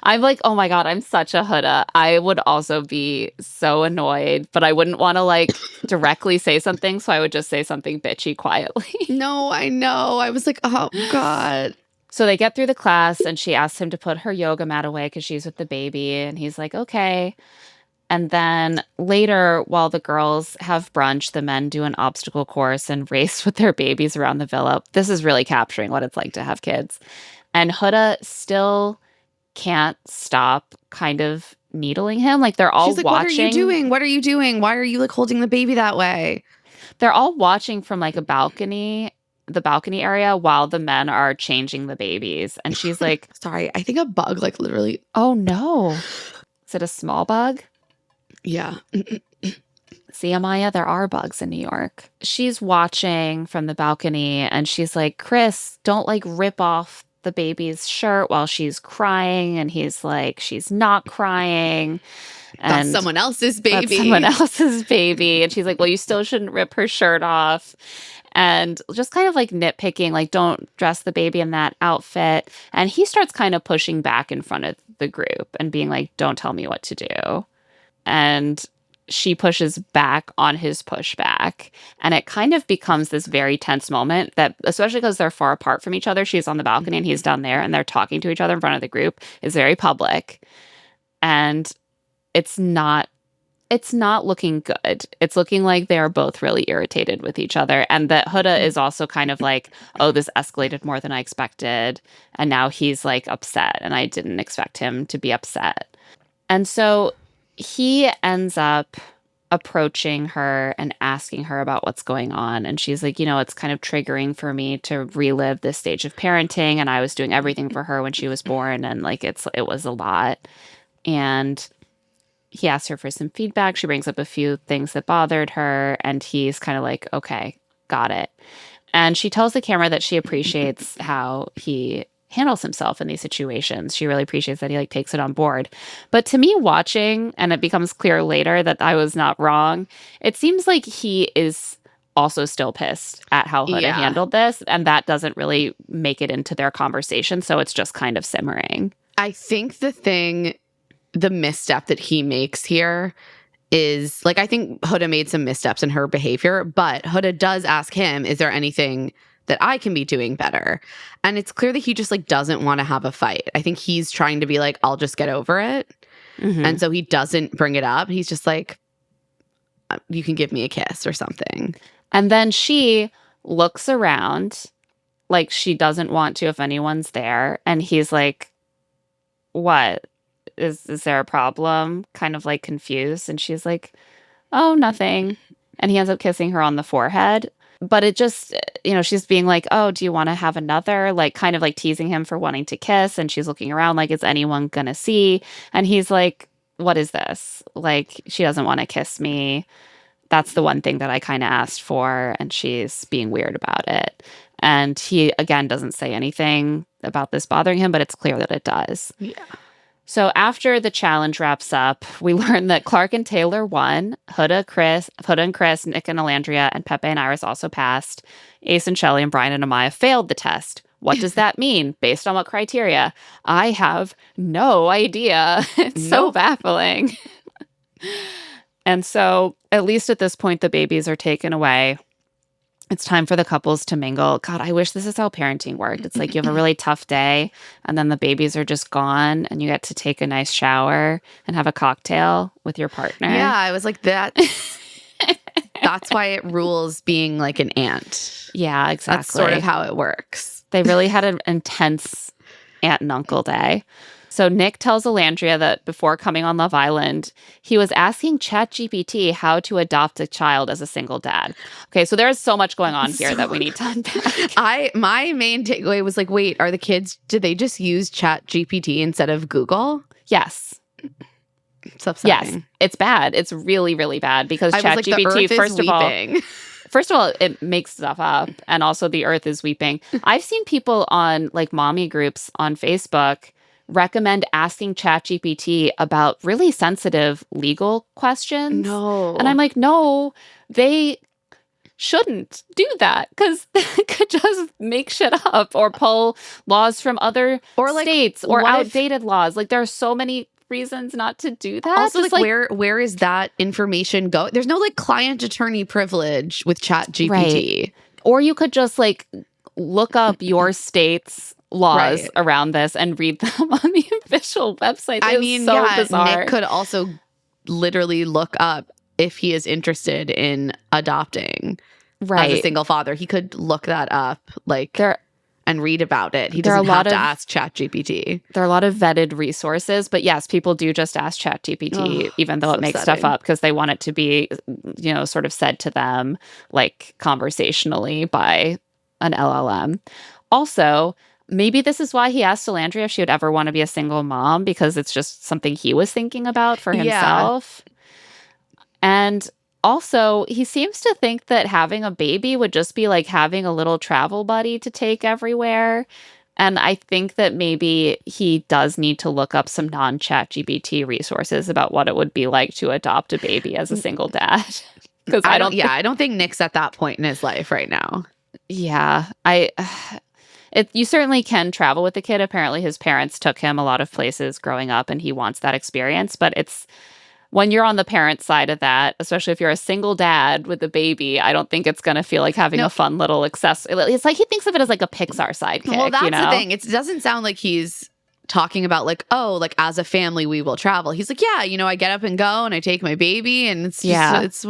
A: I'm like, oh my God, I'm such a Huda. I would also be so annoyed, but I wouldn't want to like directly say something. So I would just say something bitchy quietly.
B: No, I know. I was like, oh God.
A: So they get through the class and she asks him to put her yoga mat away because she's with the baby. And he's like, okay. And then later, while the girls have brunch, the men do an obstacle course and race with their babies around the villa. This is really capturing what it's like to have kids. And Huda still can't stop kind of needling him. Like they're all
B: She's like,
A: watching.
B: what are you doing? What are you doing? Why are you like holding the baby that way?
A: They're all watching from like the balcony area while the men are changing the babies. And she's like,
B: sorry, I think a bug like literally.
A: oh no. Is it a small bug?
B: Yeah.
A: See, Amaya, there are bugs in New York. She's watching from the balcony and she's like, Chris, don't like rip off the baby's shirt while she's crying. And he's like, she's not crying. And
B: That's someone else's baby.
A: That's someone else's baby. And she's like, well, you still shouldn't rip her shirt off. And just kind of like nitpicking, like, don't dress the baby in that outfit. And he starts kind of pushing back in front of the group and being like, don't tell me what to do. And she pushes back on his pushback. And it kind of becomes this very tense moment that, especially because they're far apart from each other, she's on the balcony and he's down there and they're talking to each other in front of the group, is very public. And it's not looking good. It's looking like they are both really irritated with each other. And that Huda is also kind of like, oh, this escalated more than I expected. And now he's like upset and I didn't expect him to be upset. And so he ends up approaching her and asking her about what's going on. And she's like, it's kind of triggering for me to relive this stage of parenting. And I was doing everything for her when she was born. And like, it was a lot. And he asks her for some feedback. She brings up a few things that bothered her. And he's kind of like, okay, got it. And she tells the camera that she appreciates how he handles himself in these situations. She really appreciates that he takes it on board. But to me watching, and it becomes clear later that I was not wrong, it seems like he is also still pissed at how Huda handled this. And that doesn't really make it into their conversation. So it's just kind of simmering.
B: I think the misstep that he makes here is I think Huda made some missteps in her behavior, but Huda does ask him, is there anything that I can be doing better? And it's clear that he just doesn't want to have a fight. I think he's trying to be I'll just get over it. Mm-hmm. And so he doesn't bring it up. He's just you can give me a kiss or something.
A: And then she looks around she doesn't want to if anyone's there. And he's like, what? Is there a problem? Kind of confused. And she's like, oh, nothing. And he ends up kissing her on the forehead. But it just, she's being like, oh, do you want to have another? Kind of teasing him for wanting to kiss. And she's looking around is anyone going to see? And he's like, what is this? She doesn't want to kiss me. That's the one thing that I kind of asked for. And she's being weird about it. And he, again, doesn't say anything about this bothering him, but it's clear that it does.
B: Yeah.
A: So after the challenge wraps up, we learn that Clark and Taylor won. Huda and Chris, Nick and Alandria, and Pepe and Iris also passed. Ace and Shelley and Brian and Amaya failed the test. What does that mean? Based on what criteria? I have no idea. It's so baffling. And so, at least at this point, the babies are taken away. It's time for the couples to mingle. God, I wish this is how parenting worked. It's you have a really tough day and then the babies are just gone and you get to take a nice shower and have a cocktail with your partner.
B: Yeah, I was like, that's why it rules being an aunt.
A: Yeah, exactly.
B: That's sort of how it works.
A: They really had an intense aunt and uncle day. So Nick tells Alandria that before coming on Love Island, he was asking ChatGPT how to adopt a child as a single dad. Okay, so there is so much going on here that we need to unpack.
B: My main takeaway was wait, are the kids, did they just use ChatGPT instead of Google?
A: Yes.
B: It's upsetting.
A: Yes, it's bad. It's really, really bad because ChatGPT, first of all, it makes stuff up, and also the earth is weeping. I've seen people on mommy groups on Facebook recommend asking ChatGPT about really sensitive legal questions.
B: No.
A: And I'm like, no, they shouldn't do that because they could just make shit up or pull laws from other states or outdated laws. There are so many reasons not to do that.
B: Also, where is that information go? There's no client attorney privilege with ChatGPT. Right.
A: Or you could just look up your state's laws around this and read them on the official website. Bizarre.
B: Nick could also literally look up if he is interested in adopting as a single father. He could look that up and read about it. He doesn't have to ask ChatGPT.
A: There are a lot of vetted resources, but yes, people do just ask ChatGPT, even though it makes stuff up because they want it to be, sort of said to them conversationally by an LLM. Also, maybe this is why he asked Alandria if she would ever want to be a single mom, because it's just something he was thinking about for himself. Yeah. And also, he seems to think that having a baby would just be having a little travel buddy to take everywhere. And I think that maybe he does need to look up some non-ChatGPT resources about what it would be like to adopt a baby as a single dad. Because I
B: don't think Nick's at that point in his life right now.
A: Yeah, you certainly can travel with the kid. Apparently his parents took him a lot of places growing up and he wants that experience. But it's when you're on the parent side of that, especially if you're a single dad with a baby, I don't think it's going to feel like having a fun little accessory. It's he thinks of it as a Pixar sidekick.
B: Well, that's the thing. It doesn't sound like he's talking about as a family we will travel. He's I get up and go and I take my baby and it's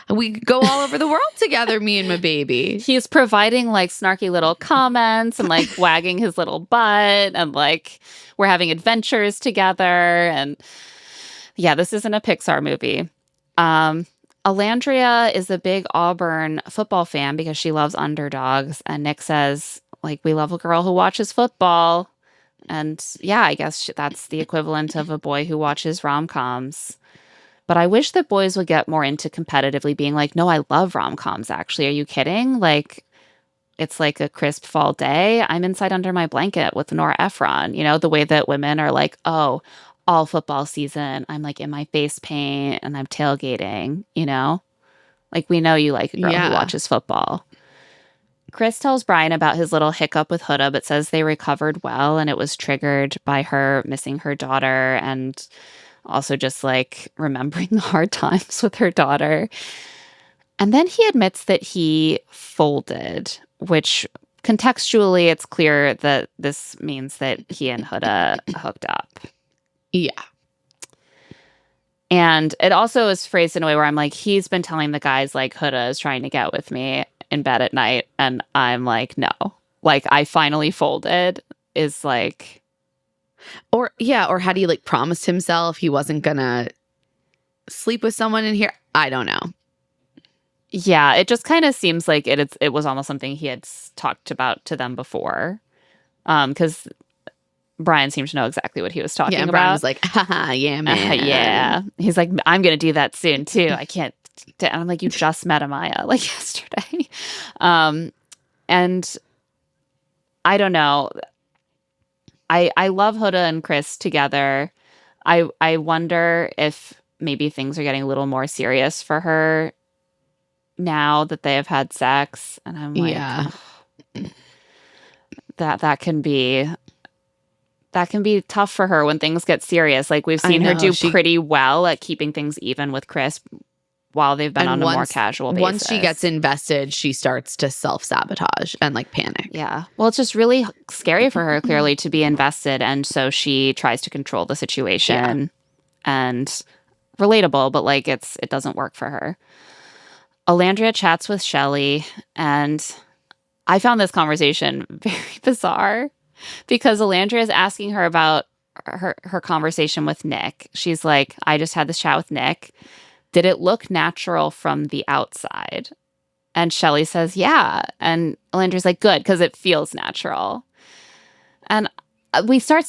B: we go all over the world together, me and my baby.
A: He's providing snarky little comments and wagging his little butt and we're having adventures together and yeah, this isn't a Pixar movie. Alandria is a big Auburn football fan because she loves underdogs. And Nick says, like, we love a girl who watches football. And yeah, I guess that's the equivalent of a boy who watches rom-coms. But I wish that boys would get more into competitively being like, no, I love rom-coms, actually. Are you kidding? Like, it's like a crisp fall day. I'm inside under my blanket with Nora Ephron. You know, the way that women are like, oh, all football season, I'm like in my face paint and I'm tailgating, you know? Like, we know you like a girl who watches football. Chris tells Brian about his little hiccup with Huda, but says they recovered well and it was triggered by her missing her daughter and also just like remembering the hard times with her daughter. And then he admits that he folded, which contextually it's clear that this means that he and Huda hooked up.
B: Yeah.
A: And it also is phrased in a way where I'm like, he's been telling the guys like Huda is trying to get with me in bed at night. And I'm like, no, like I finally folded is like.
B: Or had he like promised himself he wasn't gonna sleep with someone in here? I don't know.
A: Yeah, it just kind of seems like it was almost something he had talked about to them before. Because Brian seemed to know exactly what he was talking about.
B: Brian was like, haha, yeah, man.
A: Yeah. He's like, I'm going to do that soon, too. I can't. And I'm like, you just met Amaya, like, yesterday. And I don't know. I love Huda and Chris together. I wonder if maybe things are getting a little more serious for her now that they have had sex. And I'm like, that can be tough for her when things get serious. Like we've seen her do pretty well at keeping things even with Chris while they've been on a more casual basis.
B: Once she gets invested, she starts to self-sabotage and like panic.
A: Yeah. Well, it's just really scary for her clearly to be invested. And so she tries to control the situation and relatable, but like it doesn't work for her. Alandria chats with Shelley, and I found this conversation very bizarre because Alandria is asking her about her conversation with Nick. She's like, I just had this chat with Nick. Did it look natural from the outside? And Shelley says, yeah. And Alandria's like, good, because it feels natural. And we started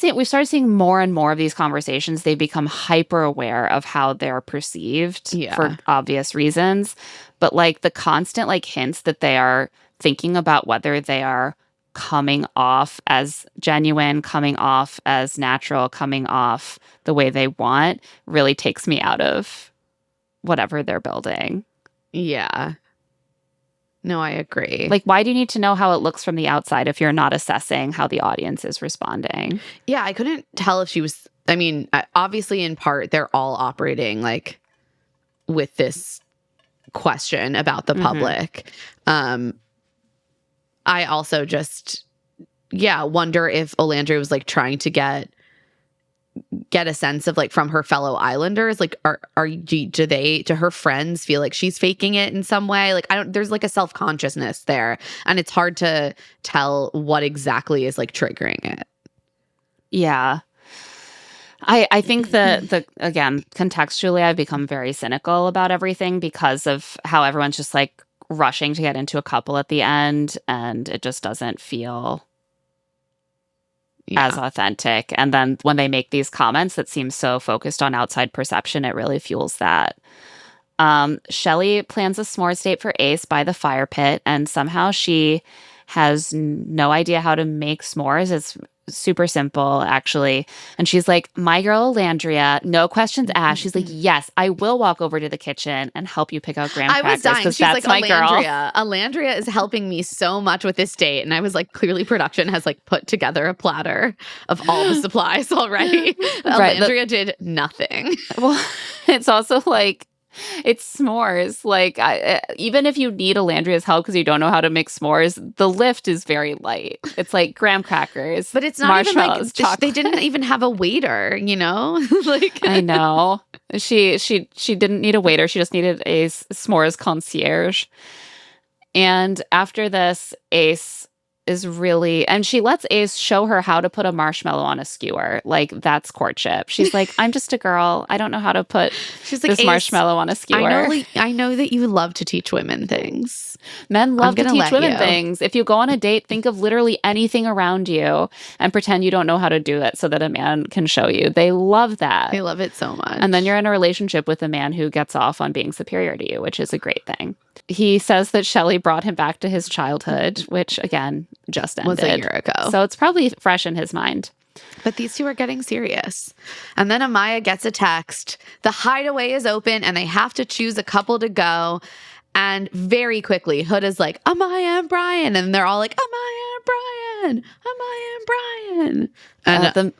A: seeing more and more of these conversations. They become hyper aware of how they're perceived for obvious reasons. But like the constant like hints that they are thinking about whether they are coming off as genuine, coming off as natural, coming off the way they want really takes me out of whatever they're building.
B: Yeah. No, I agree.
A: Like, why do you need to know how it looks from the outside if you're not assessing how the audience is responding?
B: Yeah, I couldn't tell if she was, I mean, obviously in part, they're all operating like with this question about the public. I also just, wonder if Alandria was like trying to get a sense of like from her fellow islanders, like do her friends feel like she's faking it in some way? Like there's like a self-consciousness there, and it's hard to tell what exactly is like triggering it.
A: Yeah. I think that again, contextually, I've become very cynical about everything because of how everyone's just like rushing to get into a couple at the end, and it just doesn't feel as authentic. And then when they make these comments that seem so focused on outside perception, it really fuels that. Shelley plans a s'mores date for Ace by the fire pit, and somehow she has no idea how to make s'mores. It's super simple, actually. And she's like, my girl Alandria, no questions asked. She's like, yes, I will walk over to the kitchen and help you pick out graham crackers.
B: I was dying. She's
A: that's
B: like,
A: my
B: Alandria.
A: girl.
B: Alandria is helping me so much with this date. And I was like, clearly production has like put together a platter of all the supplies already. Alandria did nothing.
A: Well, it's also like, it's s'mores. Like, even if you need Alandria's help because you don't know how to make s'mores, the lift is very light. It's like graham crackers,
B: but it's not even like they didn't even have a waiter. You know, like
A: I know she didn't need a waiter. She just needed a s'mores concierge. And after this, Ace is really, and she lets Ace show her how to put a marshmallow on a skewer. Like, that's courtship. She's like, I'm just a girl. I don't know how to put this marshmallow on a skewer.
B: I know that you love to teach women things.
A: Men love to teach women things. If you go on a date, think of literally anything around you and pretend you don't know how to do it so that a man can show you. They love that.
B: They love it so much.
A: And then you're in a relationship with a man who gets off on being superior to you, which is a great thing. He says that Shelley brought him back to his childhood, which, again, just ended.
B: Was a year ago.
A: So it's probably fresh in his mind.
B: But these two are getting serious. And then Amaya gets a text. The hideaway is open and they have to choose a couple to go. And very quickly, Huda's like, Amaya and Brian. And they're all like, Amaya and Brian. Amaya and Brian. And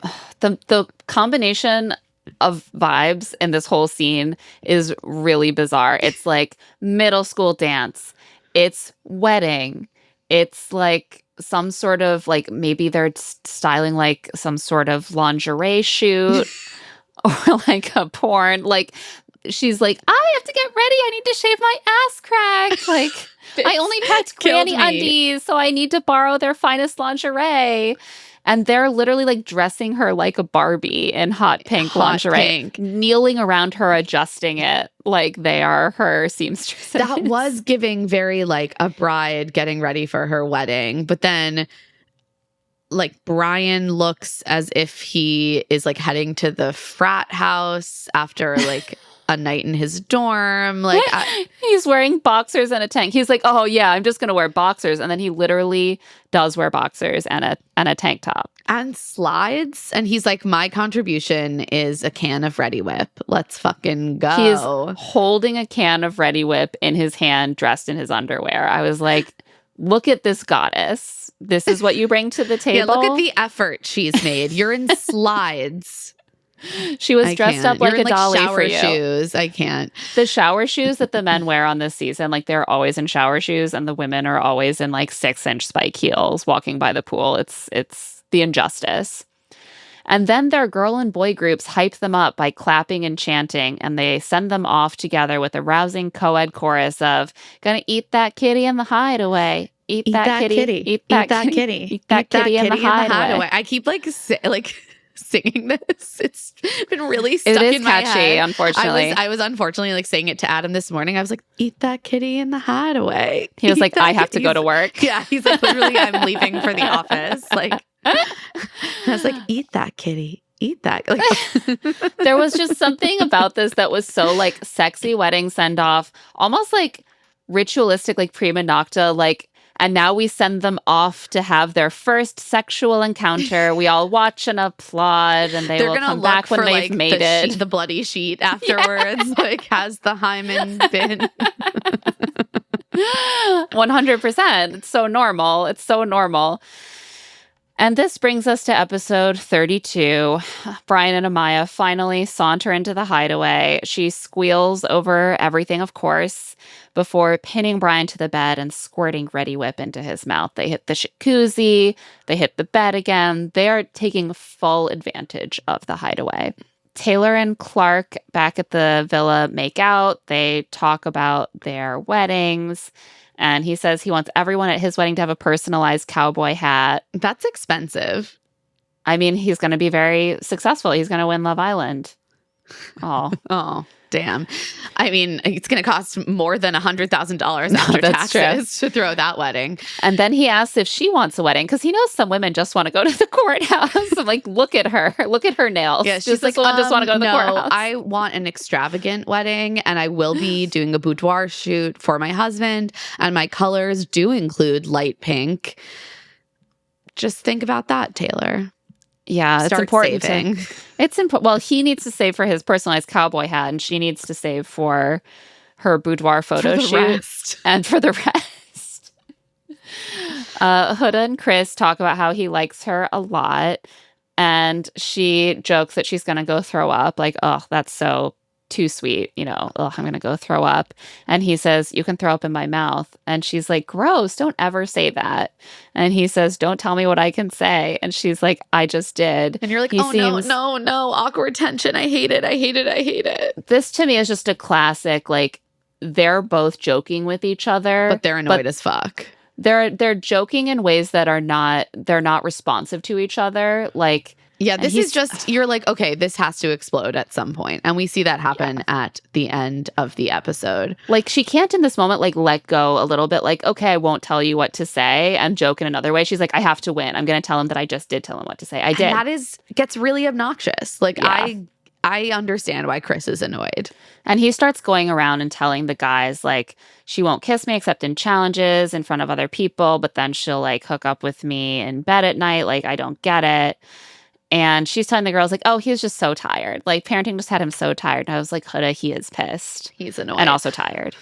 A: the combination of vibes in this whole scene is really bizarre. It's like middle school dance. It's wedding. It's like some sort of like, maybe they're styling like some sort of lingerie shoot or like a porn. Like, she's like, I have to get ready. I need to shave my ass crack. Like, I only packed granny undies, so I need to borrow their finest lingerie. And they're literally like dressing her like a Barbie in hot pink lingerie, kneeling around her, adjusting it like they are her seamstresses.
B: That was giving very like a bride getting ready for her wedding. But then like Brian looks as if he is like heading to the frat house after like a night in his dorm. Like
A: he's wearing boxers and a tank. He's like, oh yeah, I'm just gonna wear boxers, and then he literally does wear boxers and a tank top
B: and slides. And he's like, my contribution is a can of Ready Whip. Let's fucking go.
A: He's holding a can of Ready Whip in his hand, dressed in his underwear. I was like, look at this goddess. This is what you bring to the table.
B: Yeah, look at the effort she's made. You're in slides.
A: She was dressed up like a dolly
B: shower
A: for you.
B: Shoes. I can't.
A: The shower shoes that the men wear on this season, like they're always in shower shoes, and the women are always in like 6-inch spike heels walking by the pool. It's the injustice. And then their girl and boy groups hype them up by clapping and chanting, and they send them off together with a rousing co-ed chorus of "Gonna eat that kitty in the hideaway." Eat that kitty. Eat that kitty. Eat that kitty in the hideaway.
B: I keep like singing this. It's been really stuck in my
A: catchy,
B: head.
A: Unfortunately.
B: I was unfortunately like saying it to Adam this morning. I was like, eat that kitty in the hideaway.
A: He was like, I have to go to work.
B: Yeah, he's like, literally, I'm leaving for the office. Like, I was like, eat that kitty. Eat that. Like,
A: there was just something about this that was so like sexy wedding send off, almost like ritualistic, like prima nocta, like. And now we send them off to have their first sexual encounter. We all watch and applaud, and they're will come back when they've mated.
B: The bloody sheet afterwards, yeah. Like, has the hymen been?
A: 100%. It's so normal. It's so normal. And this brings us to episode 32. Brian and Amaya finally saunter into the hideaway. She squeals over everything, of course, before pinning Brian to the bed and squirting Ready Whip into his mouth. They hit the jacuzzi. They hit the bed again. They are taking full advantage of the hideaway. Taylor and Clark back at the villa make out. They talk about their weddings. And he says he wants everyone at his wedding to have a personalized cowboy hat.
B: That's expensive.
A: I mean, he's going to be very successful. He's going to win Love Island.
B: Oh, damn. I mean, it's going to cost more than $100,000 after taxes to throw that wedding.
A: And then he asks if she wants a wedding because he knows some women just want to go to the courthouse. I'm like, look at her. Look at her nails.
B: Yeah, she's like,
A: just want to go to the courthouse.
B: I want an extravagant wedding, and I will be doing a boudoir shoot for my husband, and my colors do include light pink. Just think about that, Taylor.
A: Yeah,
B: Start
A: it's important.
B: Saving.
A: It's important. Well, he needs to save for his personalized cowboy hat, and she needs to save for her boudoir photo shoot and for the rest. Huda and Chris talk about how he likes her a lot, and she jokes that she's going to go throw up. Like, oh, that's so too sweet, you know, oh, I'm going to go throw up. And he says, you can throw up in my mouth. And she's like, gross, don't ever say that. And he says, don't tell me what I can say. And she's like, I just did.
B: And you're like, no, awkward tension. I hate it.
A: This to me is just a classic, like, they're both joking with each other.
B: But they're annoyed as fuck.
A: they're joking in ways that they're not responsive to each other. Like,
B: yeah, this is just, you're like, okay, this has to explode at some point. And we see that happen at the end of the episode.
A: Like, she can't in this moment, like, let go a little bit. Like, okay, I won't tell you what to say and joke in another way. She's like, I have to win. I'm going to tell him that I just did tell him what to say. I did.
B: And that gets really obnoxious. Like, I understand why Chris is annoyed.
A: And he starts going around and telling the guys, like, she won't kiss me except in challenges in front of other people, but then she'll, like, hook up with me in bed at night. Like, I don't get it. And she's telling the girls, like, oh, he was just so tired. Like, parenting just had him so tired. And I was like, Huda, he is pissed.
B: He's annoyed.
A: And also tired.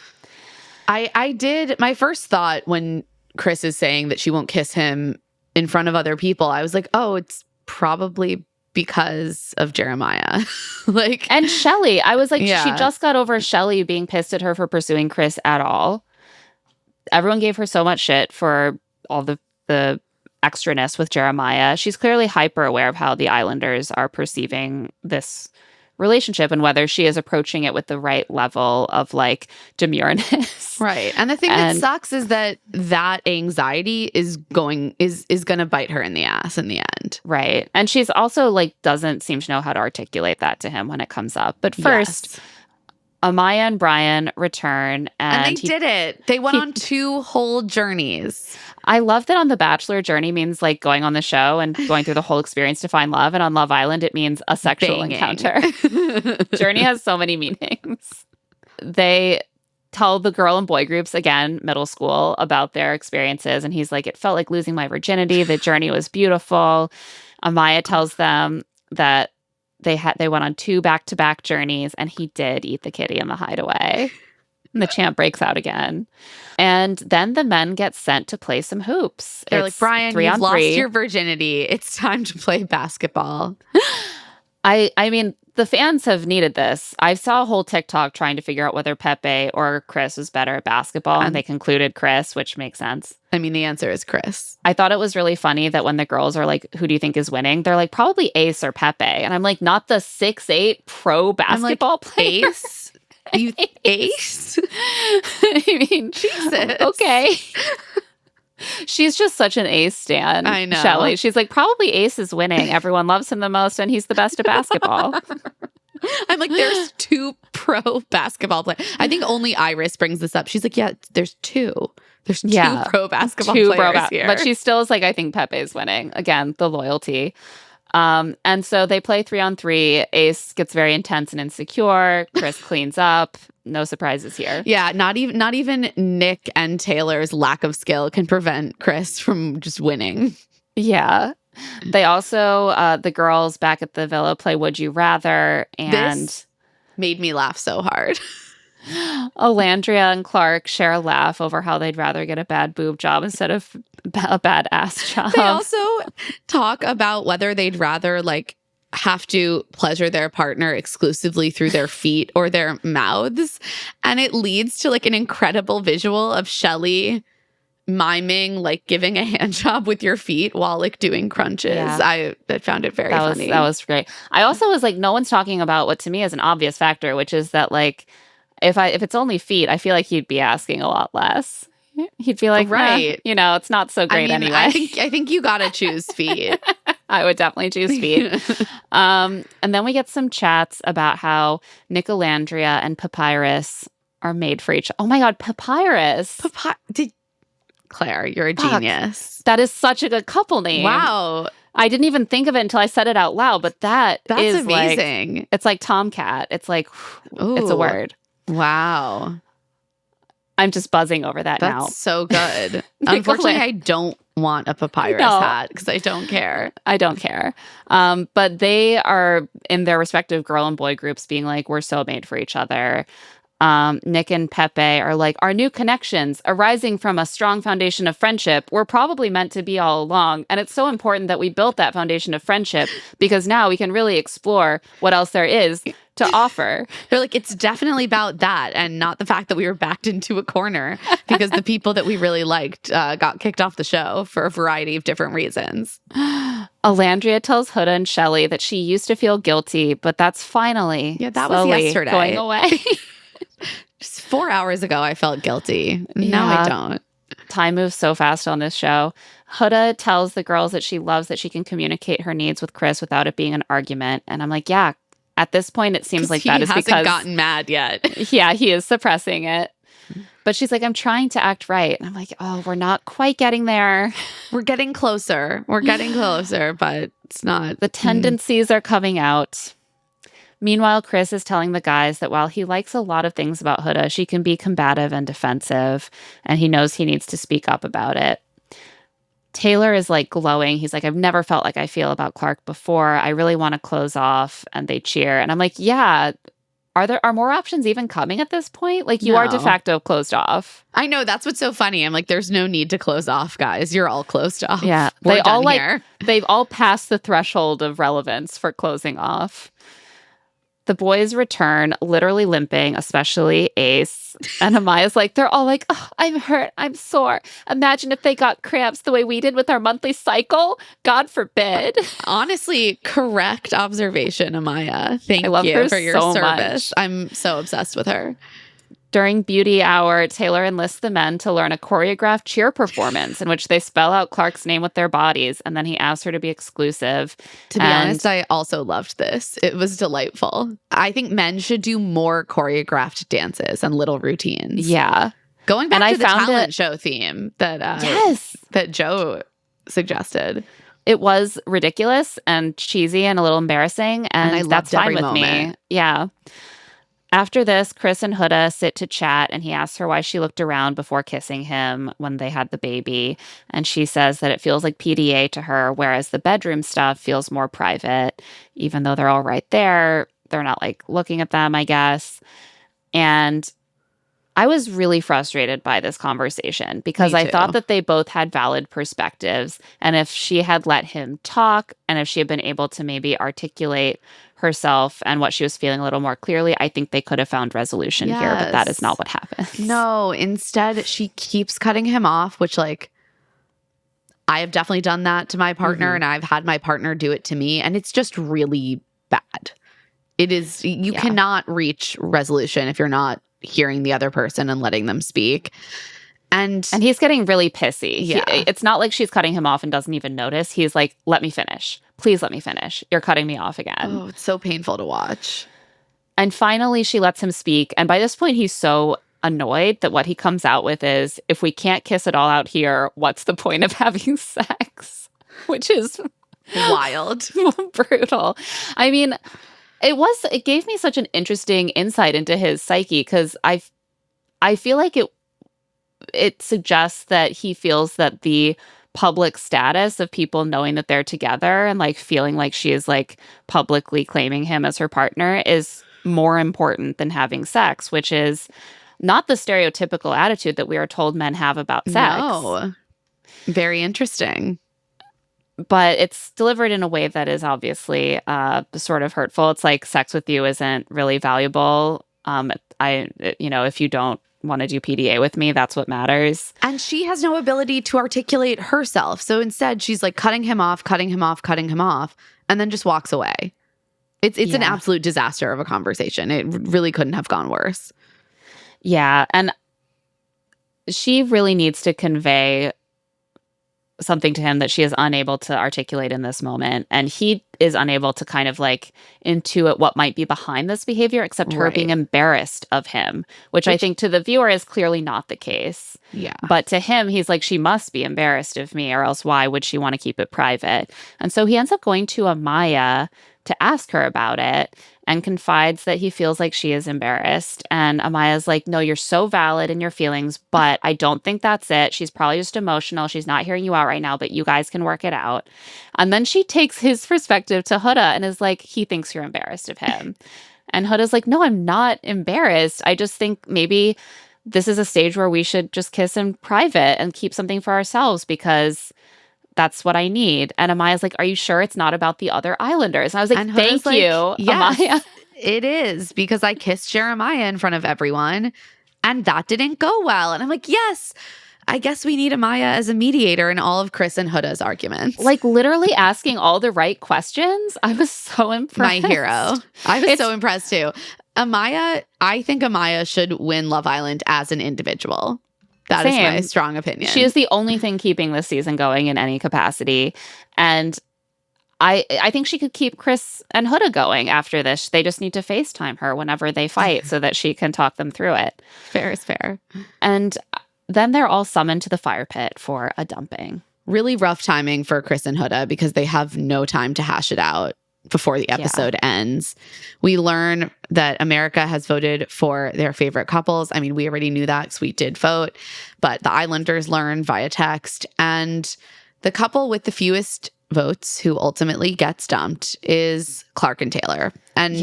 B: My first thought when Chris is saying that she won't kiss him in front of other people, I was like, oh, it's probably because of Jeremiah. Like,
A: and Shelley. I was like, she just got over Shelley being pissed at her for pursuing Chris at all. Everyone gave her so much shit for all the extraness with Jeremiah. She's clearly hyper aware of how the Islanders are perceiving this relationship and whether she is approaching it with the right level of like demureness.
B: Right. And the thing that sucks is that anxiety is going to bite her in the ass in the end.
A: Right. And she's also like doesn't seem to know how to articulate that to him when it comes up. But first, Amaya and Brian return
B: and they did it. They went on 2 whole journeys.
A: I love that on The Bachelor, journey means like going on the show and going through the whole experience to find love. And on Love Island, it means a sexual encounter. Journey has so many meanings. They tell the girl and boy groups, again, middle school, about their experiences. And he's like, it felt like losing my virginity. The journey was beautiful. Amaya tells them that they went on 2 back-to-back journeys and he did eat the kitty in the Hideaway. And the champ breaks out again. And then the men get sent to play some hoops.
B: They're like, Brian, you've lost your virginity. It's time to play basketball.
A: I mean, the fans have needed this. I saw a whole TikTok trying to figure out whether Pepe or Chris was better at basketball. And they concluded Chris, which makes sense.
B: I mean, the answer is Chris.
A: I thought it was really funny that when the girls are like, who do you think is winning? They're like, probably Ace or Pepe. And I'm like, not the 6'8" pro basketball player.
B: Ace? You Ace?
A: I mean,
B: Jesus.
A: Okay. She's just such an Ace stan.
B: I know.
A: Shelley. She's like, probably Ace is winning. Everyone loves him the most, and he's the best at basketball.
B: I'm like, there's 2 pro basketball players. I think only Iris brings this up. She's like, yeah, there's 2. There's 2 pro basketball players here.
A: But she still is like, I think Pepe's winning. Again, the loyalty. And so they play 3-on-3. Ace gets very intense and insecure. Chris cleans up. No surprises here.
B: Yeah, not even Nick and Taylor's lack of skill can prevent Chris from just winning.
A: Yeah. They also, the girls back at the villa play Would You Rather. And
B: this made me laugh so hard.
A: Alandria and Clark share a laugh over how they'd rather get a bad boob job instead of a bad ass job.
B: They also talk about whether they'd rather like have to pleasure their partner exclusively through their feet or their mouths. And it leads to like an incredible visual of Shelley miming like giving a hand job with your feet while like doing crunches.
A: Yeah.
B: I found it very funny.
A: That was great. I also was like, no one's talking about what to me is an obvious factor, which is that like if it's only feet, I feel like he'd be asking a lot less. He'd be like, right, it's not so great anyway.
B: I think you gotta choose feet.
A: I would definitely choose feet. And then we get some chats about how Nicolandria and Papyrus are made for each. Oh my God, Papyrus!
B: Claire, you're a genius.
A: That is such a good couple name.
B: Wow.
A: I didn't even think of it until I said it out loud, but that's
B: amazing.
A: Like, it's like Tomcat. It's like, it's a word.
B: Wow.
A: I'm just buzzing over that now.
B: That's so good. Unfortunately, I don't want a papyrus hat because I don't care.
A: I don't care. But they are in their respective girl and boy groups being like, we're so made for each other. Nick and Pepe are like, our new connections arising from a strong foundation of friendship were probably meant to be all along. And it's so important that we built that foundation of friendship because now we can really explore what else there is to offer.
B: They're like, it's definitely about that and not the fact that we were backed into a corner because the people that we really liked got kicked off the show for a variety of different reasons.
A: Alandria tells Huda and Shelley that she used to feel guilty, but that's finally
B: that was yesterday
A: going away.
B: Just 4 hours ago, I felt guilty. Now I don't.
A: Time moves so fast on this show. Huda tells the girls that she loves that she can communicate her needs with Chris without it being an argument. And I'm like, yeah, at this point, it seems like that is because...
B: he hasn't gotten mad yet.
A: Yeah, he is suppressing it. But she's like, I'm trying to act right. And I'm like, oh, we're not quite getting there.
B: We're getting closer. We're getting closer, but it's not.
A: The tendencies are coming out. Meanwhile, Chris is telling the guys that while he likes a lot of things about Huda, she can be combative and defensive, and he knows he needs to speak up about it. Taylor is like glowing. He's like, I've never felt like I feel about Clark before. I really want to close off, and they cheer. And I'm like, yeah, are more options even coming at this point? Like, you are de facto closed off.
B: I know, that's what's so funny. I'm like, there's no need to close off, guys. You're all closed off.
A: Yeah,
B: We're done here.
A: They've all passed the threshold of relevance for closing off. The boys return, literally limping, especially Ace. And Amaya's like, they're all like, oh, I'm hurt. I'm sore. Imagine if they got cramps the way we did with our monthly cycle. God forbid.
B: Honestly, correct observation, Amaya. Thank you for your service. I'm so obsessed with her.
A: During beauty hour, Taylor enlists the men to learn a choreographed cheer performance in which they spell out Clark's name with their bodies, and then he asks her to be exclusive.
B: To be honest, I also loved this. It was delightful. I think men should do more choreographed dances and little routines.
A: Yeah.
B: Going back to the talent show theme that that Joe suggested.
A: It was ridiculous and cheesy and a little embarrassing, and that's fine with me. Yeah. After this, Chris and Huda sit to chat, and he asks her why she looked around before kissing him when they had the baby. And she says that it feels like PDA to her, whereas the bedroom stuff feels more private. Even though they're all right there, they're not like looking at them, I guess. And I was really frustrated by this conversation because I thought that they both had valid perspectives. And if she had let him talk, and if she had been able to maybe articulate herself and what she was feeling a little more clearly, I think they could have found resolution here, but that is not what happens.
B: No, instead she keeps cutting him off, which, like, I have definitely done that to my partner, and I've had my partner do it to me, and it's just really bad. It is, you cannot reach resolution if you're not hearing the other person and letting them speak. And
A: he's getting really pissy.
B: Yeah.
A: It's not like she's cutting him off and doesn't even notice. He's like, let me finish. Please let me finish. You're cutting me off again.
B: Oh, it's so painful to watch.
A: And finally, she lets him speak. And by this point, he's so annoyed that what he comes out with is, if we can't kiss it all out here, what's the point of having sex? Which is
B: wild.
A: Brutal. I mean, it gave me such an interesting insight into his psyche, because I feel like it suggests that he feels that the public status of people knowing that they're together and like feeling like she is like publicly claiming him as her partner is more important than having sex, which is not the stereotypical attitude that we are told men have about sex.
B: No. Very interesting.
A: But it's delivered in a way that is obviously sort of hurtful. It's like, sex with you isn't really valuable. If you don't want to do PDA with me, that's what matters.
B: And she has no ability to articulate herself. So instead, she's like cutting him off, and then just walks away. It's an absolute disaster of a conversation. It really couldn't have gone worse.
A: Yeah. And she really needs to convey something to him that she is unable to articulate in this moment. And he is unable to kind of like intuit what might be behind this behavior, except her being embarrassed of him, which I think to the viewer is clearly not the case.
B: Yeah.
A: But to him, he's like, she must be embarrassed of me, or else why would she want to keep it private? And so he ends up going to Amaya to ask her about it, and confides that he feels like she is embarrassed. And Amaya's like, no, you're so valid in your feelings, but I don't think that's it. She's probably just emotional. She's not hearing you out right now, but you guys can work it out. And then she takes his perspective to Huda and is like, he thinks you're embarrassed of him. And Huda's like, no, I'm not embarrassed. I just think maybe this is a stage where we should just kiss in private and keep something for ourselves, because that's what I need. And Amaya's like, are you sure it's not about the other islanders? And I was like, thank you,
B: yes,
A: Amaya.
B: It is, because I kissed Jeremiah in front of everyone and that didn't go well. And I'm like, yes, I guess we need Amaya as a mediator in all of Chris and Huda's arguments.
A: Like, literally asking all the right questions. I was so impressed.
B: My hero. I was so impressed too. I think Amaya should win Love Island as an individual. That is my strong opinion.
A: She is the only thing keeping this season going in any capacity. And I think she could keep Chris and Huda going after this. They just need to FaceTime her whenever they fight so that she can talk them through it.
B: Fair is fair.
A: And then they're all summoned to the fire pit for a dumping.
B: Really rough timing for Chris and Huda because they have no time to hash it out before the episode ends. We learn that America has voted for their favorite couples. I mean, we already knew that because we did vote, but the Islanders learn via text. And the couple with the fewest votes who ultimately gets dumped is Clark and Taylor. And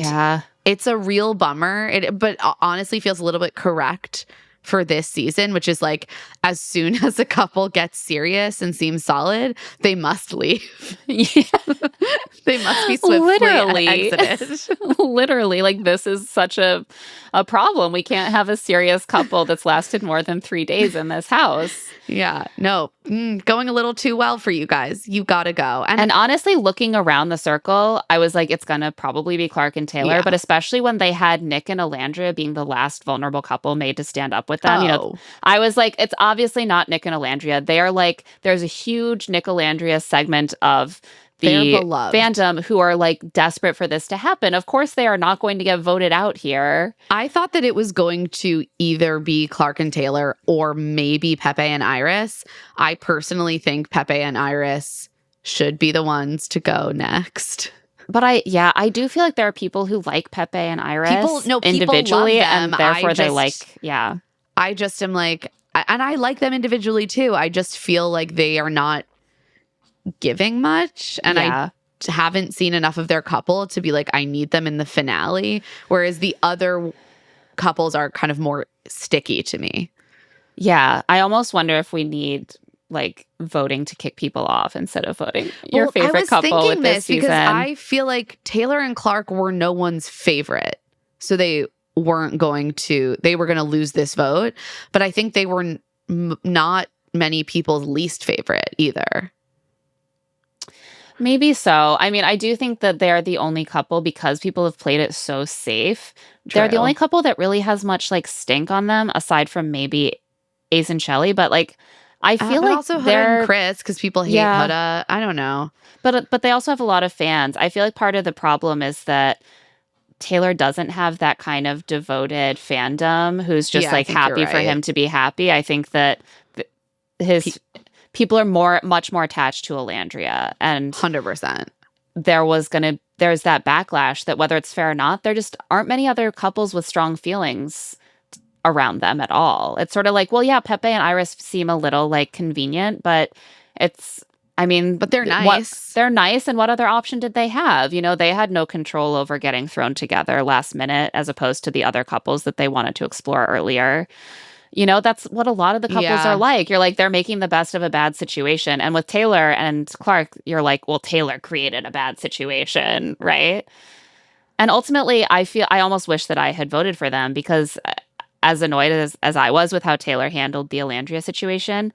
B: it's a real bummer, but honestly feels a little bit correct for this season, which is like, as soon as a couple gets serious and seems solid, they must leave. They must be swiftly exited.
A: Literally, like, this is such a problem. We can't have a serious couple that's lasted more than 3 days in this house.
B: Yeah, no, going a little too well for you guys. You gotta go.
A: And honestly, looking around the circle, I was like, it's gonna probably be Clark and Taylor, but especially when they had Nick and Alandria being the last vulnerable couple made to stand up with them, you know, I was like, it's obviously not Nick and Alandria. They are like, there's a huge Nick Alandria segment of the fandom who are like desperate for this to happen. Of course, they are not going to get voted out here.
B: I thought that it was going to either be Clark and Taylor or maybe Pepe and Iris. I personally think Pepe and Iris should be the ones to go next.
A: But I do feel like there are people who like Pepe and Iris individually, and therefore they like,
B: I just am like, and I like them individually too. I just feel like they are not giving much, and I haven't seen enough of their couple to be like, I need them in the finale, whereas the other couples are kind of more sticky to me.
A: Yeah, I almost wonder if we need like voting to kick people off instead of voting your favorite couple with this season.
B: Because I feel like Taylor and Clark were no one's favorite, so they were going to lose this vote, but I think they were not many people's least favorite either.
A: Maybe so. I mean, I do think that they're the only couple, because people have played it so safe. They're the only couple that really has much like stink on them, aside from maybe Ace and Shelley. But like, I feel like
B: also Huda and Chris, because people hate Huda. I don't know.
A: But they also have a lot of fans. I feel like part of the problem is that Taylor doesn't have that kind of devoted fandom who's just like happy for him to be happy. I think that his people are much more attached to Alandria, and
B: 100%.
A: There's that backlash that whether it's fair or not, there just aren't many other couples with strong feelings around them at all. It's sort of like, well, yeah, Pepe and Iris seem a little like convenient, but they're
B: nice.
A: They're nice, and what other option did they have? You know, they had no control over getting thrown together last minute, as opposed to the other couples that they wanted to explore earlier. You know, that's what a lot of the couples are like. You're like, they're making the best of a bad situation. And with Taylor and Clark, you're like, well, Taylor created a bad situation, right? And ultimately, I almost wish that I had voted for them, because as annoyed as I was with how Taylor handled the Alandria situation,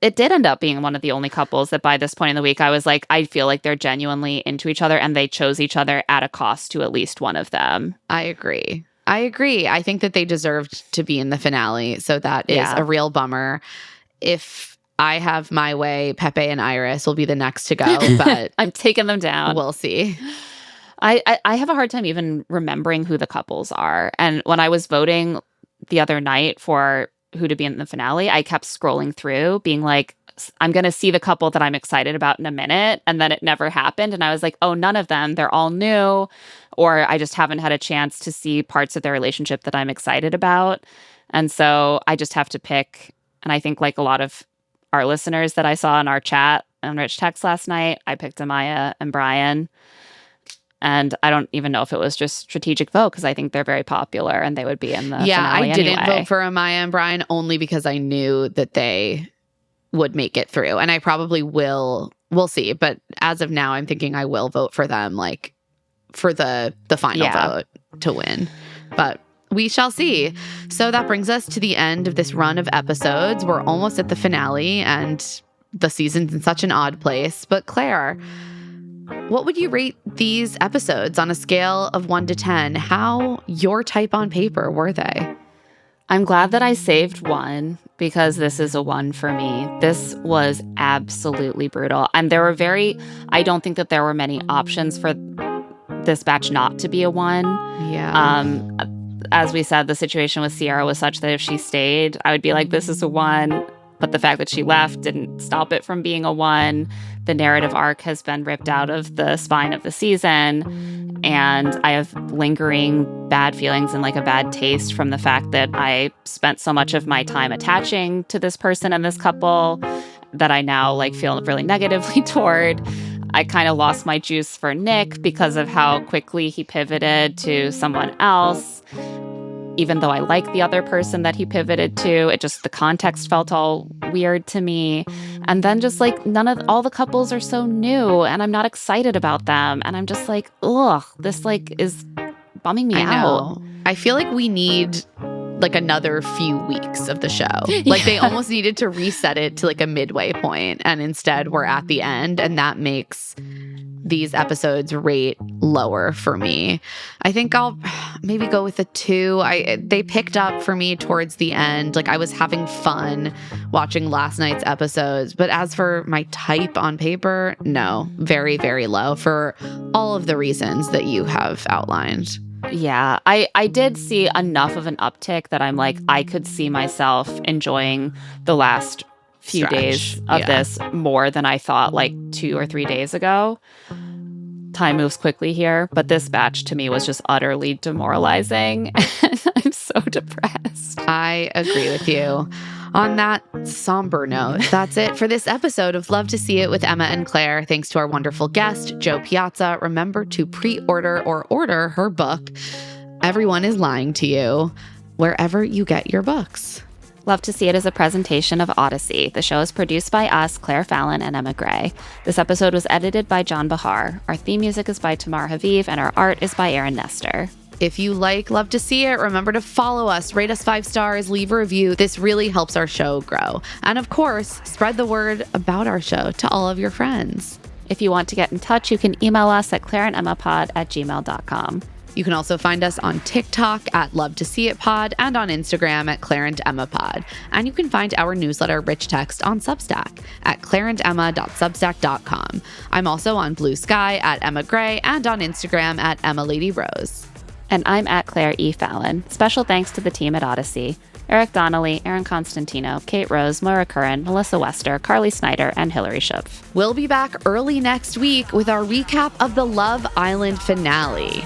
A: it did end up being one of the only couples that by this point in the week, I was like, I feel like they're genuinely into each other, and they chose each other at a cost to at least one of them.
B: I agree. I think that they deserved to be in the finale. So that is a real bummer. If I have my way, Pepe and Iris will be the next to go, but
A: I'm taking them down.
B: We'll see.
A: I have a hard time even remembering who the couples are. And when I was voting the other night for who to be in the finale, I kept scrolling through being like, I'm going to see the couple that I'm excited about in a minute. And then it never happened. And I was like, oh, none of them. They're all new. Or I just haven't had a chance to see parts of their relationship that I'm excited about. And so I just have to pick. And I think like a lot of our listeners that I saw in our chat on Rich Text last night, I picked Amaya and Brian. And I don't even know if it was just strategic vote, because I think they're very popular and they would be in the finale
B: I didn't
A: anyway.
B: vote for Amaya and Brian only because I knew that they would make it through. And I probably will. We'll see. But as of now, I'm thinking I will vote for them, like for the final vote to win. But we shall see. So that brings us to the end of this run of episodes. We're almost at the finale, and the season's in such an odd place. But Claire, what would you rate these episodes on a scale of 1 to 10? How your type on paper were they?
A: I'm glad that I saved one because this is a one for me. This was absolutely brutal. And I don't think that there were many options for this batch not to be a one.
B: Yeah.
A: As we said, the situation with Sierra was such that if she stayed, I would be like, this is a one. But the fact that she left didn't stop it from being a one. The narrative arc has been ripped out of the spine of the season. And I have lingering bad feelings and like a bad taste from the fact that I spent so much of my time attaching to this person and this couple that I now like feel really negatively toward. I kind of lost my juice for Nick because of how quickly he pivoted to someone else. Even though I like the other person that he pivoted to, the context felt all weird to me. And then just like all the couples are so new and I'm not excited about them. And I'm just like, ugh, this like is bumming me out.
B: I feel like we need like another few weeks of the show. Like they almost needed to reset it to like a midway point, and instead we're at the end, and that makes these episodes rate lower for me. I think I'll maybe go with a 2. They picked up for me towards the end. Like I was having fun watching last night's episodes, but as for my type on paper, no, very, very low for all of the reasons that you have outlined.
A: Yeah, I did see enough of an uptick that I'm like, I could see myself enjoying the last few days of this more than I thought like 2 or 3 days ago. Time moves quickly here, but this batch to me was just utterly demoralizing. I'm so depressed.
B: I agree with you. On that somber note, that's it for this episode of Love to See It with Emma and Claire. Thanks to our wonderful guest, Jo Piazza. Remember to pre-order or order her book, Everyone is Lying to You, wherever you get your books.
A: Love to See It is a presentation of Odyssey. The show is produced by us, Claire Fallon and Emma Gray. This episode was edited by John Bahar. Our theme music is by Tamar Haviv, and our art is by Aaron Nestor.
B: If you Love to See It, remember to follow us, rate us 5 stars, leave a review. This really helps our show grow. And of course, spread the word about our show to all of your friends.
A: If you want to get in touch, you can email us at claireandemmapod@gmail.com.
B: You can also find us on TikTok at Love to See It Pod and on Instagram at Claire and Emma Pod. And you can find our newsletter Rich Text on Substack at claireandemma.substack.com. I'm also on Blue Sky at Emma Gray and on Instagram at Emma Lady Rose.
A: And I'm at Claire E. Fallon. Special thanks to the team at Odyssey: Eric Donnelly, Aaron Constantino, Kate Rose, Moira Curran, Melissa Wester, Carly Snyder, and Hillary Schupf.
B: We'll be back early next week with our recap of the Love Island finale.